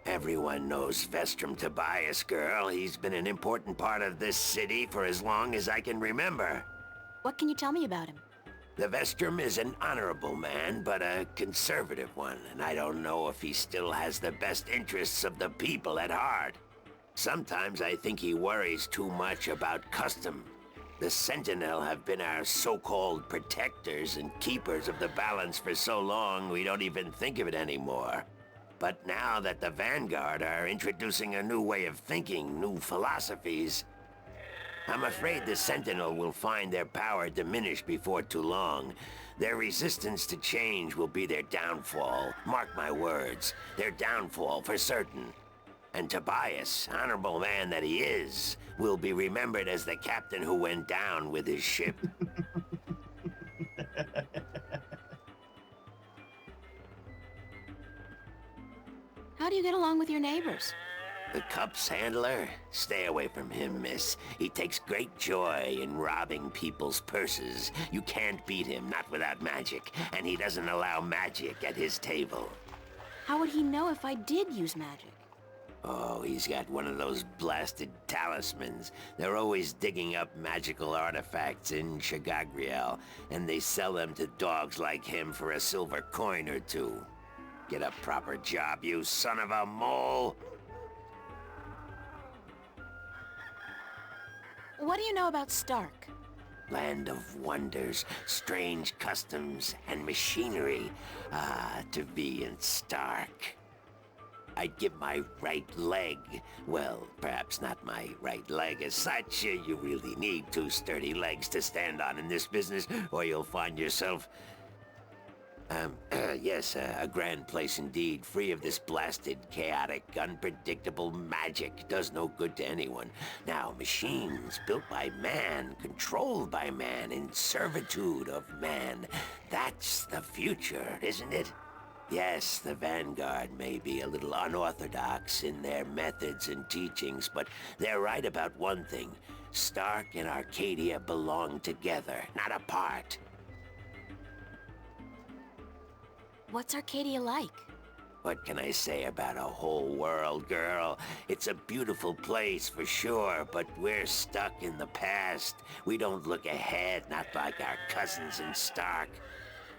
Everyone knows Vestrum Tobias, girl. He's been an important part of this city for as long as I can remember. What can you tell me about him? The Vestrum is an honorable man, but a conservative one, and I don't know if he still has the best interests of the people at heart. Sometimes I think he worries too much about custom. The Sentinel have been our so-called protectors and keepers of the balance for so long we don't even think of it anymore. But now that the Vanguard are introducing a new way of thinking, new philosophies, I'm afraid the Sentinel will find their power diminish before too long. Their resistance to change will be their downfall. Mark my words, their downfall for certain. And Tobias, honorable man that he is, will be remembered as the captain who went down with his ship. How do you get along with your neighbors? The Cups handler? Stay away from him, miss. He takes great joy in robbing people's purses. You can't beat him, not without magic. And he doesn't allow magic at his table. How would he know if I did use magic? Oh, he's got one of those blasted talismans. They're always digging up magical artifacts in Shagagriel, and they sell them to dogs like him for a silver coin or two. Get a proper job, you son of a mole! What do you know about Stark? Land of wonders, strange customs, and machinery. Ah, to be in Stark. I'd give my right leg. Well, perhaps not my right leg as such. You really need two sturdy legs to stand on in this business, or you'll find yourself... yes, a grand place indeed, free of this blasted, chaotic, unpredictable magic. Does no good to anyone. Now, machines built by man, controlled by man, in servitude of man. That's the future, isn't it? Yes, the Vanguard may be a little unorthodox in their methods and teachings, but they're right about one thing. Stark and Arcadia belong together, not apart. What's Arcadia like? What can I say about a whole world, girl? It's a beautiful place for sure, but we're stuck in the past. We don't look ahead, not like our cousins in Stark.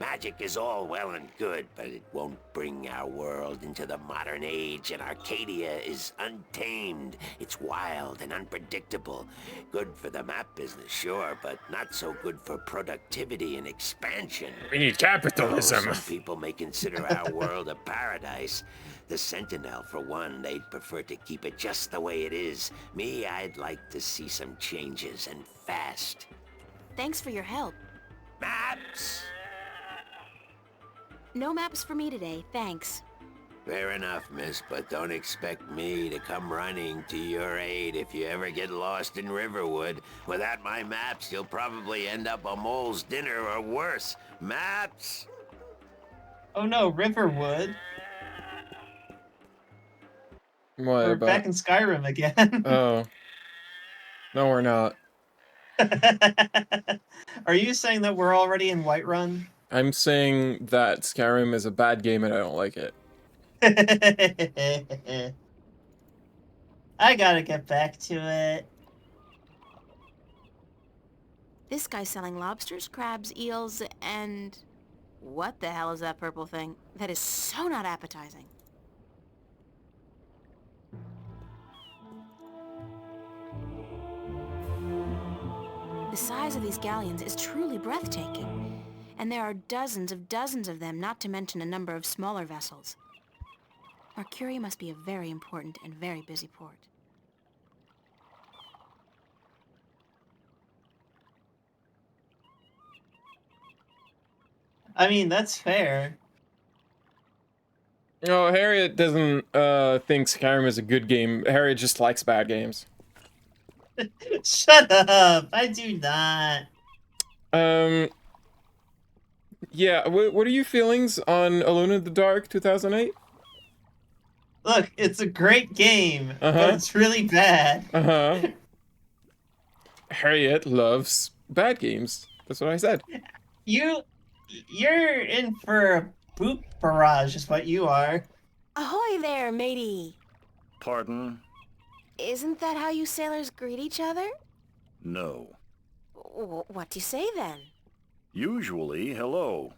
Magic is all well and good, but it won't bring our world into the modern age, and Arcadia is untamed. It's wild and unpredictable. Good for the map business, sure, but not so good for productivity and expansion. We need capitalism. Some people may consider our world a paradise. The Sentinel, for one, they'd prefer to keep it just the way it is. Me, I'd like to see some changes, and fast. Thanks for your help. Maps! No maps for me today, thanks. Fair enough, miss, but don't expect me to come running to your aid if you ever get lost in Riverwood. Without my maps, you'll probably end up a mole's dinner or worse. Maps! Oh no, Riverwood. What We're about... back in Skyrim again. Oh. No, we're not. Are you saying that we're already in Whiterun? I'm saying that Skyrim is a bad game and I don't like it. I gotta get back to it. This guy's selling lobsters, crabs, eels, and... What the hell is that purple thing? That is so not appetizing. The size of these galleons is truly breathtaking. And there are dozens of them, not to mention a number of smaller vessels. Mercuria must be a very important and very busy port. I mean, that's fair. No, Harriet doesn't think Skyrim is a good game. Harriet just likes bad games. Shut up! I do not. Yeah, what are your feelings on Alone in the Dark 2008? Look, it's a great game, Uh-huh. but it's really bad. Uh-huh. Harriet loves bad games. That's what I said. You're in for a poop barrage is what you are. Ahoy there, matey! Pardon? Isn't that how you sailors greet each other? No. What do you say then? Usually, hello.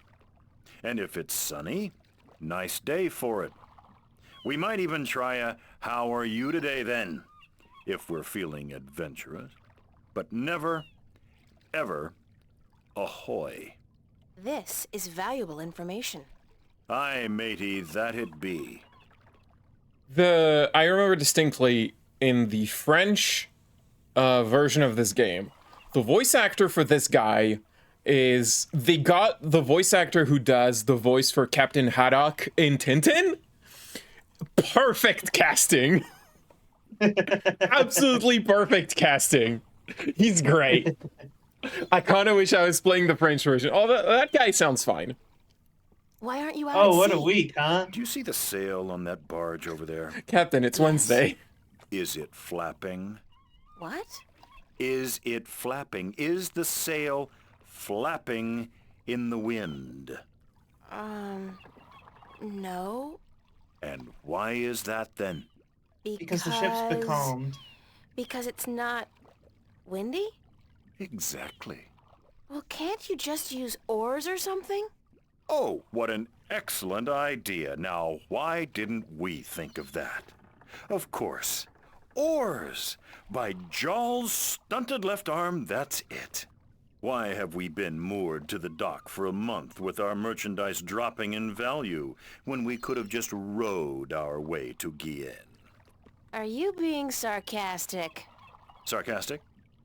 And if it's sunny, nice day for it. We might even try a how are you today then, if we're feeling adventurous. But never, ever, ahoy. This is valuable information. Aye, matey, that it be. I remember distinctly in the French version of this game. The voice actor for this guy is... They got the voice actor who does the voice for Captain Haddock in Tintin. Perfect casting. Absolutely perfect casting. He's great. I kind of wish I was playing the French version. Oh, that guy sounds fine. Why aren't you out Oh, at what sea? a week, huh? Do you see the sail on that barge over there? Captain, it's Wednesday. Is it flapping? What? Is it flapping? Is the sail flapping in the wind? No. And why is that then? Because the ship's becalmed. Because it's not windy? Exactly. Well, can't you just use oars or something? Oh, what an excellent idea. Now, why didn't we think of that? Of course. Oars! By Jaw's stunted left arm, that's it. Why have we been moored to the dock for a month with our merchandise dropping in value when we could have just rowed our way to Guyenne? Are you being sarcastic? Sarcastic?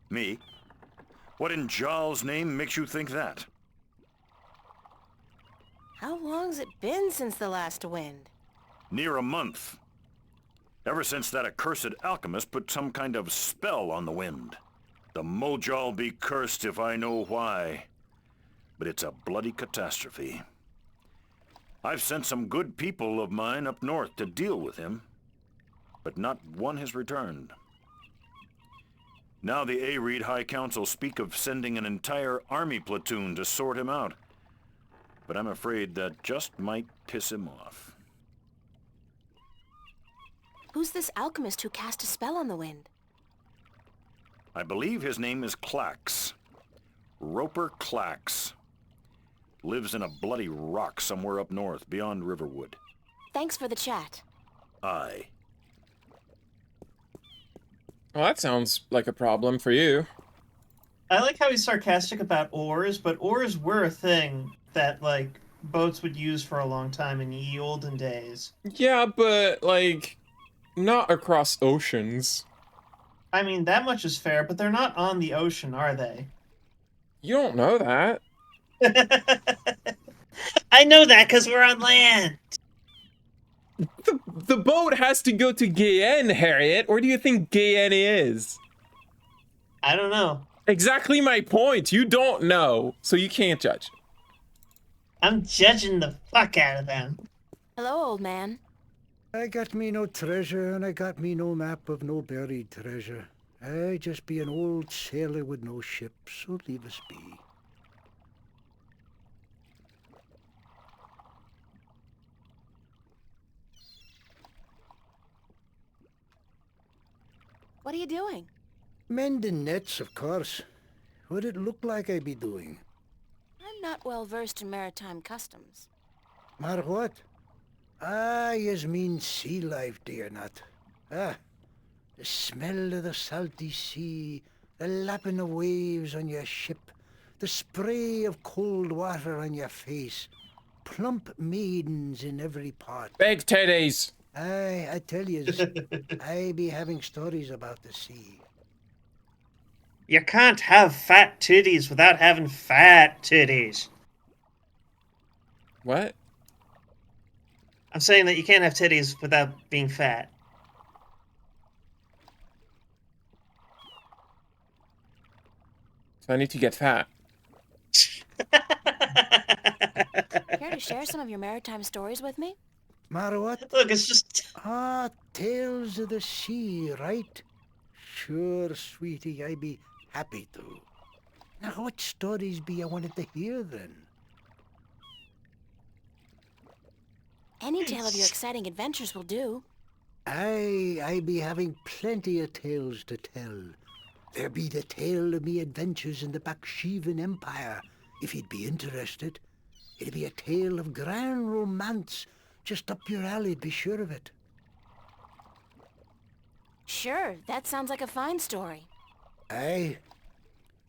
Me? What in Jaw's name makes you think that? How long's it been since the last wind? Near a month. Ever since that accursed alchemist put some kind of spell on the wind. The Moja'll be cursed if I know why. But it's a bloody catastrophe. I've sent some good people of mine up north to deal with him, but not one has returned. Now the Areed High Council speak of sending an entire army platoon to sort him out. But I'm afraid that just might piss him off. Who's this alchemist who cast a spell on the wind? I believe his name is Clax. Roper Clax. Lives in a bloody rock somewhere up north, beyond Riverwood. Thanks for the chat. Aye. Well, that sounds like a problem for you. I like how he's sarcastic about oars, but oars were a thing that, like, boats would use for a long time in ye olden days. Yeah, but, like, not across oceans. I mean, that much is fair, but they're not on the ocean, are they? You don't know that. I know that because we're on land. The boat has to go to Guyenne, Harriet. Where do you think Guyenne is? I don't know. Exactly my point. You don't know, so you can't judge. I'm judging the fuck out of them. Hello, old man. I got me no treasure, and I got me no map of no buried treasure. I just be an old sailor with no ship, so leave us be. What are you doing? Mending nets, of course. What'd it look like I be doing? I'm not well versed in maritime customs. Mar what? Ah, yous mean sea life, do you not? Ah, the smell of the salty sea, the lapping of waves on your ship, the spray of cold water on your face, plump maidens in every part. Big titties. Aye, I tell yous, I be having stories about the sea. You can't have fat titties without having fat titties. What? I'm saying that you can't have titties without being fat. So I need to get fat. Care to share some of your maritime stories with me? Mar what? Look, it's just... Ah, tales of the sea, right? Sure, sweetie, I be happy to. Now, what stories be I wanted to hear, then? Any tale of your exciting adventures will do. I be having plenty of tales to tell. There be the tale of me adventures in the Baksheevan Empire, if you'd be interested. It'd be a tale of grand romance, just up your alley, be sure of it. Sure, that sounds like a fine story. Aye.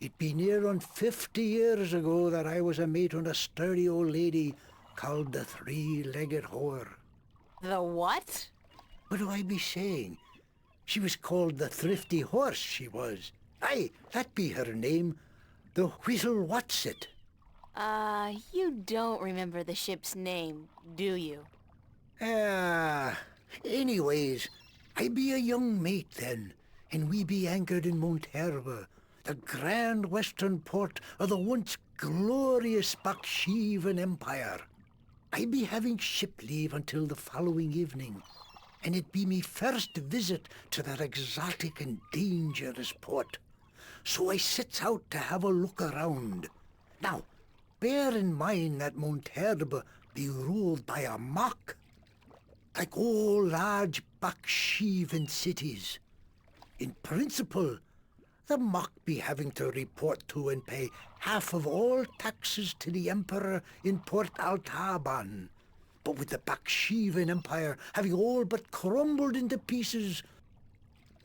It be near on 50 years ago that I was a mate on a sturdy old lady called the Three-Legged Whore. The what? What do I be saying? She was called the Thrifty Horse, she was. Aye, that be her name. The Whistle Whatsit. You don't remember the ship's name, do you? Anyways, I be a young mate then, and we be anchored in Monterba, the grand western port of the once glorious Baksheevan Empire. I be having ship leave until the following evening, and it be me first visit to that exotic and dangerous port. So I sets out to have a look around. Now, bear in mind that Monterba be ruled by a mock, like all large Baksheevan cities. In principle, the mock be having to report to and pay half of all taxes to the emperor in Port Altaban. But with the Baksheevan Empire having all but crumbled into pieces,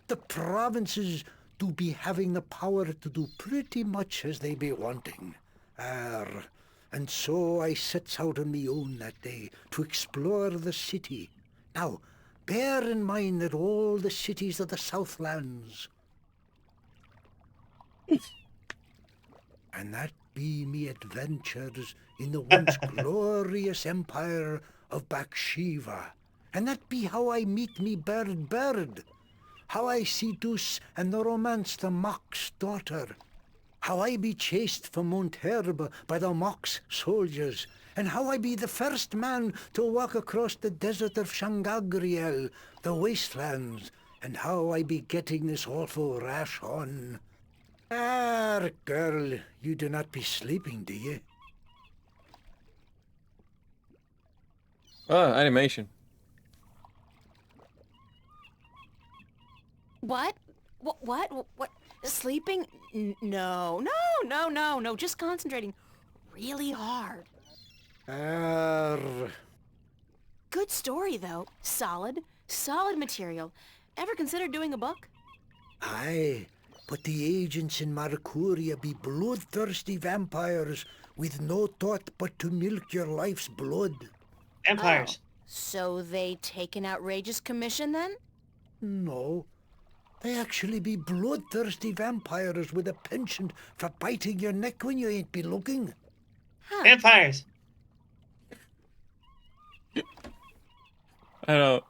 the provinces do be having the power to do pretty much as they be wanting. And so I sets out on me own that day to explore the city. Now, bear in mind that all the cities of the Southlands, and that be me adventures in the once glorious empire of Bakshiva. And that be how I meet me bird, how I see Dus and the romance the Mock's daughter, how I be chased from Monterba by the Mock's soldiers, and how I be the first man to walk across the desert of Shangagriel, the wastelands, and how I be getting this awful rash on. Girl, you do not be sleeping, do you? Oh, animation. What? What? Sleeping? No. Just concentrating really hard. Good story, though. Solid material. Ever considered doing a book? Aye, but the agents in Marcuria be bloodthirsty vampires with no thought but to milk your life's blood. Vampires. Oh, so they take an outrageous commission, then? No. They actually be bloodthirsty vampires with a penchant for biting your neck when you ain't be looking. Huh. Vampires. I don't.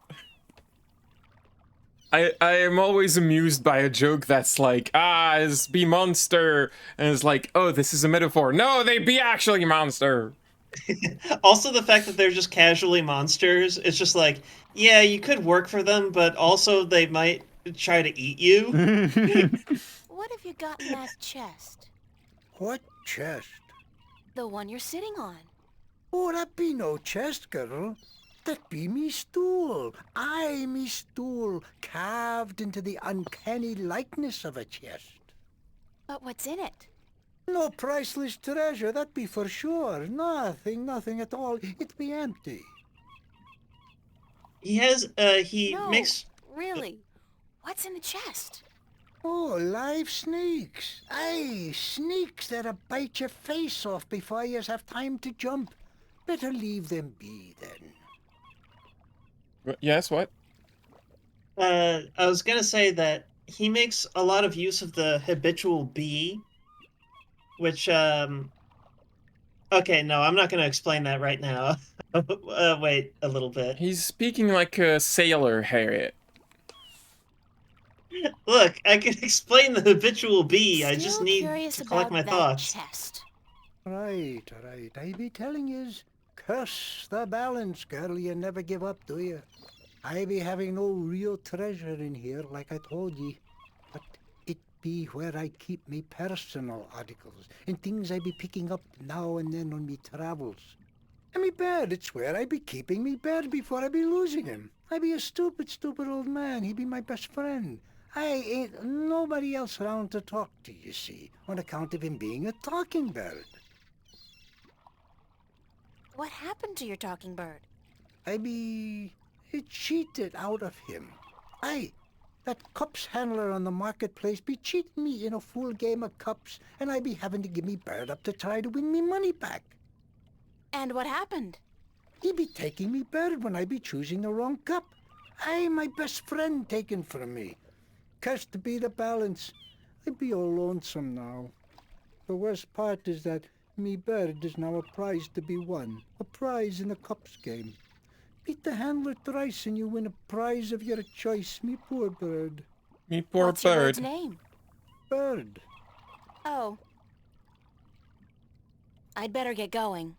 I am always amused by a joke that's like, it's be monster, and it's like, oh, this is a metaphor. No, they be actually monster. Also, the fact that they're just casually monsters, it's just like, yeah, you could work for them, but also they might try to eat you. What have you got in that chest? What chest? The one you're sitting on. Oh, that be no chest, girl. That be me stool. Aye, me stool, carved into the uncanny likeness of a chest. But what's in it? No priceless treasure, that be for sure. Nothing at all. It be empty. He has, No, makes... really. What's in the chest? Oh, live snakes. Aye, snakes that'll bite your face off before you have time to jump. Better leave them be, then. Yes, what? I was gonna say that he makes a lot of use of the habitual bee, which, okay, no, I'm not gonna explain that right now. Wait a little bit. He's speaking like a sailor, Harriet. Look, I can explain the habitual bee. Still I just need curious to collect about my that thoughts. chest. Right. I be telling yous, curse the balance, girl. You never give up, do you? I be having no real treasure in here, like I told ye. But it be where I keep me personal articles and things I be picking up now and then on me travels. And me bed, it's where I be keeping me bed before I be losing him. I be a stupid old man. He be my best friend. I ain't nobody else around to talk to, you see, on account of him being a talking bird. What happened to your talking bird? I be cheated out of him. Aye, that cups handler on the marketplace be cheating me in a full game of cups, and I be having to give me bird up to try to win me money back. And what happened? He be taking me bird when I be choosing the wrong cup. Aye, my best friend taken from me. cash to be the balance. I'd be all lonesome now. The worst part is that me bird is now a prize to be won. A prize in the cups game. Beat the handler thrice and you win a prize of your choice, me poor bird. Me poor What's your bird's bird. name? Bird. Oh. I'd better get going.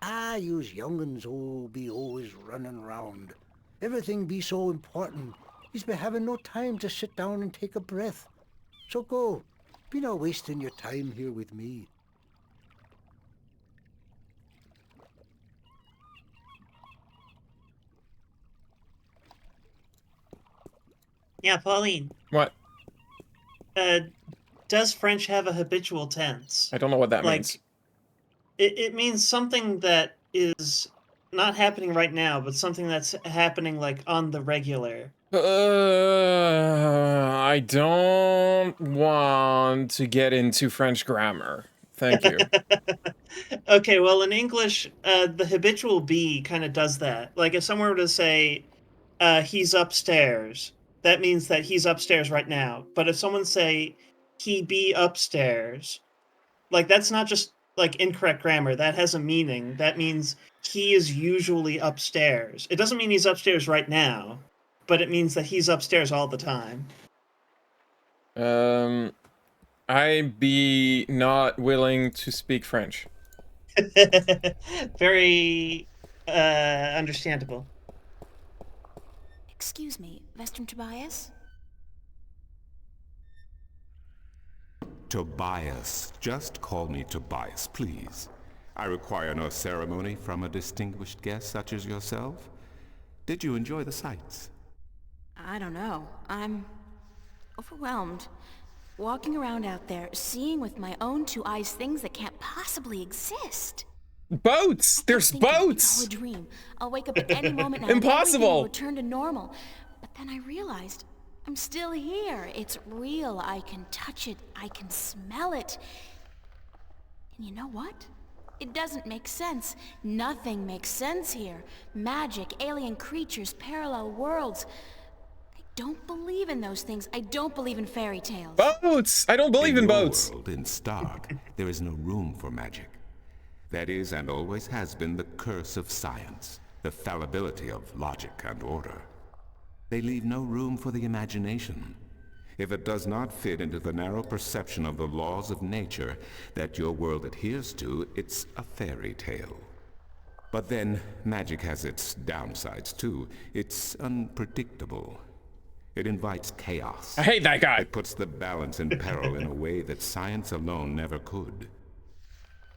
Ah, yous young'uns all be always running round. Everything be so important. Yous be having no time to sit down and take a breath. So go. Be not wasting your time here with me. Yeah, Pauline. What? Does French have a habitual tense? I don't know what that like, means. It means something that is not happening right now, but something that's happening like on the regular. I don't want to get into French grammar. Thank you. Okay, well, in English, the habitual be kind of does that. Like, if someone were to say, he's upstairs, that means that he's upstairs right now. But if someone say, he be upstairs, like, that's not just, like, incorrect grammar. That has a meaning. That means he is usually upstairs. It doesn't mean he's upstairs right now, but it means that he's upstairs all the time. I be not willing to speak French. Very understandable. Excuse me, Vestrum Tobias? Tobias. Just call me Tobias, please. I require no ceremony from a distinguished guest such as yourself. Did you enjoy the sights? I don't know. I'm overwhelmed. Walking around out there, seeing with my own two eyes things that can't possibly exist. Boats! There's boats! It's all a dream. I'll wake up at any moment now. Impossible! And everything will return to normal. But then I realized I'm still here. It's real. I can touch it. I can smell it. And you know what? It doesn't make sense. Nothing makes sense here. Magic, alien creatures, parallel worlds. I don't believe in those things. I don't believe in fairy tales. Boats! I don't believe in boats. In your world, in Stark, there is no room for magic. That is and always has been the curse of science, the fallibility of logic and order. They leave no room for the imagination. If it does not fit into the narrow perception of the laws of nature that your world adheres to, it's a fairy tale. But then, magic has its downsides too. It's unpredictable. It invites chaos. I hate that guy. It puts the balance in peril in a way that science alone never could.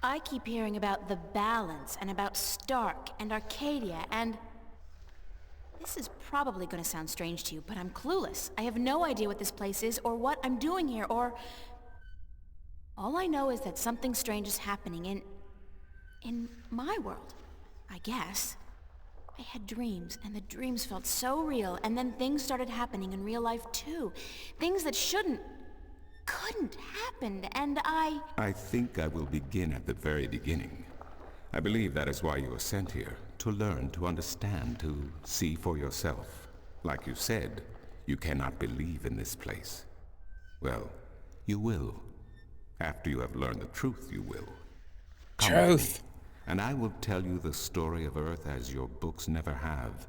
I keep hearing about the balance and about Stark and Arcadia and... This is probably going to sound strange to you, but I'm clueless. I have no idea what this place is or what I'm doing here or... All I know is that something strange is happening in my world, I guess. I had dreams, and the dreams felt so real, and then things started happening in real life too. Things that couldn't happen, and I think I will begin at the very beginning. I believe that is why you were sent here, to learn, to understand, to see for yourself. Like you said, you cannot believe in this place. Well, you will. After you have learned the truth, you will. Come with me, and I will tell you the story of Earth as your books never have.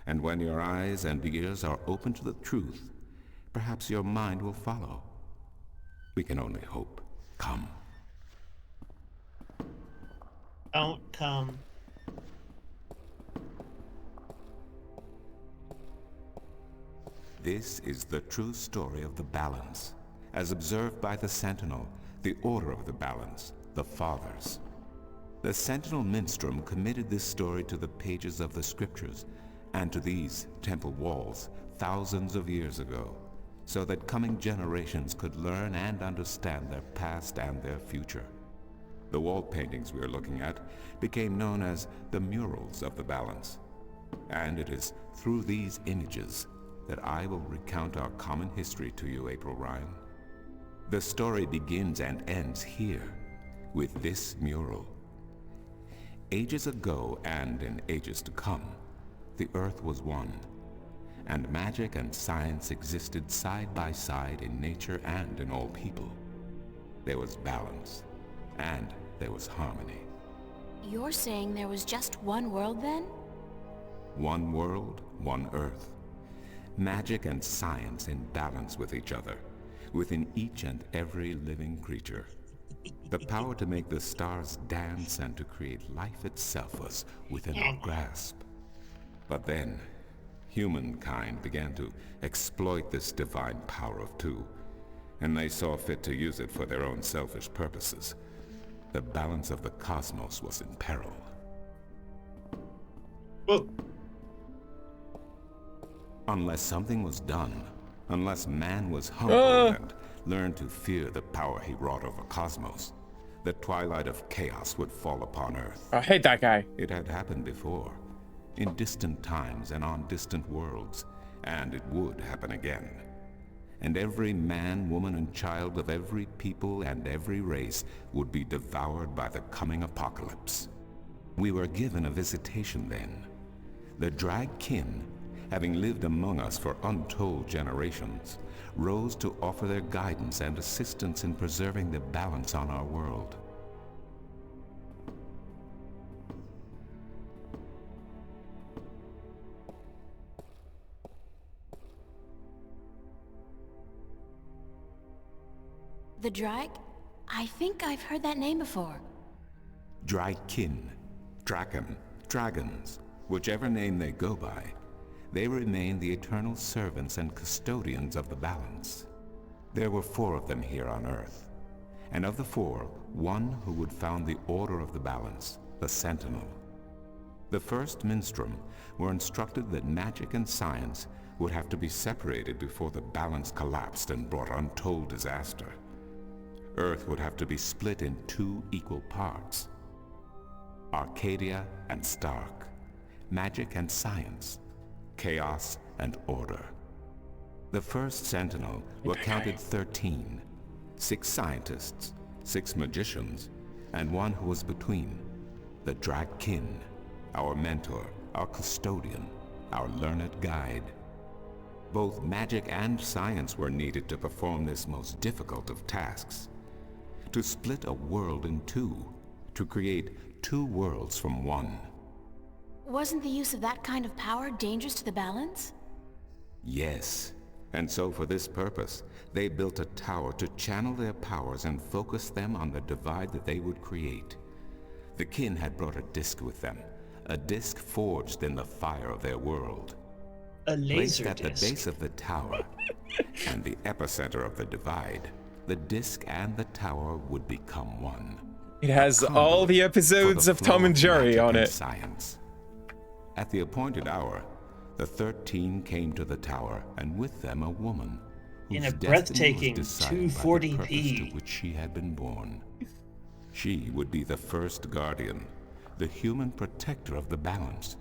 And when your eyes and ears are open to the truth, perhaps your mind will follow. We can only hope. Come. Don't come. This is the true story of the balance, as observed by the Sentinel, the Order of the Balance, the Fathers. The Sentinel Minstrom committed this story to the pages of the scriptures and to these temple walls thousands of years ago, so that coming generations could learn and understand their past and their future. The wall paintings we are looking at became known as the murals of the balance, and it is through these images that I will recount our common history to you, April Ryan. The story begins and ends here, with this mural. Ages ago and in ages to come, the earth was one, and magic and science existed side by side in nature and in all people. There was balance, and there was harmony. You're saying there was just one world then? One world, one earth. Magic and science in balance with each other, within each and every living creature. The power to make the stars dance and to create life itself was within our grasp. But then, humankind began to exploit this divine power of two, and they saw fit to use it for their own selfish purposes. The balance of the cosmos was in peril. Whoa. Unless something was done, unless man was humbled and learned to fear the power he wrought over cosmos, the twilight of chaos would fall upon Earth. I hate that guy. It had happened before, in distant times and on distant worlds, and it would happen again. And every man, woman, and child of every people and every race would be devoured by the coming apocalypse. We were given a visitation then. The Drag Kin, having lived among us for untold generations, rose to offer their guidance and assistance in preserving the balance on our world. The Drag? I think I've heard that name before. Drag Kin, Draken, Dragons, whichever name they go by, they remain the eternal servants and custodians of the balance. There were 4 of them here on Earth, and of the 4, one who would found the order of the balance, the Sentinel. The first Minstrum were instructed that magic and science would have to be separated before the balance collapsed and brought untold disaster. Earth would have to be split in 2 equal parts. Arcadia and Stark, magic and science, chaos and order. The first Sentinel were counted 13, 6 scientists, 6 magicians, and one who was between, the Drag Kin, our mentor, our custodian, our learned guide. Both magic and science were needed to perform this most difficult of tasks. To split a world in 2, to create 2 worlds from one. Wasn't the use of that kind of power dangerous to the balance? Yes, and so for this purpose, they built a tower to channel their powers and focus them on the divide that they would create. The Kin had brought a disc with them, a disc forged in the fire of their world. A laser Placed at disc. the base of the tower and the epicenter of the divide, the disc and the tower would become one. It has all the episodes of Tom and Jerry on it. Science. At the appointed hour, the 13 came to the tower, and with them a woman In whose a destiny breathtaking was decided by the purpose 240p. to which she had been born. She would be the first guardian, the human protector of the balance,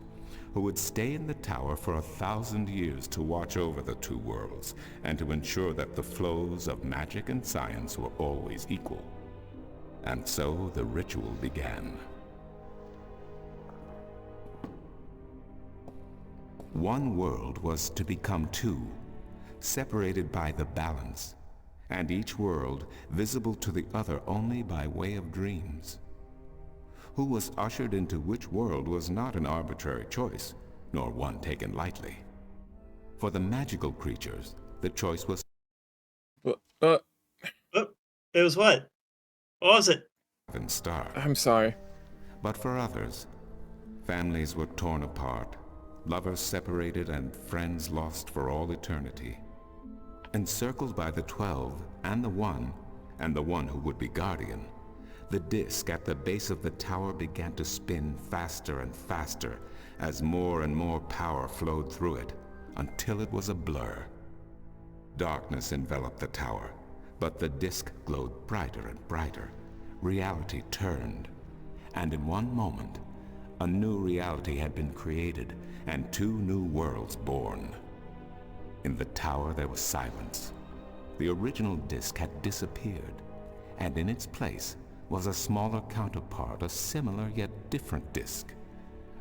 who would stay in the tower for 1,000 years to watch over the 2 worlds and to ensure that the flows of magic and science were always equal. And so the ritual began. One world was to become 2, separated by the balance, and each world visible to the other only by way of dreams. Who was ushered into which world was not an arbitrary choice, nor one taken lightly. For the magical creatures, the choice was... It was what? What was it? ...and Stark. I'm sorry. But for others, families were torn apart, lovers separated, and friends lost for all eternity. Encircled by the 12 and the one who would be guardian, the disc at the base of the tower began to spin faster and faster as more and more power flowed through it, until it was a blur. Darkness enveloped the tower, but the disc glowed brighter and brighter. Reality turned, and in one moment, a new reality had been created and 2 new worlds born. In the tower there was silence. The original disc had disappeared, and in its place was a smaller counterpart, a similar yet different disc.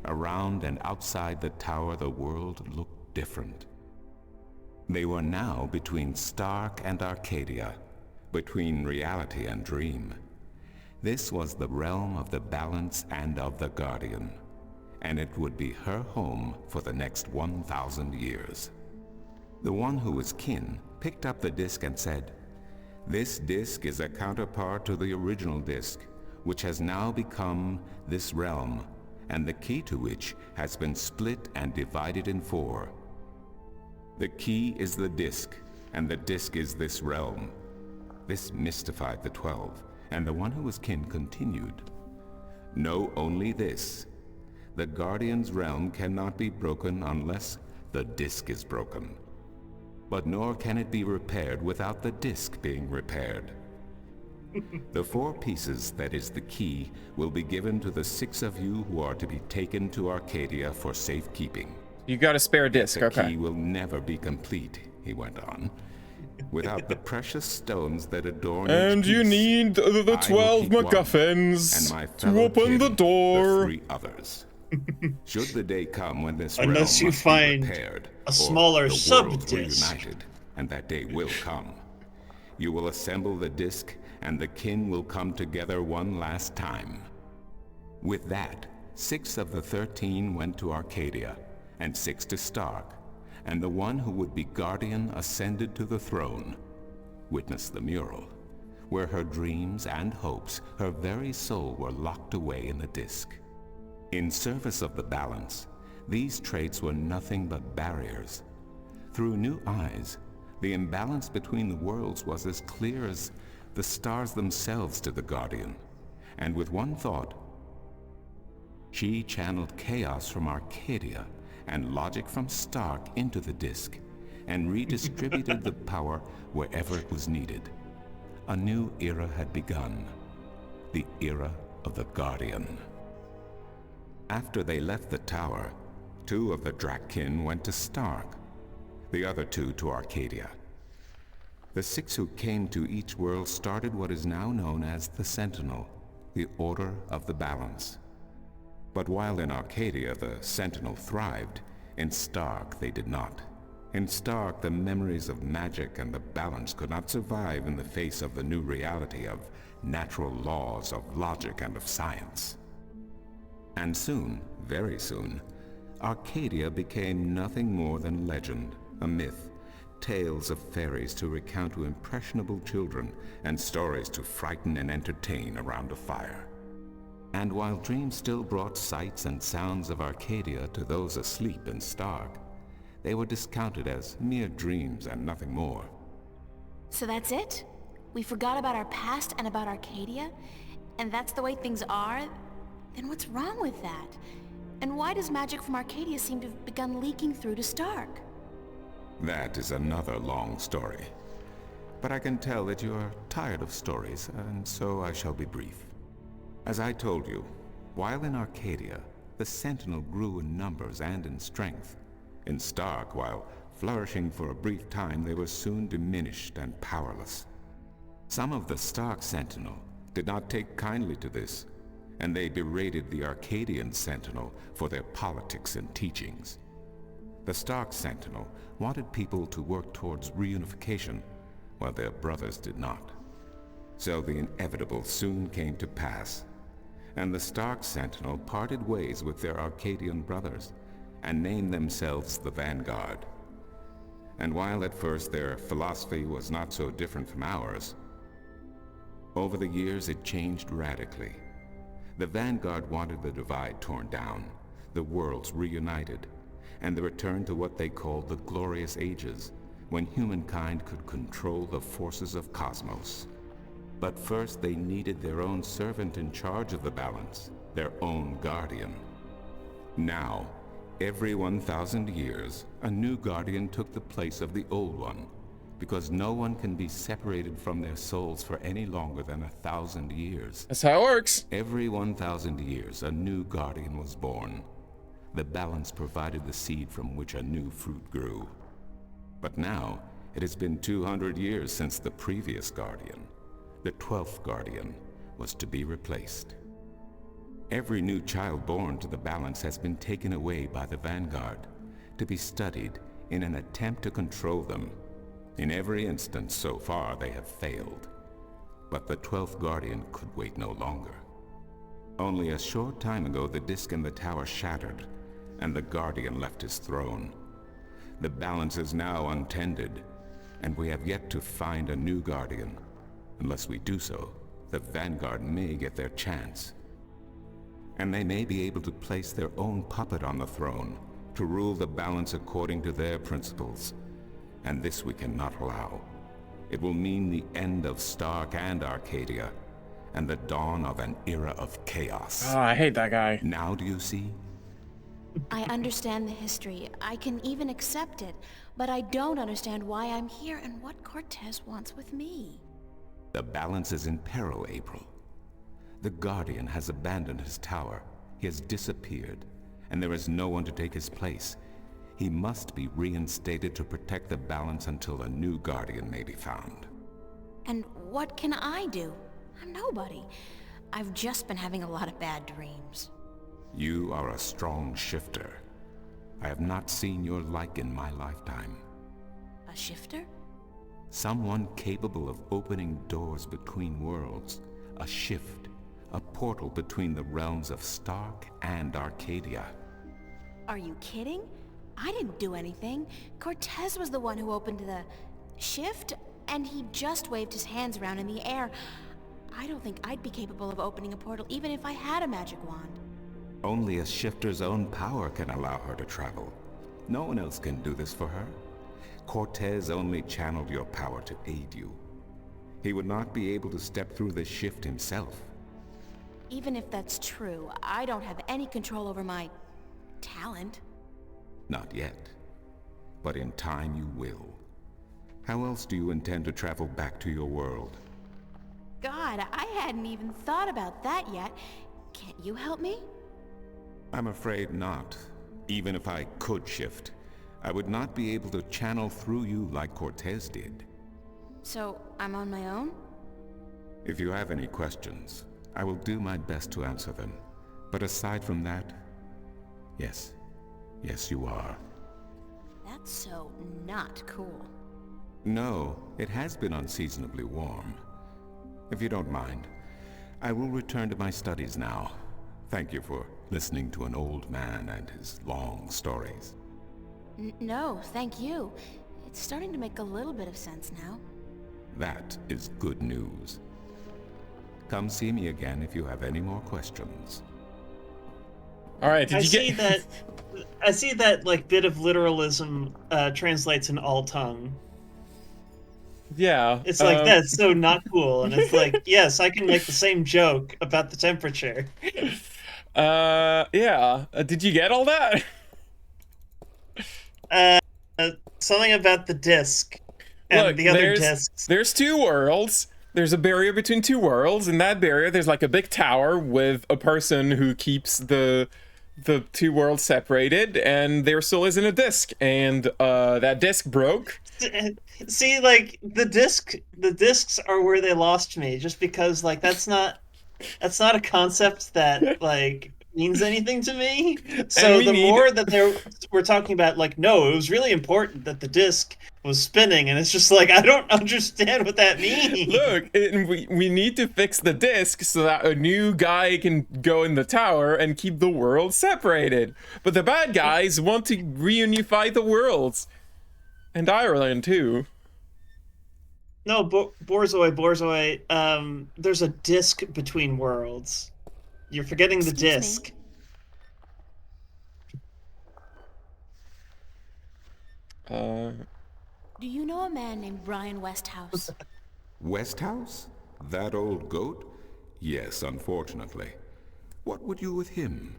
Around and outside the tower, the world looked different. They were now between Stark and Arcadia, between reality and dream. This was the realm of the Balance and of the Guardian, and it would be her home for the next 1,000 years. The one who was kin picked up the disc and said, "This disc is a counterpart to the original disc, which has now become this realm, and the key to which has been split and divided in 4. The key is the disc, and the disc is this realm." This mystified the 12, and the one who was kin continued, "Know only this. The Guardian's realm cannot be broken unless the disc is broken. But nor can it be repaired without the disc being repaired. The 4 pieces, that is the key, will be given to the 6 of you who are to be taken to Arcadia for safekeeping. You got a spare disc, the okay. The key will never be complete," he went on, "without the precious stones that adorn and each you piece. need the 12 MacGuffins and my to open the door. The 3 others. Should the day come when this Unless realm you must find be repaired, a smaller or the worlds sub-disc. reunited, and that day will come, you will assemble the disc, and the kin will come together one last time." With that, 6 of the 13 went to Arcadia, and 6 to Stark, and the one who would be Guardian ascended to the throne. Witness the mural, where her dreams and hopes, her very soul, were locked away in the disc. In service of the Balance, these traits were nothing but barriers. Through new eyes, the imbalance between the worlds was as clear as the stars themselves to the Guardian, and with one thought, she channeled chaos from Arcadia and logic from Stark into the disc, and redistributed the power wherever it was needed. A new era had begun, the era of the Guardian. After they left the tower, 2 of the Drakkin went to Stark, the other 2 to Arcadia. The 6 who came to each world started what is now known as the Sentinel, the Order of the Balance. But while in Arcadia the Sentinel thrived, in Stark they did not. In Stark, the memories of magic and the Balance could not survive in the face of the new reality of natural laws, of logic, and of science. And soon, very soon, Arcadia became nothing more than legend, a myth, tales of fairies to recount to impressionable children, and stories to frighten and entertain around a fire. And while dreams still brought sights and sounds of Arcadia to those asleep in Stark, they were discounted as mere dreams and nothing more. So that's it? We forgot about our past and about Arcadia? And that's the way things are? Then what's wrong with that? And why does magic from Arcadia seem to have begun leaking through to Stark? That is another long story. But I can tell that you are tired of stories, and so I shall be brief. As I told you, while in Arcadia, the Sentinel grew in numbers and in strength. In Stark, while flourishing for a brief time, they were soon diminished and powerless. Some of the Stark Sentinel did not take kindly to this, and they berated the Arcadian Sentinel for their politics and teachings. The Stark Sentinel wanted people to work towards reunification, while their brothers did not. So the inevitable soon came to pass, and the Stark Sentinel parted ways with their Arcadian brothers, and named themselves the Vanguard. And while at first their philosophy was not so different from ours, over the years it changed radically. The Vanguard wanted the divide torn down, the worlds reunited, and the return to what they called the Glorious Ages, when humankind could control the forces of cosmos. But first they needed their own servant in charge of the balance, their own guardian. Now, every 1,000 years, a new guardian took the place of the old one, because no one can be separated from their souls for any longer than 1,000 years. That's how it works. Every 1,000 years, a new guardian was born. The balance provided the seed from which a new fruit grew. But now, it has been 200 years since the previous guardian, the 12th guardian, was to be replaced. Every new child born to the balance has been taken away by the Vanguard, to be studied, in an attempt to control them. In every instance so far, they have failed. But the 12th Guardian could wait no longer. Only a short time ago, the disk in the tower shattered, and the Guardian left his throne. The balance is now untended, and we have yet to find a new Guardian. Unless we do so, the Vanguard may get their chance. And they may be able to place their own puppet on the throne, to rule the balance according to their principles. And this we cannot allow. It will mean the end of Stark and Arcadia, and the dawn of an era of chaos. Oh, I hate that guy. Now do you see? I understand the history. I can even accept it. But I don't understand why I'm here and what Cortez wants with me. The balance is in peril, April. The Guardian has abandoned his tower. He has disappeared, and there is no one to take his place. He must be reinstated to protect the balance until a new Guardian may be found. And what can I do? I'm nobody. I've just been having a lot of bad dreams. You are a strong shifter. I have not seen your like in my lifetime. A shifter? Someone capable of opening doors between worlds. A shift. A portal between the realms of Stark and Arcadia. Are you kidding? I didn't do anything. Cortez was the one who opened the shift, and he just waved his hands around in the air. I don't think I'd be capable of opening a portal even if I had a magic wand. Only a shifter's own power can allow her to travel. No one else can do this for her. Cortez only channeled your power to aid you. He would not be able to step through the shift himself. Even if that's true, I don't have any control over my talent. Not yet. But in time you will. How else do you intend to travel back to your world? God, I hadn't even thought about that yet. Can't you help me? I'm afraid not. Even if I could shift, I would not be able to channel through you like Cortez did. So, I'm on my own? If you have any questions, I will do my best to answer them. But aside from that, yes. Yes, you are. That's so not cool. No, it has been unseasonably warm. If you don't mind, I will return to my studies now. Thank you for listening to an old man and his long stories. No, thank you. It's starting to make a little bit of sense now. That is good news. Come see me again if you have any more questions. All right, did you get... I see that like bit of literalism translates in all tongue. Yeah. It's like, that's so not cool. And it's like, yes, I can make the same joke about the temperature. Yeah. Did you get all that? Something about the disc and Look, the other discs. There's two worlds. There's a barrier between two worlds. In that barrier, there's like a big tower with a person who keeps the two worlds separated, and there still isn't a disc. And that disc broke. See, like the discs are where they lost me, just because like that's not a concept that like means anything to me. So more that we're talking about like, no, it was really important that the disc was spinning, and it's just like, I don't understand what that means. Look, we need to fix the disc so that a new guy can go in the tower and keep the world separated. But the bad guys want to reunify the worlds. And Ireland, too. No, Borzoi, there's a disc between worlds. You're forgetting the disc. Do you know a man named Brian Westhouse? Westhouse? That old goat? Yes, unfortunately. What would you with him?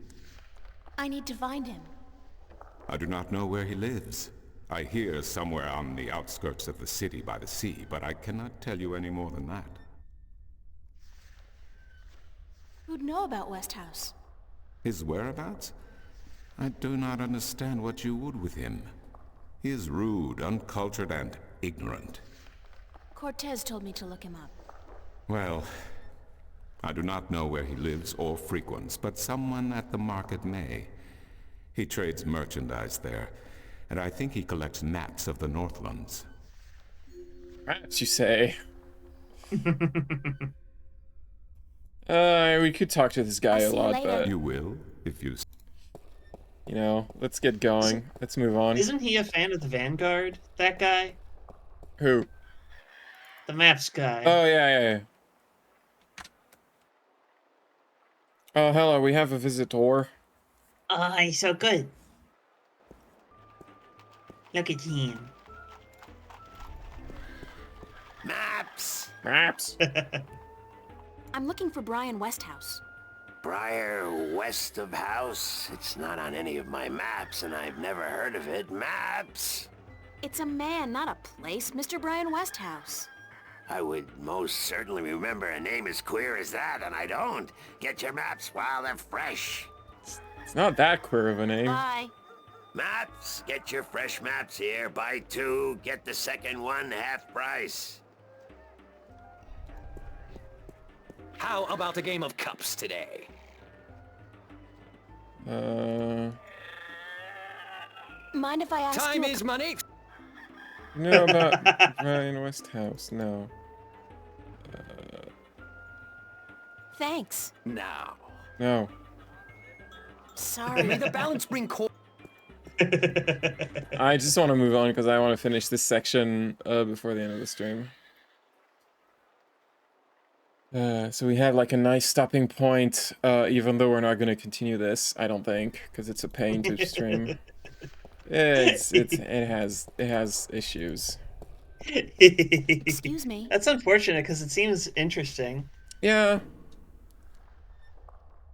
I need to find him. I do not know where he lives. I hear somewhere on the outskirts of the city by the sea, but I cannot tell you any more than that. Who'd know about Westhouse? His whereabouts? I do not understand what you would with him. He is rude, uncultured, and ignorant. Cortez told me to look him up. Well, I do not know where he lives or frequents, but someone at the market may. He trades merchandise there, and I think he collects maps of the Northlands. Maps, you say? We could talk to this guy a lot, but... You will, if you... You know, let's get going. Let's move on. Isn't he a fan of the Vanguard, that guy? Who? The maps guy. Oh, yeah. Oh, hello, we have a visitor. Oh, he's so good. Look at him. Maps! Maps! I'm looking for Brian Westhouse. Briar West of House? It's not on any of my maps, and I've never heard of it. Maps! It's a man, not a place, Mr. Brian Westhouse. I would most certainly remember a name as queer as that, and I don't. Get your maps while they're fresh. It's not that queer of a name. Bye. Maps! Get your fresh maps here. Buy 2, get the second one half price. How about a game of cups today? Mind if I ask Time you is money. No, about Brian Westhouse, no. Thanks. Now. No. Sorry. May the balance bring I just want to move on because I want to finish this section before the end of the stream. So we have like a nice stopping point, even though we're not going to continue this, I don't think, because it's a pain to stream. It has issues. Excuse me. That's unfortunate because it seems interesting. Yeah.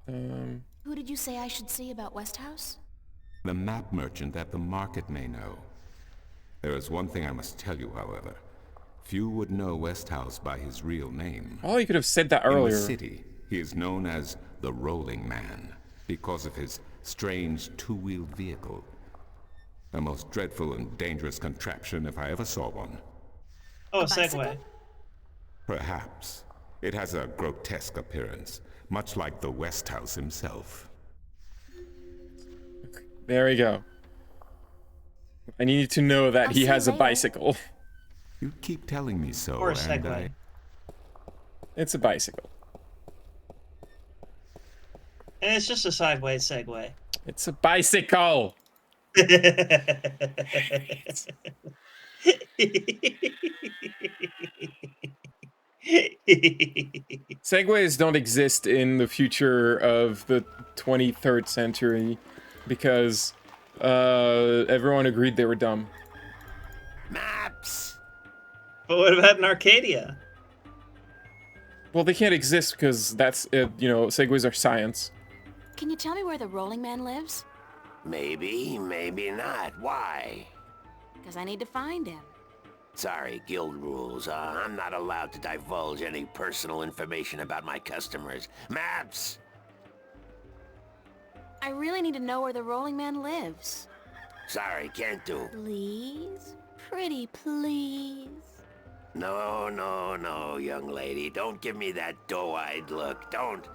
Who did you say I should see about Westhouse? The map merchant at the market may know. There is one thing I must tell you, however. Few would know Westhouse by his real name. Oh, you could have said that earlier. In the city, he is known as the Rolling Man because of his strange two-wheeled vehicle. A most dreadful and dangerous contraption if I ever saw one. Oh, Segway. Perhaps. It has a grotesque appearance, much like the Westhouse himself. There we go. I need to know that he has a bicycle. You keep telling me so, Or a and Segway. It's a bicycle. And it's just a sideways Segway. It's a bicycle! Segways don't exist in the future of the 23rd century because everyone agreed they were dumb. Maps! But what about in Arcadia? Well, they can't exist because that's, Segways are science. Can you tell me where the Rolling Man lives? Maybe, maybe not. Why? Because I need to find him. Sorry, guild rules. I'm not allowed to divulge any personal information about my customers. Maps! I really need to know where the Rolling Man lives. Sorry, can't do. Please? Pretty please? No, no, no, young lady. Don't give me that doe-eyed look. Don't.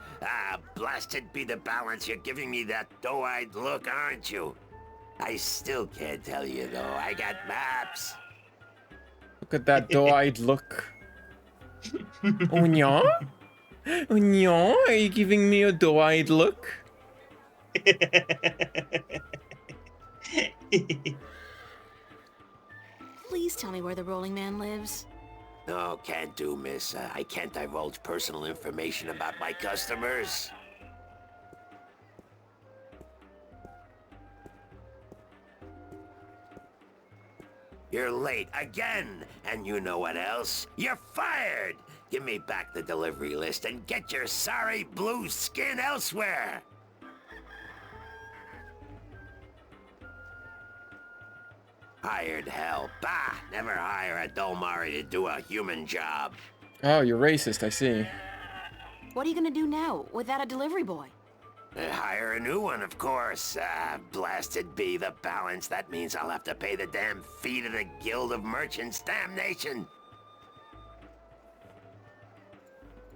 Blasted be the balance. You're giving me that doe-eyed look, aren't you? I still can't tell you, though. I got maps. Look at that doe-eyed look. Onion? Onion? Are you giving me a doe-eyed look? Please tell me where the Rolling Man lives. No, can't do, miss. I can't divulge personal information about my customers. You're late again, and you know what else? You're fired! Give me back the delivery list and get your sorry blue skin elsewhere! Hired hell. Bah! Never hire a Domari to do a human job. Oh, you're racist, I see. What are you gonna do now, without a delivery boy? Hire a new one, of course. Blasted be the balance. That means I'll have to pay the damn fee to the Guild of Merchants. Damnation!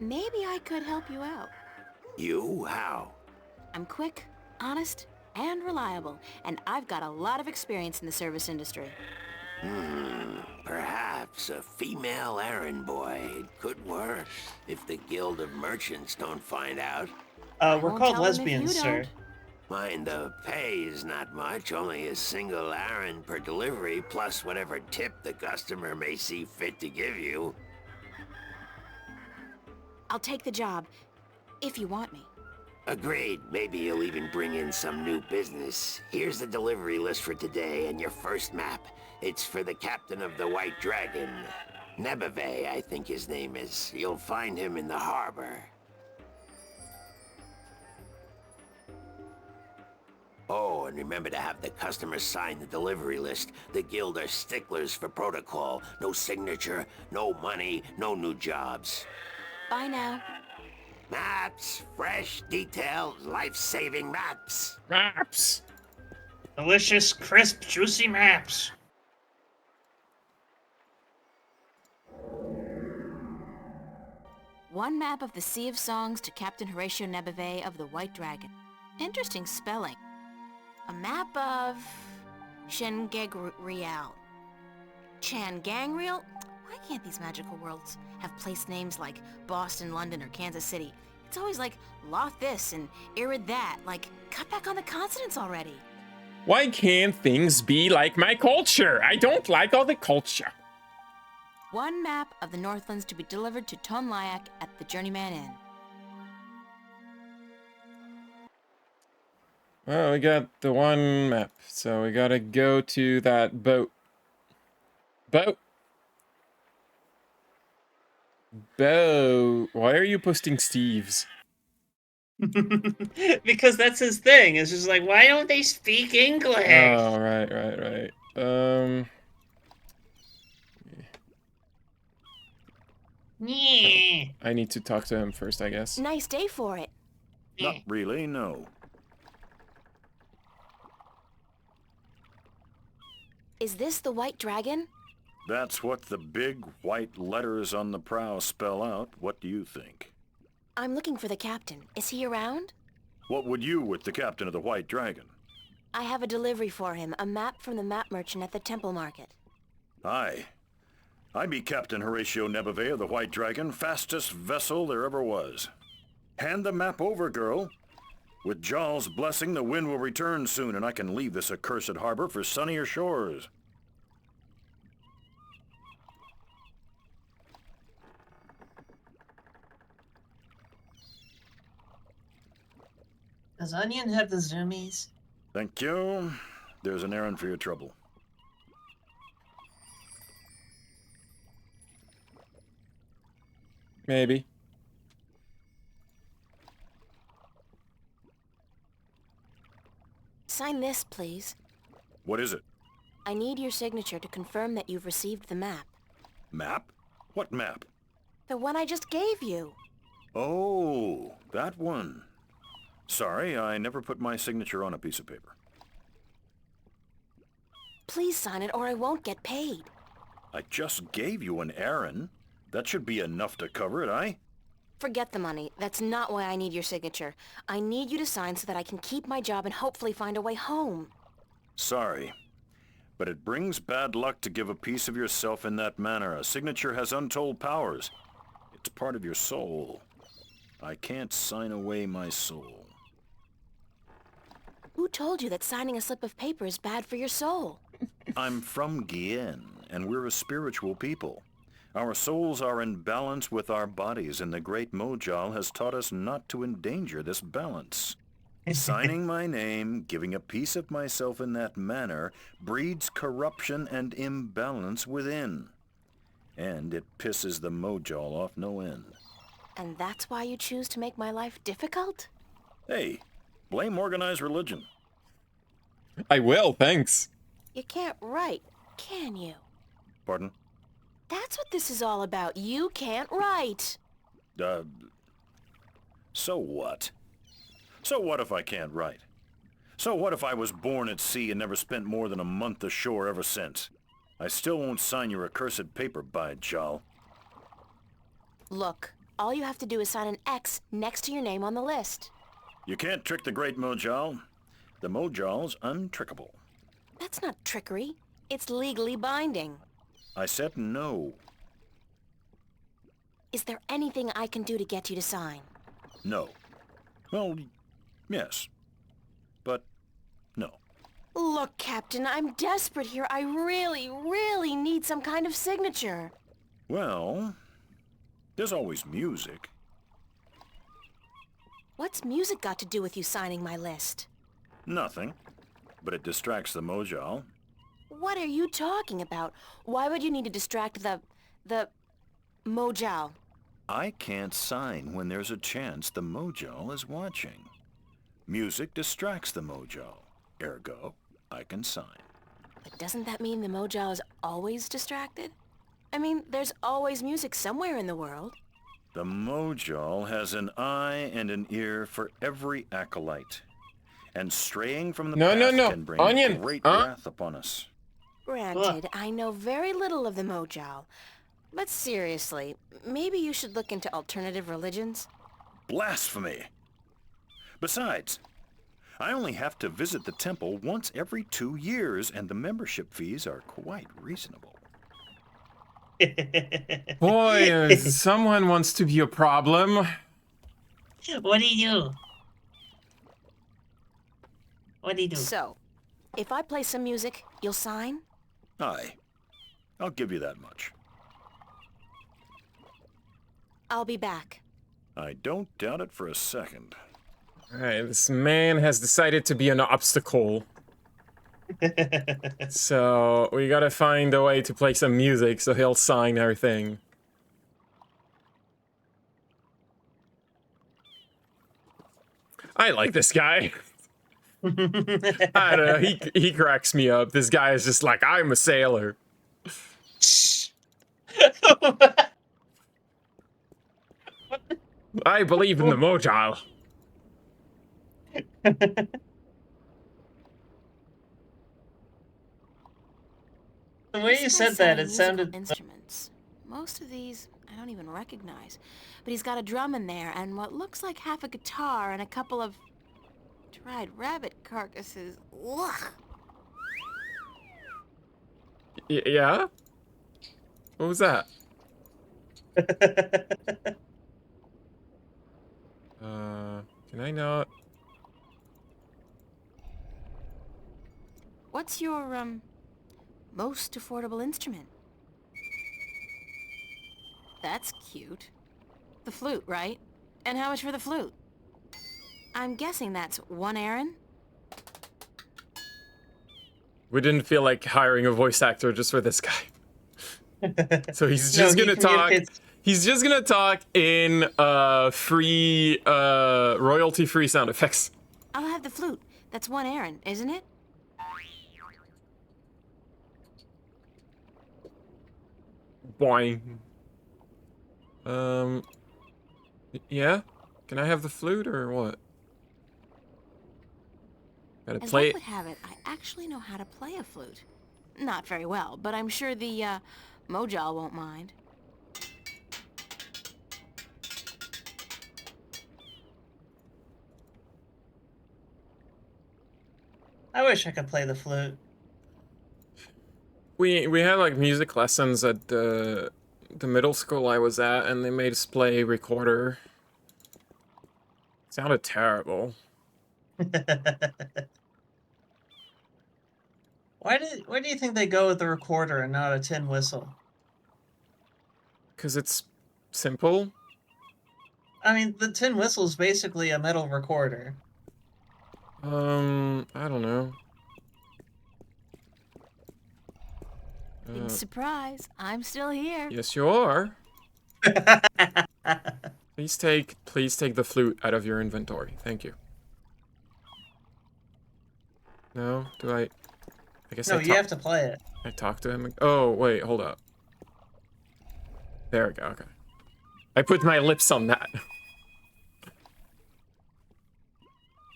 Maybe I could help you out. You? How? I'm quick, honest, and reliable, and I've got a lot of experience in the service industry. Perhaps a female errand boy could work if the Guild of Merchants don't find out. We're called lesbians, sir. Mind the pay is not much, only a single errand per delivery, plus whatever tip the customer may see fit to give you. I'll take the job, if you want me. Agreed. Maybe you'll even bring in some new business. Here's the delivery list for today and your first map. It's for the captain of the White Dragon. Nebeve, I think his name is. You'll find him in the harbor. Oh, and remember to have the customer sign the delivery list. The Guild are sticklers for protocol. No signature, no money, no new jobs. Bye now. Maps. Fresh, detailed, life-saving maps. Maps! Delicious, crisp, juicy maps. One map of the Sea of Songs to Captain Horatio Nebeve of the White Dragon. Interesting spelling. A map of... Shengegrial. Changangrial? Why can't these magical worlds have place names like Boston, London, or Kansas City? It's always like Loth this and Irid that. Like, cut back on the consonants already. Why can't things be like my culture? I don't like all the culture. One map of the Northlands to be delivered to Tonlayak at the Journeyman Inn. Well, we got the one map, so we gotta go to that boat. Boat! Boat! Why are you posting Steve's? Because that's his thing. It's just like, why don't they speak English? Oh, right. Yeah. I need to talk to him first, I guess. Nice day for it. Not really, no. Is this the White Dragon? That's what the big white letters on the prow spell out. What do you think? I'm looking for the captain. Is he around? What would you with the captain of the White Dragon? I have a delivery for him, a map from the map merchant at the Temple Market. Aye. I be Captain Horatio Nebeve of the White Dragon, fastest vessel there ever was. Hand the map over, girl. With Jarl's blessing, the wind will return soon, and I can leave this accursed harbor for sunnier shores. Does Onion have the zoomies? Thank you. There's an errand for your trouble. Maybe. Sign this, please. What is it? I need your signature to confirm that you've received the map. Map? What map? The one I just gave you. Oh, that one. Sorry, I never put my signature on a piece of paper. Please sign it or I won't get paid. I just gave you an errand. That should be enough to cover it, aye? Forget the money. That's not why I need your signature. I need you to sign so that I can keep my job and hopefully find a way home. Sorry, but it brings bad luck to give a piece of yourself in that manner. A signature has untold powers. It's part of your soul. I can't sign away my soul. Who told you that signing a slip of paper is bad for your soul? I'm from Gien, and we're a spiritual people. Our souls are in balance with our bodies, and the great Mojal has taught us not to endanger this balance. Signing my name, giving a piece of myself in that manner, breeds corruption and imbalance within. And it pisses the Mojal off no end. And that's why you choose to make my life difficult? Hey, blame organized religion. I will, thanks. You can't write, can you? Pardon? That's what this is all about. You can't write. So what? So what if I can't write? So what if I was born at sea and never spent more than a month ashore ever since? I still won't sign your accursed paper, by Jal. Look, all you have to do is sign an X next to your name on the list. You can't trick the great Mojal. The Mojal's untrickable. That's not trickery. It's legally binding. I said no. Is there anything I can do to get you to sign? No. Well, yes. But no. Look, Captain, I'm desperate here. I really, really need some kind of signature. Well, there's always music. What's music got to do with you signing my list? Nothing. But it distracts the Mojal. What are you talking about? Why would you need to distract the Mojal? I can't sign when there's a chance the Mojal is watching. Music distracts the Mojal. Ergo, I can sign. But doesn't that mean the Mojal is always distracted? I mean, there's always music somewhere in the world. The Mojal has an eye and an ear for every acolyte. And straying from the path can bring great wrath upon us. Granted, I know very little of the Mojal. But seriously, maybe you should look into alternative religions? Blasphemy! Besides, I only have to visit the temple once every 2 years, and the membership fees are quite reasonable. Boy, someone wants to be a problem. What do you do? What do you do? So, if I play some music, you'll sign? Aye. I'll give you that much. I'll be back. I don't doubt it for a second. Alright, this man has decided to be an obstacle. So, we gotta find a way to play some music so he'll sign our thing. I like this guy. I don't know, he cracks me up. This guy is just like, I'm a sailor. I believe in the Mojal. The way you said that, it sounded... Instruments. Most of these I don't even recognize. But he's got a drum in there and what looks like half a guitar and a couple of dried rabbit carcasses. Ugh. Yeah? What was that? Can I not? What's your, most affordable instrument? That's cute. The flute, right? And how much for the flute? I'm guessing that's 1 Aaron? We didn't feel like hiring a voice actor just for this guy. So he's just gonna talk. He's just gonna talk in free, royalty-free sound effects. I'll have the flute. That's 1 Aaron, isn't it? Boing. Yeah? Can I have the flute or what? Gotta As play luck it. would have it, I actually know how to play a flute. Not very well, but I'm sure the, Mojal won't mind. I wish I could play the flute. We had like music lessons at the middle school I was at, and they made us play recorder. It sounded terrible. Why do you think they go with the recorder and not a tin whistle? 'Cause it's simple. I mean, the tin whistle is basically a metal recorder. I don't know. Big surprise, I'm still here. Yes, you are. Please take the flute out of your inventory. Thank you. No? Do I guess No, you have to play it. I talked to him. Oh, wait, hold up. There we go, okay. I put my lips on that.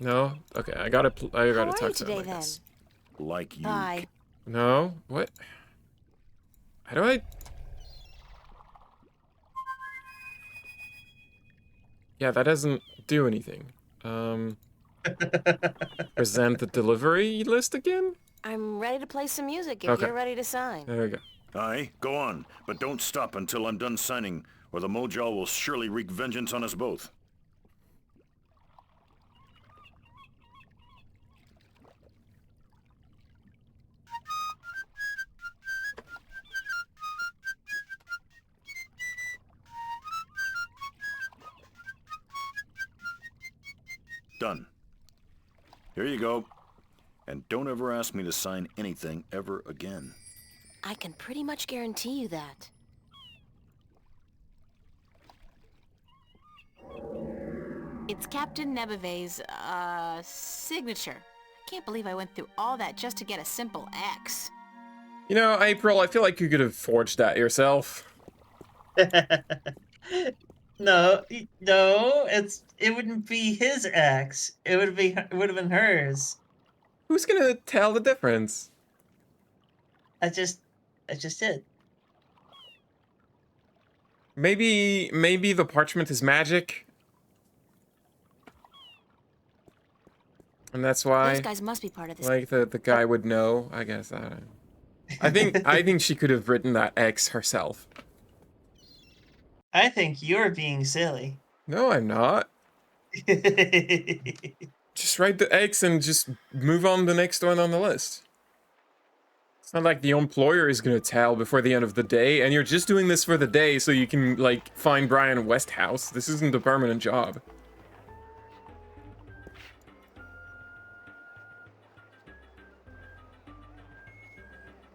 No? Okay, I gotta talk to him, I guess. Like you. Bye. No? What? How do I... Yeah, that doesn't do anything. Present the delivery list again? I'm ready to play some music if Okay. you're ready to sign. There we go. Aye, go on, but don't stop until I'm done signing, or the Mojal will surely wreak vengeance on us both. Done. Here you go. And don't ever ask me to sign anything ever again. I can pretty much guarantee you that. It's Captain Nebeve's, signature. I can't believe I went through all that just to get a simple X. You know, April, I feel like you could have forged that yourself. No, it wouldn't be his ex. It would have been hers. Who's gonna tell the difference? I just did. Maybe the parchment is magic. And that's why, Those guys must be part of this. like, the guy would know, I guess. I think she could have written that X herself. I think you're being silly. No, I'm not. Just write the X and just move on to the next one on the list. It's not like the employer is gonna tell before the end of the day, and you're just doing this for the day so you can, like, find Brian Westhouse. This isn't a permanent job.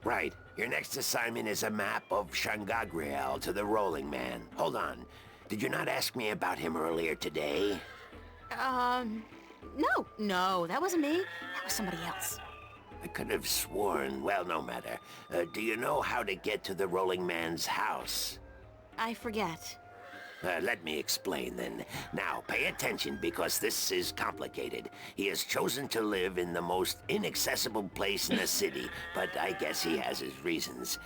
Right. Your next assignment is a map of Shangagriel to the Rolling Man. Hold on. Did you not ask me about him earlier today? No, that wasn't me. That was somebody else. I could have sworn. Well, no matter. Do you know how to get to the Rolling Man's house? I forget. Let me explain then. Now, pay attention because this is complicated. He has chosen to live in the most inaccessible place in the city, but I guess he has his reasons.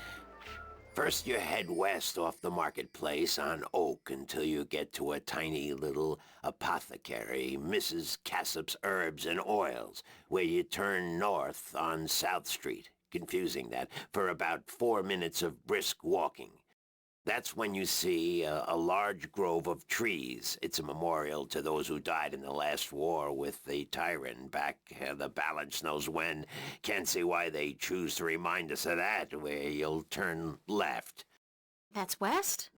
First, you head west off the marketplace on Oak until you get to a tiny little apothecary, Mrs. Cassop's Herbs and Oils, where you turn north on South Street. Confusing that, for about 4 minutes of brisk walking. That's when you see a large grove of trees. It's a memorial to those who died in the last war with the Tyrant back the balance knows when. Can't see why they choose to remind us of that, where you'll turn left. That's west?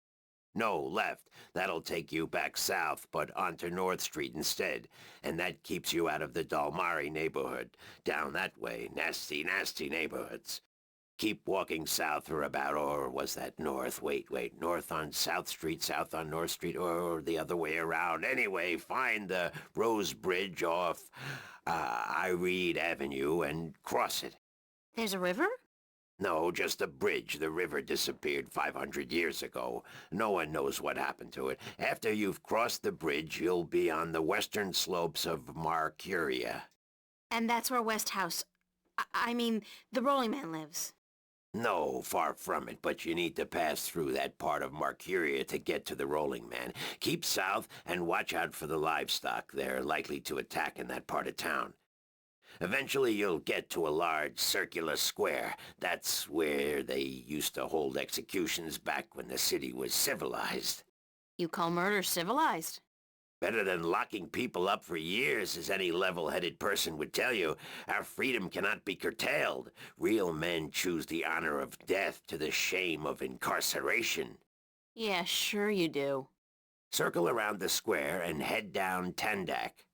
No, left. That'll take you back south, but onto North Street instead. And that keeps you out of the Dalmari neighborhood. Down that way, nasty, nasty neighborhoods. Keep walking south for about, or was that north? Wait, north on South Street, south on North Street, or the other way around. Anyway, find the Rose Bridge off Iread Avenue and cross it. There's a river? No, just a bridge. The river disappeared 500 years ago. No one knows what happened to it. After you've crossed the bridge, you'll be on the western slopes of Marcuria. And that's where Westhouse, I mean, the Rolling Man lives. No, far from it, but you need to pass through that part of Marcuria to get to the Rolling Man. Keep south and watch out for the livestock. They're likely to attack in that part of town. Eventually you'll get to a large circular square. That's where they used to hold executions back when the city was civilized. You call murder civilized? Better than locking people up for years, as any level-headed person would tell you. Our freedom cannot be curtailed. Real men choose the honor of death to the shame of incarceration. Yeah, sure you do. Circle around the square and head down Tandak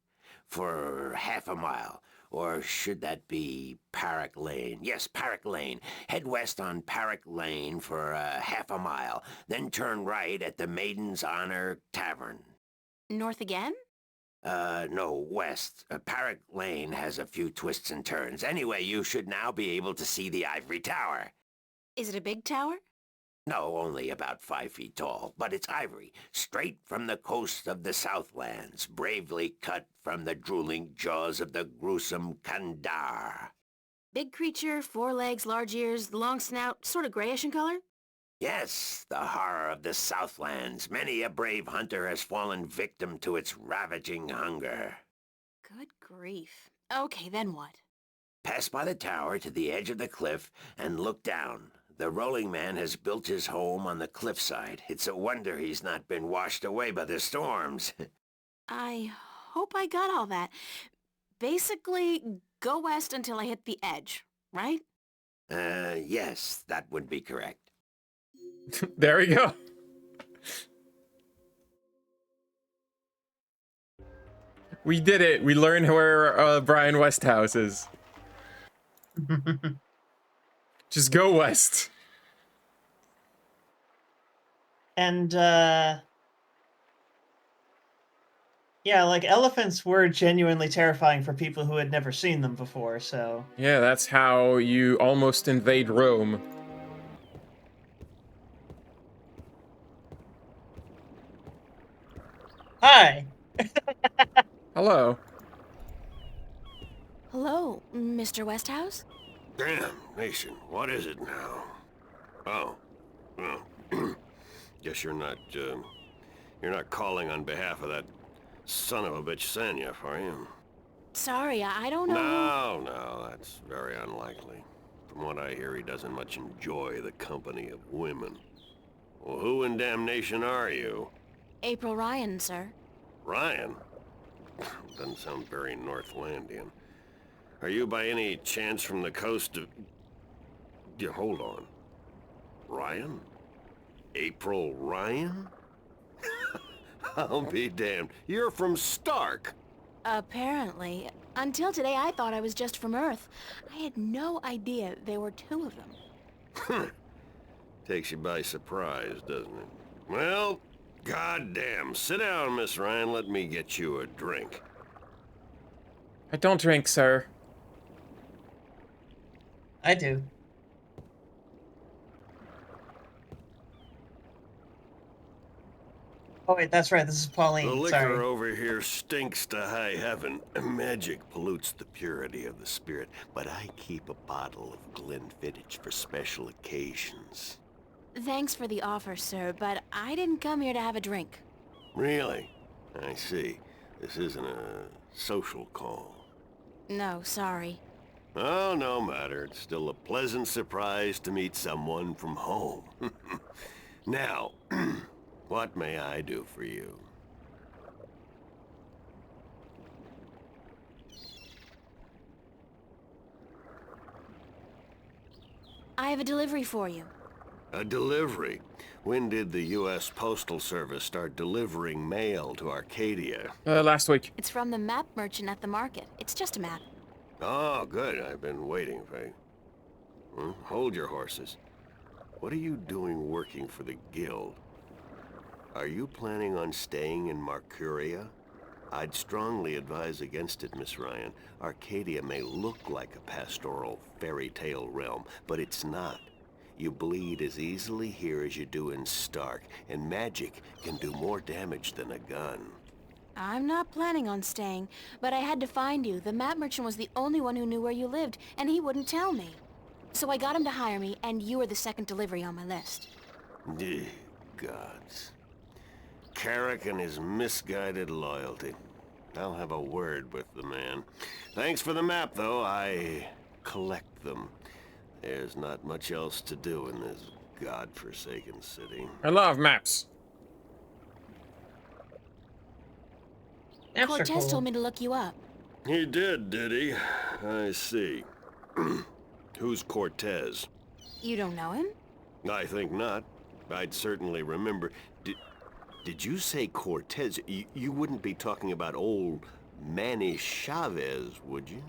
for half a mile. Or should that be Parrock Lane? Yes, Parrock Lane. Head west on Parrock Lane for half a mile. Then turn right at the Maiden's Honor Tavern. North again? No, west. Parrock Lane has a few twists and turns. Anyway, you should now be able to see the Ivory Tower. Is it a big tower? No, only about 5 feet tall, but it's ivory, straight from the coast of the Southlands, bravely cut from the drooling jaws of the gruesome Kandar. Big creature, 4 legs, large ears, long snout, sort of grayish in color? Yes, the horror of the Southlands. Many a brave hunter has fallen victim to its ravaging hunger. Good grief. Okay, then what? Pass by the tower to the edge of the cliff and look down. The rolling man has built his home on the cliffside. It's a wonder he's not been washed away by the storms. I hope I got all that. Basically, go west until I hit the edge, right? Yes, that would be correct. There we go. We did it. We learned where Brian Westhouse is. Just go west. And, yeah, like, elephants were genuinely terrifying for people who had never seen them before, so... Yeah, that's how you almost invade Rome. Hi! Hello. Hello, Mr. Westhouse? Damn, Mason, what is it now? Oh, well, guess you're not calling on behalf of that son of a bitch Sanyef, are you? Sorry, I don't know. No, that's very unlikely. From what I hear, he doesn't much enjoy the company of women. Well, who in damnation are you? April Ryan, sir. Ryan? Doesn't sound very Northlandian. Are you by any chance from the coast of... Yeah, hold on. Ryan? April Ryan? I'll be damned. You're from Stark. Apparently. Until today, I thought I was just from Earth. I had no idea there were two of them. Takes you by surprise, doesn't it? Well, goddamn. Sit down, Miss Ryan. Let me get you a drink. I don't drink, sir. I do. Oh wait, that's right, this is Pauline, The liquor sorry. over here stinks to high heaven. Magic pollutes the purity of the spirit, but I keep a bottle of Glenfiddich for special occasions. Thanks for the offer, sir, but I didn't come here to have a drink. Really? I see. This isn't a social call. No, sorry. Oh, no matter. It's still a pleasant surprise to meet someone from home. Now, what may I do for you? I have a delivery for you. A delivery? When did the U.S. Postal Service start delivering mail to Arcadia? Last week. It's from the map merchant at the market. It's just a map. Oh, good. I've been waiting for you. Hold your horses. What are you doing working for the Guild? Are you planning on staying in Marcuria? I'd strongly advise against it, Miss Ryan. Arcadia may look like a pastoral fairy tale realm, but it's not. You bleed as easily here as you do in Stark, and magic can do more damage than a gun. I'm not planning on staying, but I had to find you. The map merchant was the only one who knew where you lived, and he wouldn't tell me. So I got him to hire me, and you were the second delivery on my list. Gods. Carrick and his misguided loyalty. I'll have a word with the man. Thanks for the map, though. I collect them. There's not much else to do in this godforsaken city. I love maps. Cortez told me to look you up. He did he? I see. Who's Cortez? You don't know him? I think not. I'd certainly remember. Did you say Cortez? You wouldn't be talking about old Manny Chavez, would you?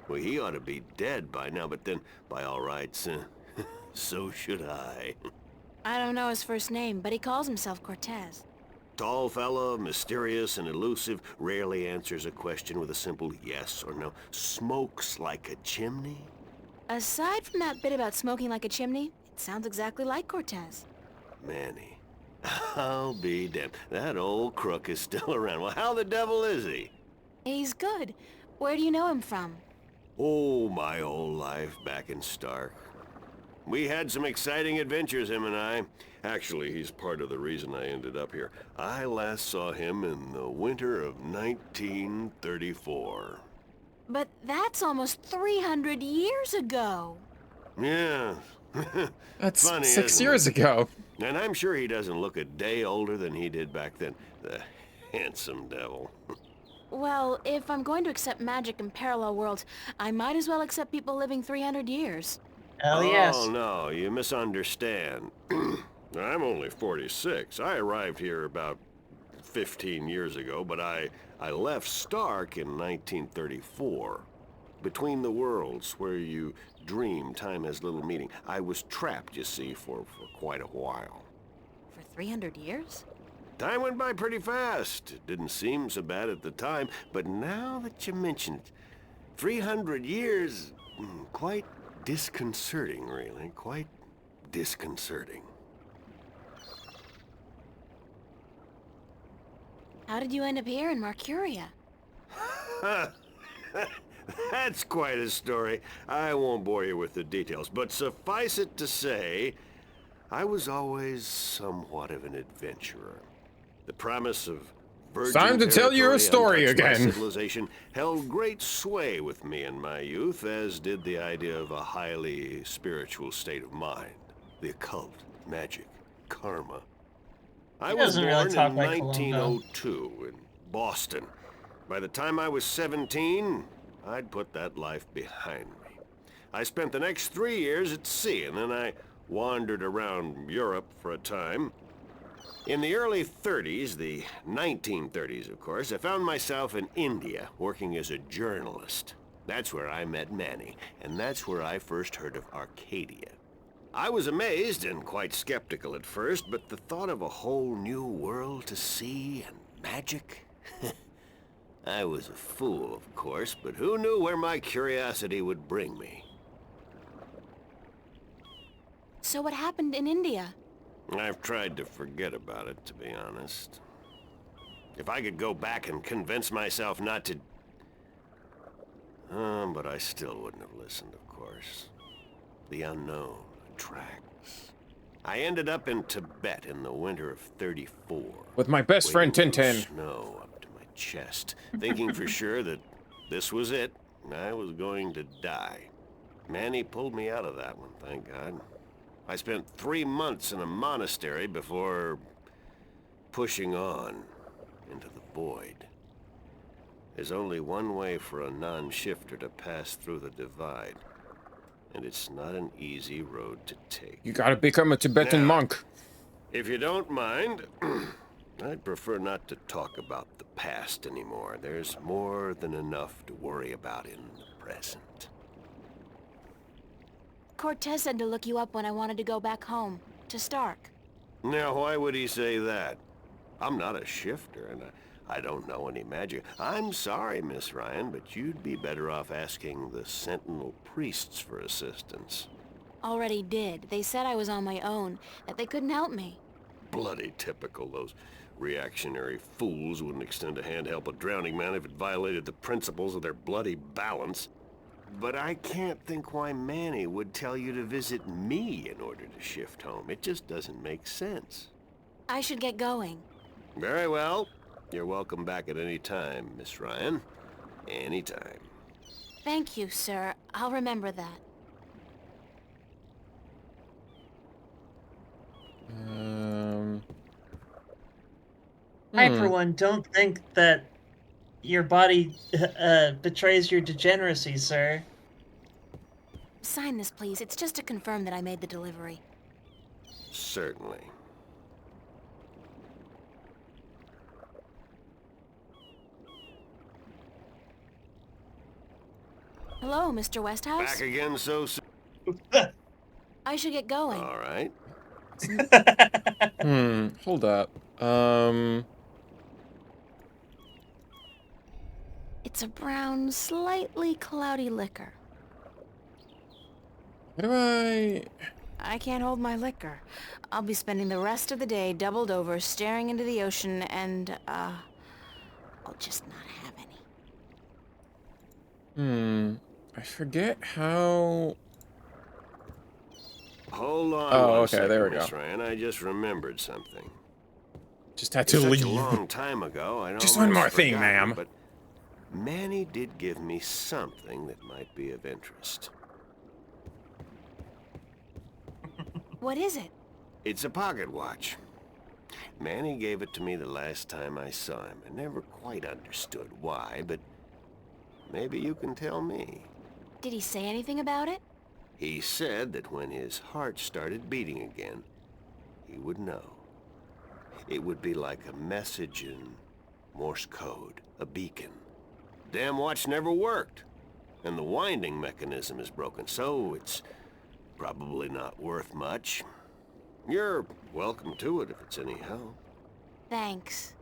Well, he ought to be dead by now, but then, by all rights, so should I. I don't know his first name, but he calls himself Cortez. Tall fella, mysterious and elusive, rarely answers a question with a simple yes or no. Smokes like a chimney? Aside from that bit about smoking like a chimney, it sounds exactly like Cortez. Manny. I'll be damned. That old crook is still around. Well, how the devil is he? He's good. Where do you know him from? Oh, my old life back in Stark. We had some exciting adventures, him and I. Actually, he's part of the reason I ended up here. I last saw him in the winter of 1934. But that's almost 300 years ago. Yeah. That's Funny, 6 isn't years it? ago. And I'm sure he doesn't look a day older than he did back then. The handsome devil. Well, if I'm going to accept magic in parallel worlds, I might as well accept people living 300 years. Hell Oh, no, you misunderstand. I'm only 46. I arrived here about 15 years ago, but I left Stark in 1934. Between the worlds, where you dream time has little meaning. I was trapped, you see, for quite a while. For 300 years? Time went by pretty fast. It didn't seem so bad at the time, but now that you mention it, 300 years, quite disconcerting, really. Quite disconcerting. How did you end up here in Marcuria? That's quite a story. I won't bore you with the details, but suffice it to say, I was always somewhat of an adventurer. The promise of virgin Time to tell you a story untouched by again. civilization held great sway with me in my youth, as did the idea of a highly spiritual state of mind. The occult, magic, karma. I was doesn't born really talk in like Columbo. 1902 in Boston. By the time I was 17, I'd put that life behind me. I spent the next 3 years at sea, and then I wandered around Europe for a time. In the early 30s, the 1930s, of course, I found myself in India working as a journalist. That's where I met Manny, and that's where I first heard of Arcadia. I was amazed and quite skeptical at first, but the thought of a whole new world to see and magic? I was a fool, of course, but who knew where my curiosity would bring me? So what happened in India? I've tried to forget about it, to be honest. If I could go back and convince myself not to... but I still wouldn't have listened, of course. The unknown attracts. I ended up in Tibet in the winter of 34. With my best friend wading through Tintin. Snow up to my chest, thinking for sure that this was it. I was going to die. Manny pulled me out of that one, thank God. I spent 3 months in a monastery before pushing on into the void. There's only one way for a non-shifter to pass through the divide, and it's not an easy road to take. You gotta become a Tibetan Now, monk. If you don't mind, I'd prefer not to talk about the past anymore. There's more than enough to worry about in the present. Cortez said to look you up when I wanted to go back home, to Stark. Now, why would he say that? I'm not a shifter, and I don't know any magic. I'm sorry, Miss Ryan, but you'd be better off asking the Sentinel priests for assistance. Already did. They said I was on my own, that they couldn't help me. Bloody typical. Those reactionary fools wouldn't extend a hand to help a drowning man if it violated the principles of their bloody balance. But I can't think why Manny would tell you to visit me in order to shift home. It just doesn't make sense. I should get going. Very well. You're welcome back at any time, Miss Ryan. Any time. Thank you, sir. I'll remember that. I, for one, don't think that your body betrays your degeneracy, sir. Sign this, please. It's just to confirm that I made the delivery. Certainly. Hello, Mr. Westhouse? Back again so soon? I should get going. All right. Hold up. It's a brown, slightly cloudy liquor. How do I can't hold my liquor. I'll be spending the rest of the day doubled over, staring into the ocean, and, I'll just not have any. I forget how... Hold on Oh, one okay, second, there we go. Miss Ryan. I just remembered something. Just had to Such leave. a long time ago, I Just one more almost thing, forgot, ma'am. But Manny did give me something that might be of interest. What is it? It's a pocket watch. Manny gave it to me the last time I saw him. I never quite understood why, but maybe you can tell me. Did he say anything about it? He said that when his heart started beating again, he would know. It would be like a message in Morse code, a beacon. Damn watch never worked, and the winding mechanism is broken, so it's probably not worth much. You're welcome to it if it's any help. Thanks.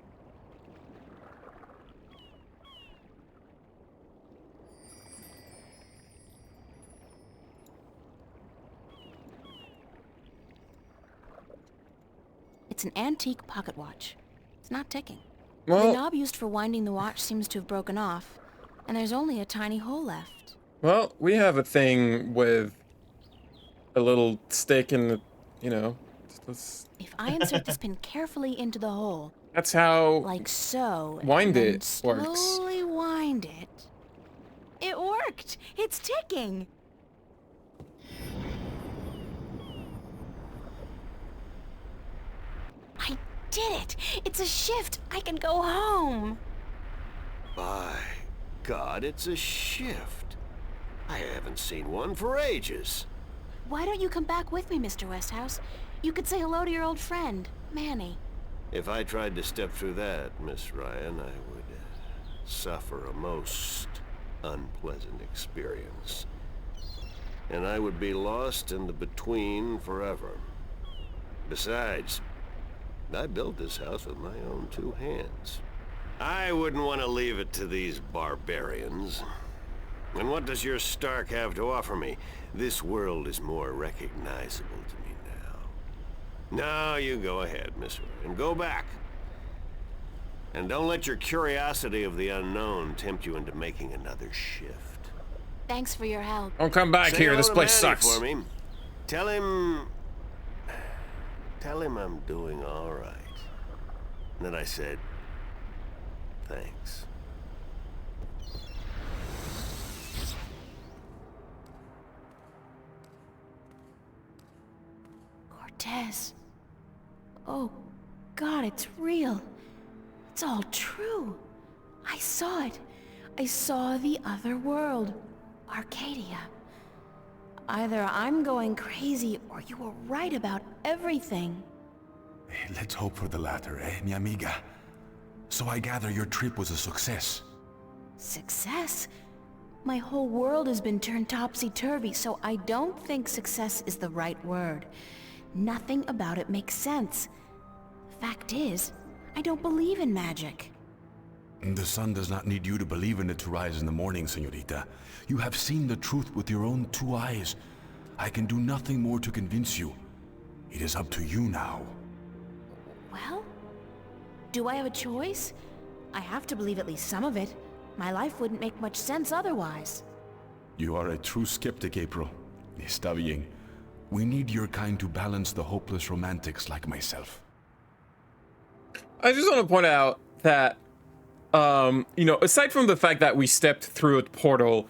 It's an antique pocket watch. It's not ticking. Well, the knob used for winding the watch seems to have broken off, and there's only a tiny hole left. Well, we have a thing with a little stick and, you know, If I insert this pin carefully into the hole, that's how like so, wind and then it works. slowly wind it. It worked! It's ticking! I did it! It's a shift! I can go home! By God, it's a shift. I haven't seen one for ages. Why don't you come back with me, Mr. Westhouse? You could say hello to your old friend, Manny. If I tried to step through that, Miss Ryan, I would suffer a most unpleasant experience. And I would be lost in the between forever. Besides, I built this house with my own two hands. I wouldn't want to leave it to these barbarians. And what does your Stark have to offer me? This world is more recognizable to me now. No, you go ahead, Miss Ryan. Go back. And don't let your curiosity of the unknown tempt you into making another shift. Thanks for your help. Don't come back Say here. hello This to place Manny sucks. For me. Tell him I'm doing all right. And then I said, thanks. Cortez. Oh, God, it's real. It's all true. I saw it. I saw the other world. Arcadia. Either I'm going crazy or you were right about everything. Let's hope for the latter, mi amiga? So I gather your trip was a success. Success? My whole world has been turned topsy-turvy, so I don't think success is the right word. Nothing about it makes sense. Fact is, I don't believe in magic. The sun does not need you to believe in it to rise in the morning, señorita. You have seen the truth with your own two eyes. I can do nothing more to convince you. It is up to you now. Well, do I have a choice? I have to believe at least some of it. My life wouldn't make much sense otherwise. You are a true skeptic, April. Está bien. We need your kind to balance the hopeless romantics like myself. I just want to point out that, you know, aside from the fact that we stepped through a portal,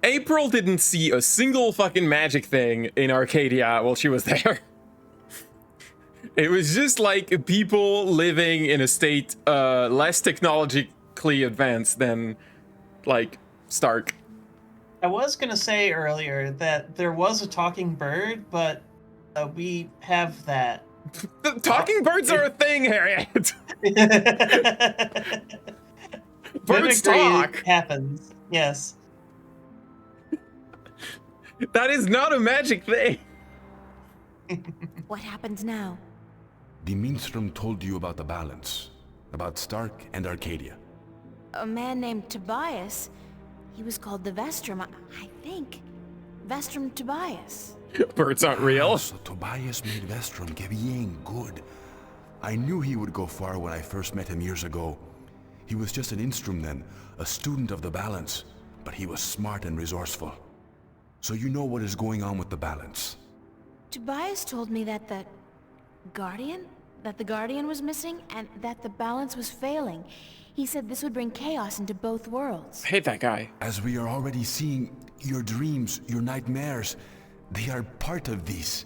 April didn't see a single fucking magic thing in Arcadia while she was there. It was just like people living in a state less technologically advanced than, like, Stark. I was gonna say earlier that there was a talking bird, but we have that. The talking birds are a thing, Harriet! Birds talk! Happens, yes. That is not a magic thing! What happens now? The Minstrom told you about the balance. About Stark and Arcadia. A man named Tobias. He was called the Vestrum, I think. Vestrum Tobias. Birds aren't real. So Tobias made Vestrom que bien good. I knew he would go far when I first met him years ago. He was just an Instrum then, a student of the balance, but he was smart and resourceful. So you know what is going on with the balance. Tobias told me that the Guardian, that the Guardian was missing and that the balance was failing. He said this would bring chaos into both worlds. I hate that guy. As we are already seeing, your dreams, your nightmares, they are part of these.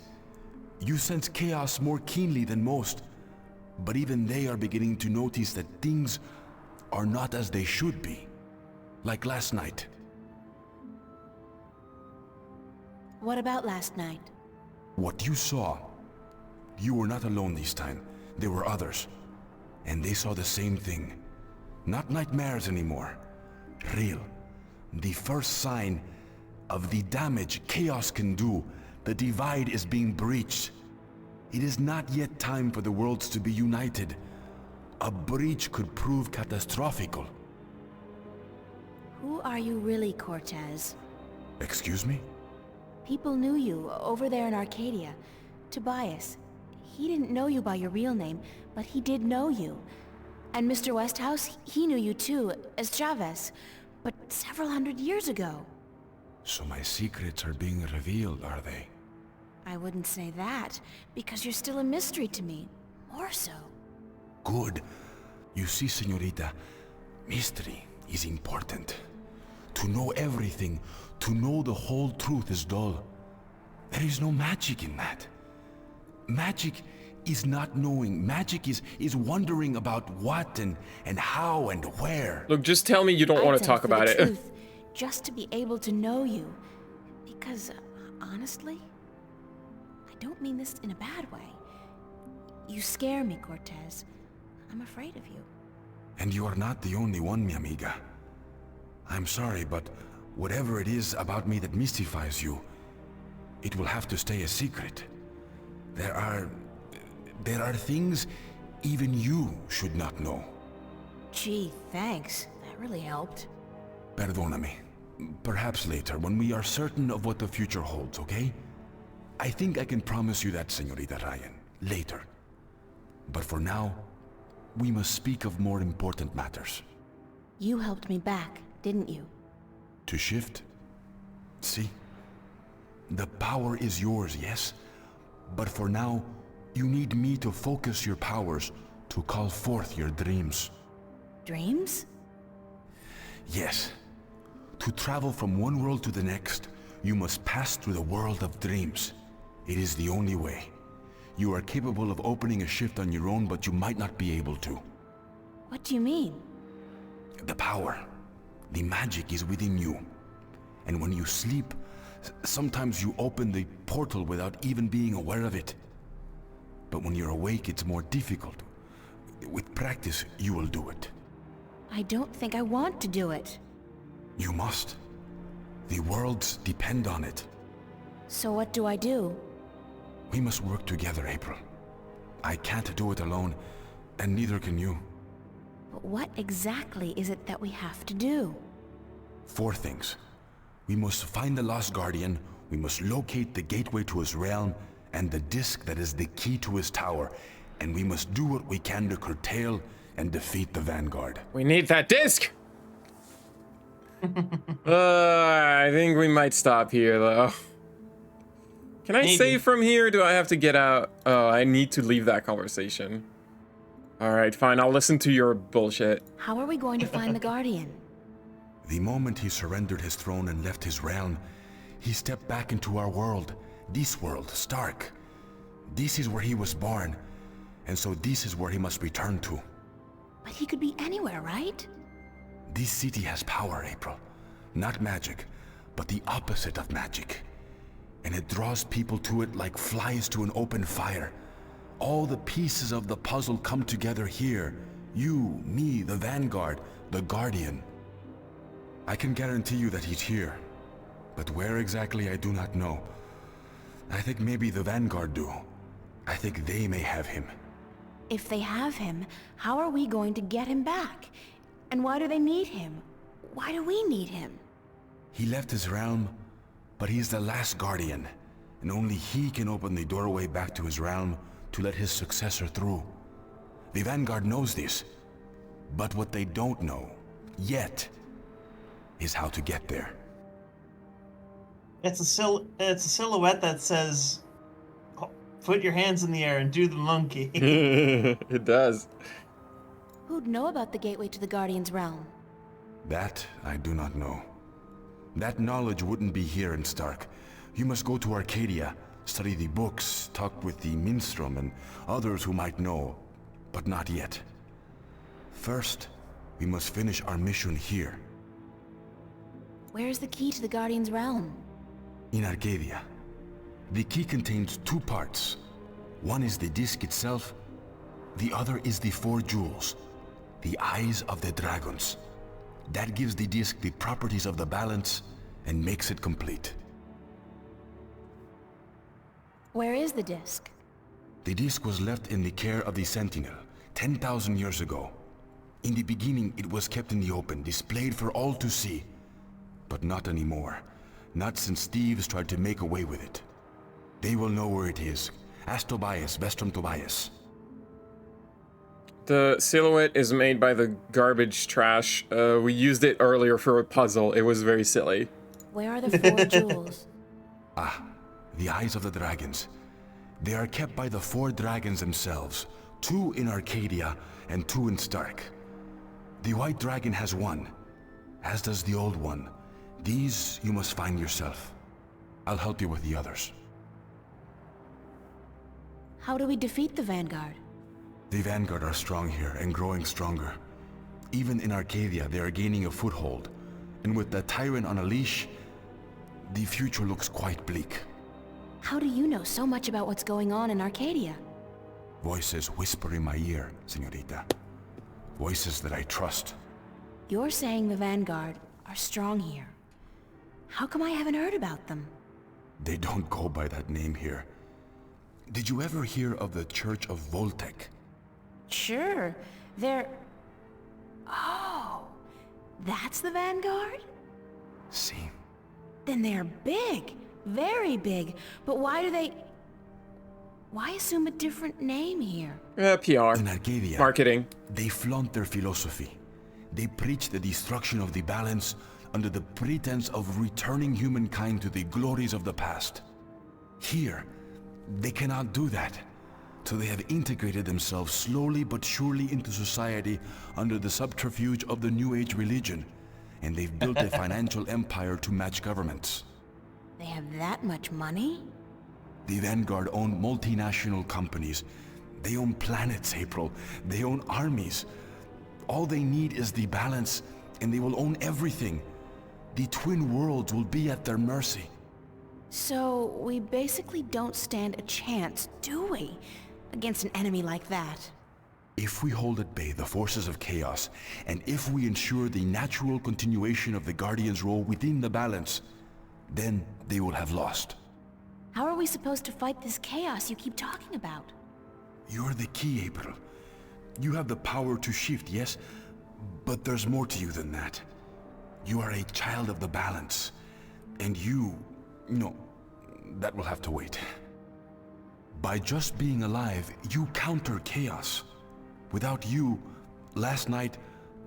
You sense chaos more keenly than most, but even they are beginning to notice that things are not as they should be. Like last night. What about last night? What you saw, you were not alone this time. There were others. And they saw the same thing. Not nightmares anymore. Real. The first sign of the damage chaos can do. The divide is being breached. It is not yet time for the worlds to be united. A breach could prove catastrophical. Who are you really, Cortez? Excuse me? People knew you over there in Arcadia. Tobias. He didn't know you by your real name, but he did know you. And Mr. Westhouse, he knew you too, as Chavez, but several hundred years ago. So my secrets are being revealed, are they? I wouldn't say that, because you're still a mystery to me. More so. Good. You see, señorita, mystery is important. To know everything, to know the whole truth is dull. There is no magic in that. Magic is not knowing. Magic is wondering about what and how and where. Look, just tell me you don't want to talk about it. Truth, just to be able to know you. Because, honestly, I don't mean this in a bad way. You scare me, Cortez. I'm afraid of you. And you are not the only one, mi amiga. I'm sorry, but whatever it is about me that mystifies you, it will have to stay a secret. There are things even you should not know. Gee, thanks. That really helped. Perdóname. Perhaps later, when we are certain of what the future holds, okay? I think I can promise you that, Señorita Ryan. Later. But for now, we must speak of more important matters. You helped me back, didn't you? To shift? See? The power is yours, yes? But for now, you need me to focus your powers to call forth your dreams. Dreams? Yes. To travel from one world to the next, you must pass through the world of dreams. It is the only way. You are capable of opening a shift on your own, but you might not be able to. What do you mean? The power, the magic is within you. And when you sleep, sometimes you open the portal without even being aware of it. But when you're awake, it's more difficult. With practice, you will do it. I don't think I want to do it. You must. The worlds depend on it. So what do I do? We must work together, April. I can't do it alone, and neither can you. But what exactly is it that we have to do? 4 things. We must find the Lost Guardian, we must locate the gateway to his realm, and the disc that is the key to his tower, and we must do what we can to curtail and defeat the Vanguard. We need that disc! I think we might stop here, though. Can I save from here, or do I have to get out? Oh, I need to leave that conversation. Alright, fine, I'll listen to your bullshit. How are we going to find the Guardian? The moment he surrendered his throne and left his realm, he stepped back into our world. This world, Stark. This is where he was born, and so this is where he must return to. But he could be anywhere, right? This city has power, April. Not magic, but the opposite of magic. And it draws people to it like flies to an open fire. All the pieces of the puzzle come together here. You, me, the Vanguard, the Guardian. I can guarantee you that he's here. But where exactly, I do not know. I think maybe the Vanguard do. I think they may have him. If they have him, how are we going to get him back? And why do they need him? Why do we need him? He left his realm, but he's the last Guardian, and only he can open the doorway back to his realm to let his successor through. The Vanguard knows this, but what they don't know, yet, is how to get there. It's a silhouette that says, put your hands in the air and do the monkey. It does. Who'd know about the gateway to the Guardian's realm? That I do not know. That knowledge wouldn't be here in Stark. You must go to Arcadia, study the books, talk with the Minstrom and others who might know, but not yet. First, we must finish our mission here. Where's the key to the Guardian's realm? In Arcadia. The key contains two parts. One is the disc itself, the other is the 4 jewels, the eyes of the dragons. That gives the disc the properties of the balance and makes it complete. Where is the disc? The disc was left in the care of the Sentinel 10,000 years ago. In the beginning, it was kept in the open, displayed for all to see. But not anymore. Not since thieves tried to make away with it. They will know where it is. Ask Tobias, Vestrum Tobias. The silhouette is made by the garbage trash. We used it earlier for a puzzle. It was very silly. Where are the 4 jewels? Ah, the eyes of the dragons. They are kept by the 4 dragons themselves. 2 in Arcadia and 2 in Stark. The white dragon has 1, as does the old one. These you must find yourself. I'll help you with the others. How do we defeat the Vanguard? The Vanguard are strong here and growing stronger. Even in Arcadia, they are gaining a foothold. And with the tyrant on a leash, the future looks quite bleak. How do you know so much about what's going on in Arcadia? Voices whisper in my ear, señorita. Voices that I trust. You're saying the Vanguard are strong here. How come I haven't heard about them? They don't go by that name here. Did you ever hear of the Church of Voltec? Sure, they're... Oh, that's the Vanguard? See. Then they're big, very big. But why do they... Why assume a different name here? PR. In Arcadia, marketing. They flaunt their philosophy. They preach the destruction of the balance under the pretense of returning humankind to the glories of the past. Here, they cannot do that. So they have integrated themselves slowly but surely into society under the subterfuge of the New Age religion. And they've built a financial empire to match governments. They have that much money? The Vanguard own multinational companies. They own planets, April. They own armies. All they need is the balance, and they will own everything. The twin worlds will be at their mercy. So, we basically don't stand a chance, do we? Against an enemy like that. If we hold at bay the forces of chaos, and if we ensure the natural continuation of the Guardian's role within the balance, then they will have lost. How are we supposed to fight this chaos you keep talking about? You're the key, April. You have the power to shift, yes? But there's more to you than that. You are a child of the balance. And you... No, that will have to wait. By just being alive, you counter chaos. Without you, last night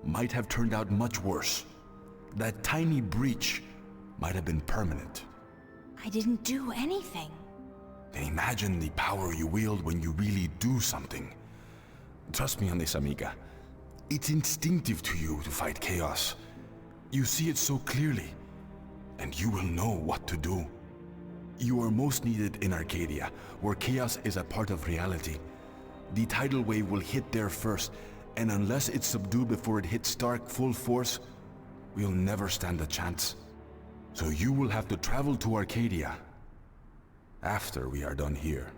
might have turned out much worse. That tiny breach might have been permanent. I didn't do anything. Then imagine the power you wield when you really do something. Trust me on this, amiga. It's instinctive to you to fight chaos. You see it so clearly, and you will know what to do. You are most needed in Arcadia, where chaos is a part of reality. The tidal wave will hit there first, and unless it's subdued before it hits Stark full force, we'll never stand a chance. So you will have to travel to Arcadia after we are done here.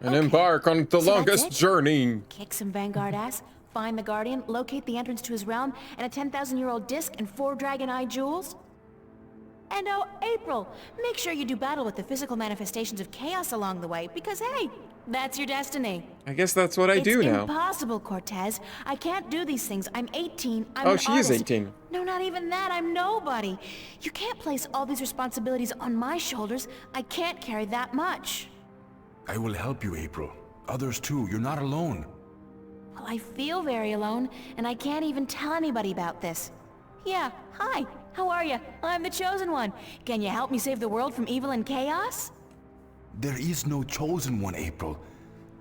And embark on the longest journey. Kick some Vanguard ass, find the Guardian, locate the entrance to his realm, and a 10,000-year-old disc and 4 dragon-eye jewels? And oh, April, make sure you do battle with the physical manifestations of chaos along the way, because hey, that's your destiny. I guess that's what I do now. It's impossible, Cortez. I can't do these things. I'm 18. I'm Oh, an she artist. is 18. No, not even that. I'm nobody. You can't place all these responsibilities on my shoulders. I can't carry that much. I will help you, April. Others too. You're not alone. Well, I feel very alone, and I can't even tell anybody about this. Yeah, hi. How are you? I'm the Chosen One. Can you help me save the world from evil and chaos? There is no chosen one, April.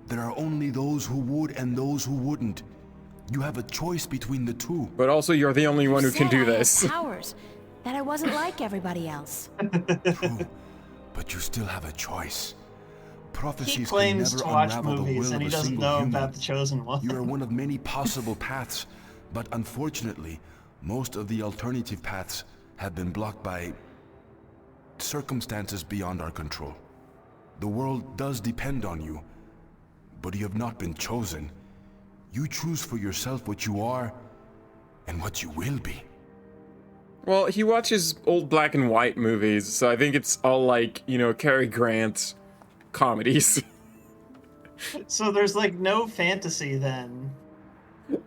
There are only those who would and those who wouldn't. You have a choice between the two. But also, you're the only one who can do this. I had powers, that I wasn't like everybody else. True, but you still have a choice. Prophecies He claims can to never watch unravel the movies will and he of a doesn't single know human. about the chosen one. You are one of many possible paths, but unfortunately, most of the alternative paths have been blocked by circumstances beyond our control. The world does depend on you, but you have not been chosen. You choose for yourself what you are and what you will be. Well, he watches old black and white movies, so I think it's all like, you know, Cary Grant comedies. So there's like no fantasy then.